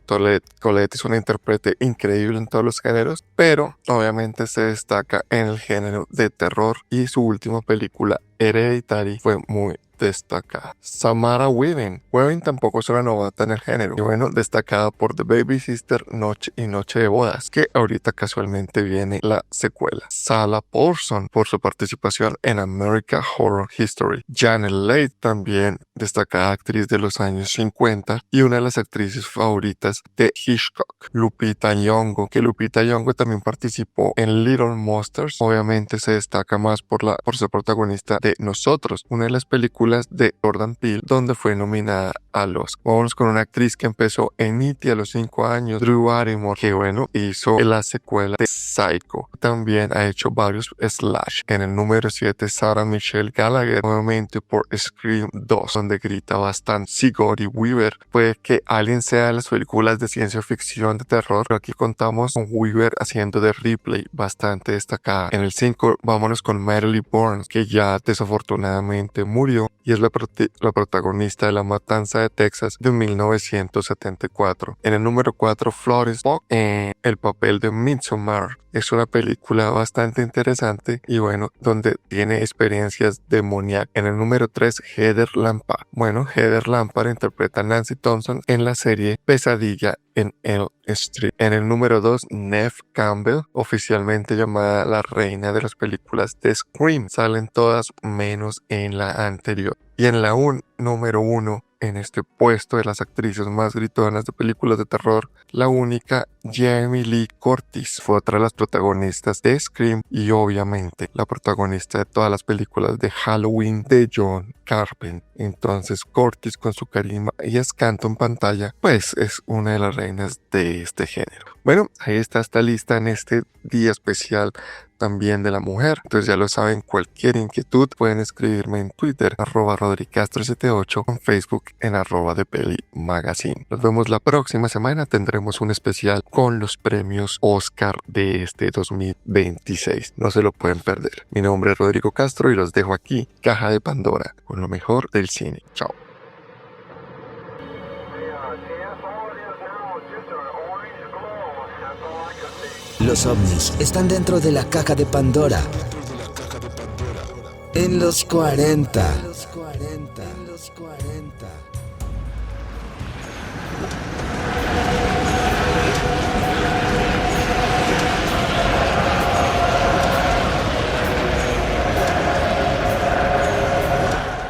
Collette es una intérprete increíble en todos los géneros, pero obviamente se destaca en el género de terror y su última película, Hereditary, fue muy destacada. Samara Weaving. Weaving tampoco es una novata en el género. Y bueno, destacada por The Baby Sister, Noche y Noche de Bodas, que ahorita casualmente viene la secuela. Sarah Paulson por su participación en American Horror History. Janet Leigh, también destacada actriz de los años 50 y una de las actrices favoritas de Hitchcock. Lupita Nyong'o, que Lupita Nyong'o también participó en Little Monsters. Obviamente se destaca más por ser protagonista de Nosotros, una de las películas de Jordan Peele donde fue nominada a los. Vamos con una actriz que empezó en E.T. a los 5 años, Drew Barrymore, que bueno, hizo la secuela de Psycho. También ha hecho varios slash. En el número 7, Sarah Michelle Gellar, nuevamente por Scream 2, donde grita bastante. Sigourney Weaver, puede que Alien sea de las películas de ciencia ficción de terror, pero aquí contamos con Weaver haciendo de Ripley, bastante destacada. En el 5, vámonos con Marilyn Burns, que ya desafortunadamente murió y es la protagonista de La Matanza de Texas de 1974. En el número 4, Florence Pugh, en el papel de Midsommar. Es una película bastante interesante y bueno, donde tiene experiencias demoníacas. En el número 3, Heather Lampard. Bueno, Heather Lampard interpreta a Nancy Thompson en la serie Pesadilla en Elm Street. En el número 2, Neve Campbell, oficialmente llamada la reina de las películas de Scream. Salen todas menos en la anterior. Y en la número 1, en este puesto de las actrices más gritonas de películas de terror, la única Jamie Lee Curtis fue otra de las protagonistas de Scream y obviamente la protagonista de todas las películas de Halloween de John Carpenter. Entonces Curtis, con su carisma y escanto en pantalla, pues es una de las reinas de este género. Bueno, ahí está esta lista en este día especial también de la mujer. Entonces ya lo saben, cualquier inquietud pueden escribirme en Twitter @rodricastro78, en Facebook en @ThePeliMagazine. Nos vemos la próxima semana, tendremos un especial con los premios Oscar de este 2026. No se lo pueden perder. Mi nombre es Rodrigo Castro y los dejo aquí, Caja de Pandora, con lo mejor del cine. Chao. Los ovnis están dentro de la caja de Pandora. En los 40.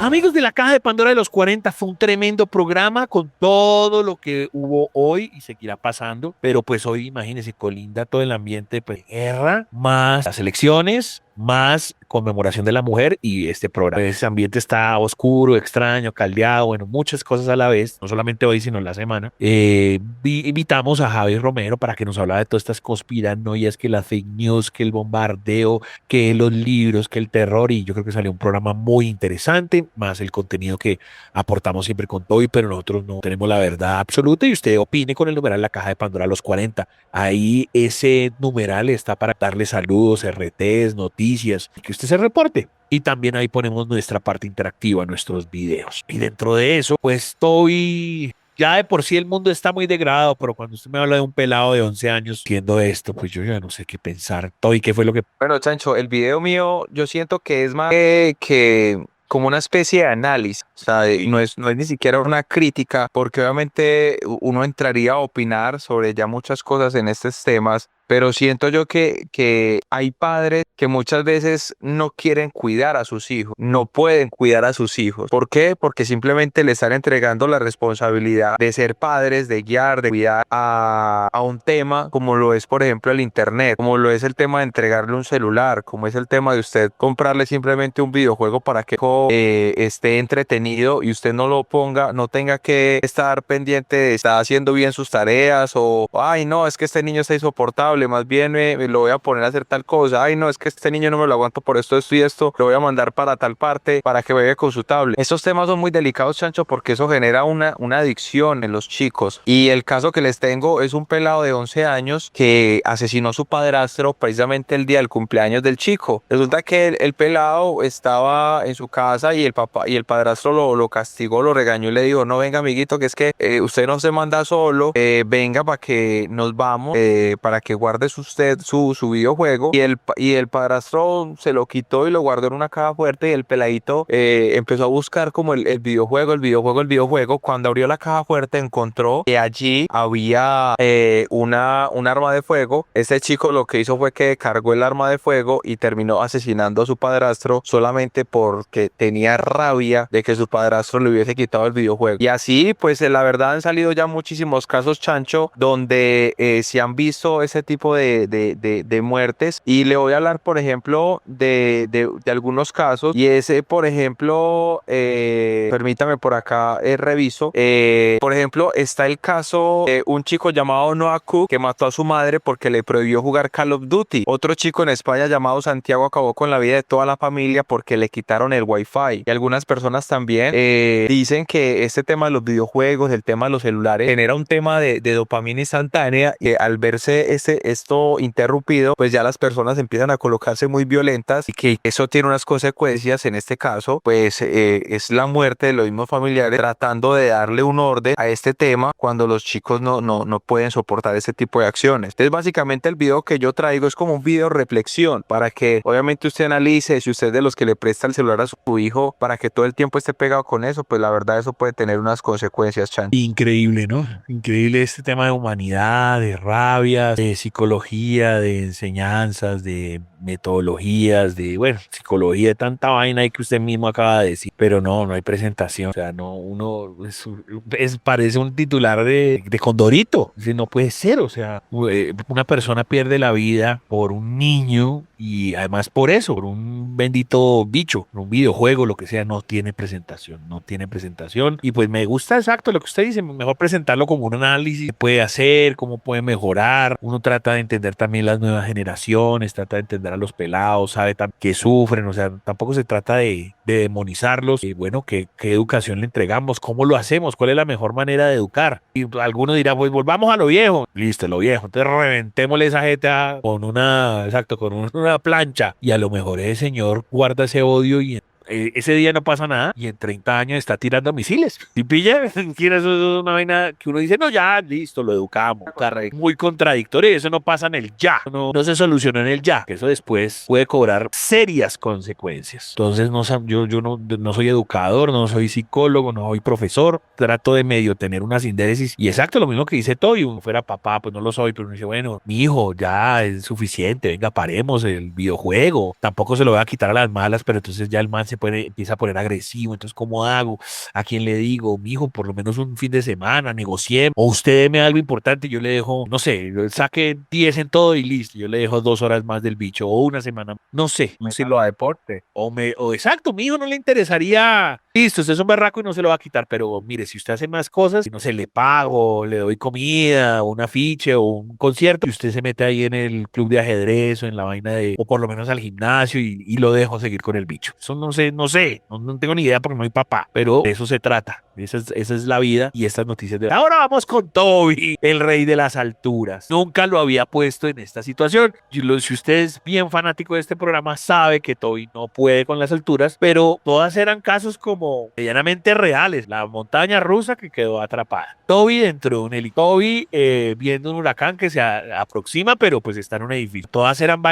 Amigos de la Caja de Pandora de los 40, fue un tremendo programa con todo lo que hubo hoy y seguirá pasando, pero pues hoy imagínense, colinda todo el ambiente de guerra, más las elecciones, más conmemoración de la mujer y este programa. Ese ambiente está oscuro, extraño, caldeado, bueno, muchas cosas a la vez, no solamente hoy, sino la semana. Invitamos a Javi Romero para que nos hablara de todas estas conspiranoias, que la fake news, que el bombardeo, que los libros, que el terror, y yo creo que salió un programa muy interesante, más el contenido que aportamos siempre con Toby, pero nosotros no tenemos la verdad absoluta y usted opine con el numeral La Caja de Pandora a los 40. Ahí ese numeral está para darle saludos, RTs, noticias, y que usted se reporte. Y también ahí ponemos nuestra parte interactiva, nuestros videos. Y dentro de eso, pues estoy... Ya de por sí el mundo está muy degradado, pero cuando usted me habla de un pelado de 11 años viendo esto, pues yo ya no sé qué pensar. Toby, ¿qué fue lo que...? Bueno, Chancho, el video mío yo siento que es más que como una especie de análisis, o sea, no es ni siquiera una crítica, porque obviamente uno entraría a opinar sobre ya muchas cosas en estos temas, pero siento yo que hay padres que muchas veces no quieren cuidar a sus hijos, no pueden cuidar a sus hijos. ¿Por qué? Porque simplemente le están entregando la responsabilidad de ser padres, de guiar, de cuidar a un tema como lo es, por ejemplo, el internet, como lo es el tema de entregarle un celular, como es el tema de usted comprarle simplemente un videojuego para que esté entretenido y usted no lo ponga, no tenga que estar pendiente de estar haciendo bien sus tareas o, ay no, es que este niño está insoportable, más bien me lo voy a poner a hacer tal cosa, ay no, es que este niño no me lo aguanto por esto y esto, lo voy a mandar para tal parte para que juegue con su tablet. Estos temas son muy delicados, Chancho, porque eso genera una adicción en los chicos, y el caso que les tengo es un pelado de 11 años que asesinó a su padrastro precisamente el día del cumpleaños del chico. Resulta que el pelado estaba en su casa y el padrastro lo castigó, lo regañó y le dijo: no, venga amiguito, que es que usted no se manda solo, venga para que nos vamos, para que guarde usted su videojuego. Y el padrastro se lo quitó y lo guardó en una caja fuerte, y el peladito empezó a buscar como el videojuego. Cuando abrió la caja fuerte encontró que allí había un arma de fuego. Este chico lo que hizo fue que cargó el arma de fuego y terminó asesinando a su padrastro solamente porque tenía rabia de que su padrastro le hubiese quitado el videojuego. Y así, pues la verdad han salido ya muchísimos casos, Chancho, donde se han visto ese tipo de muertes. Y le voy a hablar, por ejemplo, de algunos casos. Y ese, por ejemplo, permítame por acá, reviso. Por ejemplo, está el caso de un chico llamado Noah Cook que mató a su madre porque le prohibió jugar Call of Duty. Otro chico en España llamado Santiago acabó con la vida de toda la familia porque le quitaron el Wi-Fi. Y algunas personas también dicen que este tema de los videojuegos, el tema de los celulares, genera un tema de dopamina instantánea, y al verse esto interrumpido, pues ya las personas empiezan a colocarse muy violentas, y que eso tiene unas consecuencias. En este caso, pues es la muerte de los mismos familiares tratando de darle un orden a este tema cuando los chicos no pueden soportar este tipo de acciones. Entonces, básicamente el video que yo traigo es como un video reflexión para que obviamente usted analice. Si usted es de los que le presta el celular a su hijo para que todo el tiempo esté pegado con eso, pues la verdad eso puede tener unas consecuencias, Chan. Increíble, ¿no? Increíble este tema de humanidad, de rabia, de psicología, de enseñanzas, de metodologías, de, bueno, psicología, de tanta vaina ahí que usted mismo acaba de decir, pero no hay presentación. O sea, no, uno parece un titular de Condorito. No puede ser. O sea, una persona pierde la vida por un niño, y además por eso, por un bendito bicho, por un videojuego, lo que sea. No tiene presentación. Y pues me gusta exacto lo que usted dice, mejor presentarlo como un análisis, qué puede hacer, cómo puede mejorar. Uno trata de entender también las nuevas generaciones, trata de entender a los pelados, sabe que sufren. O sea, tampoco se trata de demonizarlos. Y bueno, ¿qué educación le entregamos? ¿Cómo lo hacemos? ¿Cuál es la mejor manera de educar? Y alguno dirá, pues volvamos a lo viejo. Listo, lo viejo. Entonces reventémosle esa jeta con una plancha. Y a lo mejor ese señor guarda ese odio y ese día no pasa nada, y en 30 años está tirando misiles. ¿Sí pilla? Eso es una vaina que uno dice, no, ya, listo, lo educamos. Muy contradictorio, y eso no pasa en el ya. No se solucionó en el ya, que eso después puede cobrar serias consecuencias. Entonces, yo no soy educador, no soy psicólogo, no soy profesor. Trato de medio tener una síntesis. Y exacto, lo mismo que dice Toby. Uno fuera papá, pues no lo soy, pero uno dice, bueno, mi hijo, ya es suficiente, venga, paremos el videojuego. Tampoco se lo voy a quitar a las malas, pero entonces ya el man empieza a poner agresivo. Entonces, ¿cómo hago? ¿A quién le digo? Mijo, por lo menos un fin de semana, negociemos. O usted deme algo importante, yo le dejo, no sé, saque 10 en todo y listo. Yo le dejo 2 horas más del bicho, o una semana, no sé. Si lo a deporte. O exacto, mi hijo no le interesaría. Listo, usted es un berraco y no se lo va a quitar, pero mire, si usted hace más cosas, no sé, le pago, le doy comida, un afiche o un concierto, y usted se mete ahí en el club de ajedrez o en la vaina o por lo menos al gimnasio, y lo dejo seguir con el bicho. Eso no tengo ni idea porque no soy papá, pero de eso se trata. Esa es la vida y estas noticias de... Ahora vamos con Toby, el rey de las alturas. Nunca lo había puesto en esta situación. Si usted es bien fanático de este programa, sabe que Toby no puede con las alturas, pero todas eran casos como medianamente reales. La montaña rusa que quedó atrapada. Toby dentro de un helicóptero, viendo un huracán que se aproxima, pero pues está en un edificio. Todas eran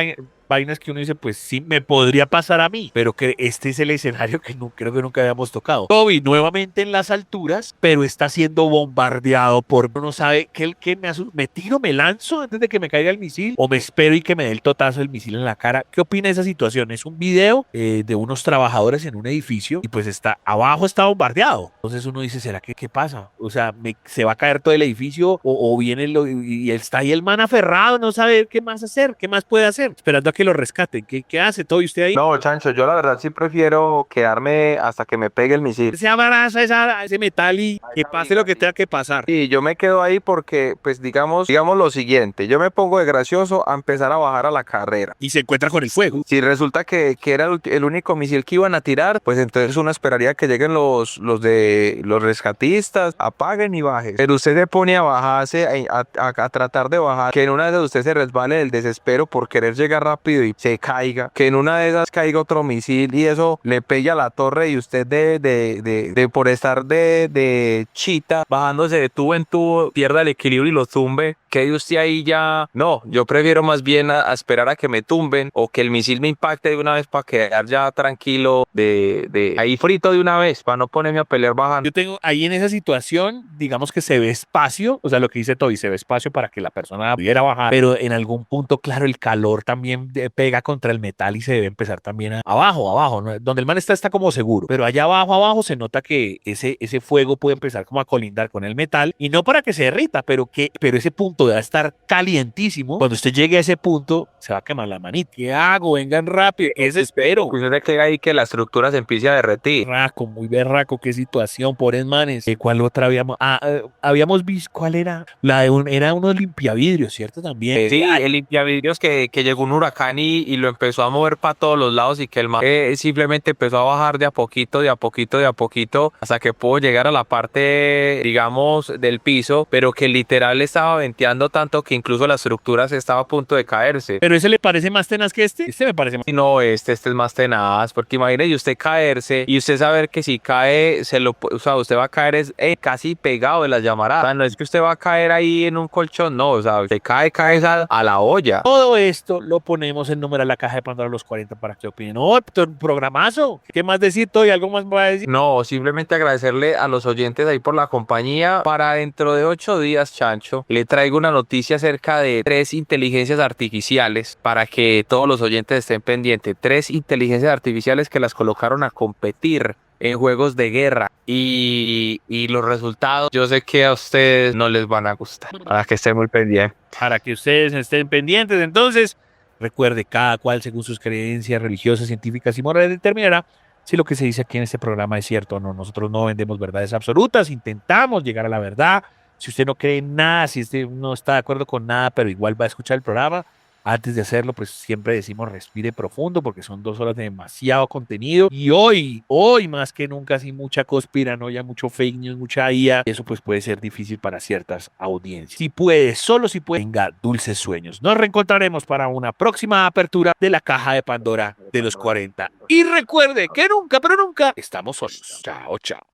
vainas que uno dice, pues sí, me podría pasar a mí, pero que este es el escenario que no, creo que nunca habíamos tocado. Toby nuevamente en las alturas, pero está siendo bombardeado por, uno no sabe que me tiro, me lanzo antes de que me caiga el misil, o me espero y que me dé el totazo del misil en la cara. ¿Qué opina de esa situación? Es un video de unos trabajadores en un edificio y pues abajo está bombardeado. Entonces uno dice, ¿será que qué pasa? O sea, se va a caer todo el edificio o viene y está ahí el man aferrado, no sabe qué más hacer, qué más puede hacer, esperando a que lo rescaten. ¿Qué hace todo usted ahí? No, Chancho, yo la verdad sí prefiero quedarme hasta que me pegue el misil. Se abraza ese metal y que pase lo que tenga que pasar. Y yo me quedo ahí porque, pues digamos lo siguiente, yo me pongo de gracioso a empezar a bajar a la carrera. Y se encuentra con el fuego. Si resulta que era el único misil que iban a tirar, pues entonces uno esperaría que lleguen los rescatistas, apaguen y bajen. Pero usted se pone a bajarse, a tratar de bajar, que en una de esas usted se resbale del desespero por querer llegar rápido y se caiga, que en una de esas caiga otro misil y eso le pegue a la torre y usted por estar de chita, bajándose de tubo en tubo, pierda el equilibrio y lo tumbe. Quede usted ahí ya. No, yo prefiero más bien a esperar a que me tumben o que el misil me impacte de una vez para quedar ya tranquilo, ahí frito de una vez, para no ponerme a pelear bajando. Yo tengo ahí en esa situación, digamos que se ve espacio, o sea, lo que dice Toby, se ve espacio para que la persona pudiera bajar, pero en algún punto, claro, el calor también pega contra el metal y se debe empezar también abajo, ¿no? Donde el man está como seguro, pero allá abajo se nota que ese fuego puede empezar como a colindar con el metal, y no para que se derrita, pero ese punto debe estar calientísimo. Cuando usted llegue a ese punto, se va a quemar la manita. ¿Qué hago? Vengan rápido. ¿Qué espero? Pues usted queda ahí que la estructura se empiece a derretir. Berraco, muy berraco, qué situación, pobres manes. ¿Cuál otra habíamos? Habíamos visto, ¿cuál era? Era unos limpiavidrios, ¿cierto? También. Sí, el limpiavidrios que llegó un huracán y lo empezó a mover para todos los lados y que el man simplemente empezó a bajar de a poquito, hasta que pudo llegar a la parte, digamos, del piso, pero que literal estaba venteando tanto que incluso la estructura se estaba a punto de caerse. ¿Pero ese le parece más tenaz que este? Este me parece más. No, este es más tenaz, porque imagínese usted caerse y usted saber que si cae, usted va a caer casi pegado de las llamaradas. O sea, no es que usted va a caer ahí en un colchón, no, o sea, usted cae a la olla. Todo esto lo ponemos en número a la caja de Pandora a los 40 para que opinen. ¡Oh, programazo! ¿Qué más decir, Toy? ¿Algo más va a decir? No, simplemente agradecerle a los oyentes ahí por la compañía. Para dentro de 8 días, Chancho, le traigo una noticia acerca de 3 inteligencias artificiales para que todos los oyentes estén pendientes. 3 inteligencias artificiales que las colocaron a competir en juegos de guerra y los resultados yo sé que a ustedes no les van a gustar, para que estén muy pendientes. Para que ustedes estén pendientes. Entonces, recuerde, cada cual según sus creencias religiosas, científicas y morales determinará si lo que se dice aquí en este programa es cierto o no. Nosotros no vendemos verdades absolutas, intentamos llegar a la verdad. Si usted no cree en nada, si usted no está de acuerdo con nada, pero igual va a escuchar el programa, antes de hacerlo, pues siempre decimos respire profundo porque son 2 horas de demasiado contenido. Y hoy más que nunca, sin mucha conspiranoia, mucho fake news, mucha IA, eso pues puede ser difícil para ciertas audiencias. Si puede, solo si puede, tenga dulces sueños. Nos reencontraremos para una próxima apertura de la caja de Pandora de los 40. Y recuerde que nunca, pero nunca estamos solos. Chao, chao.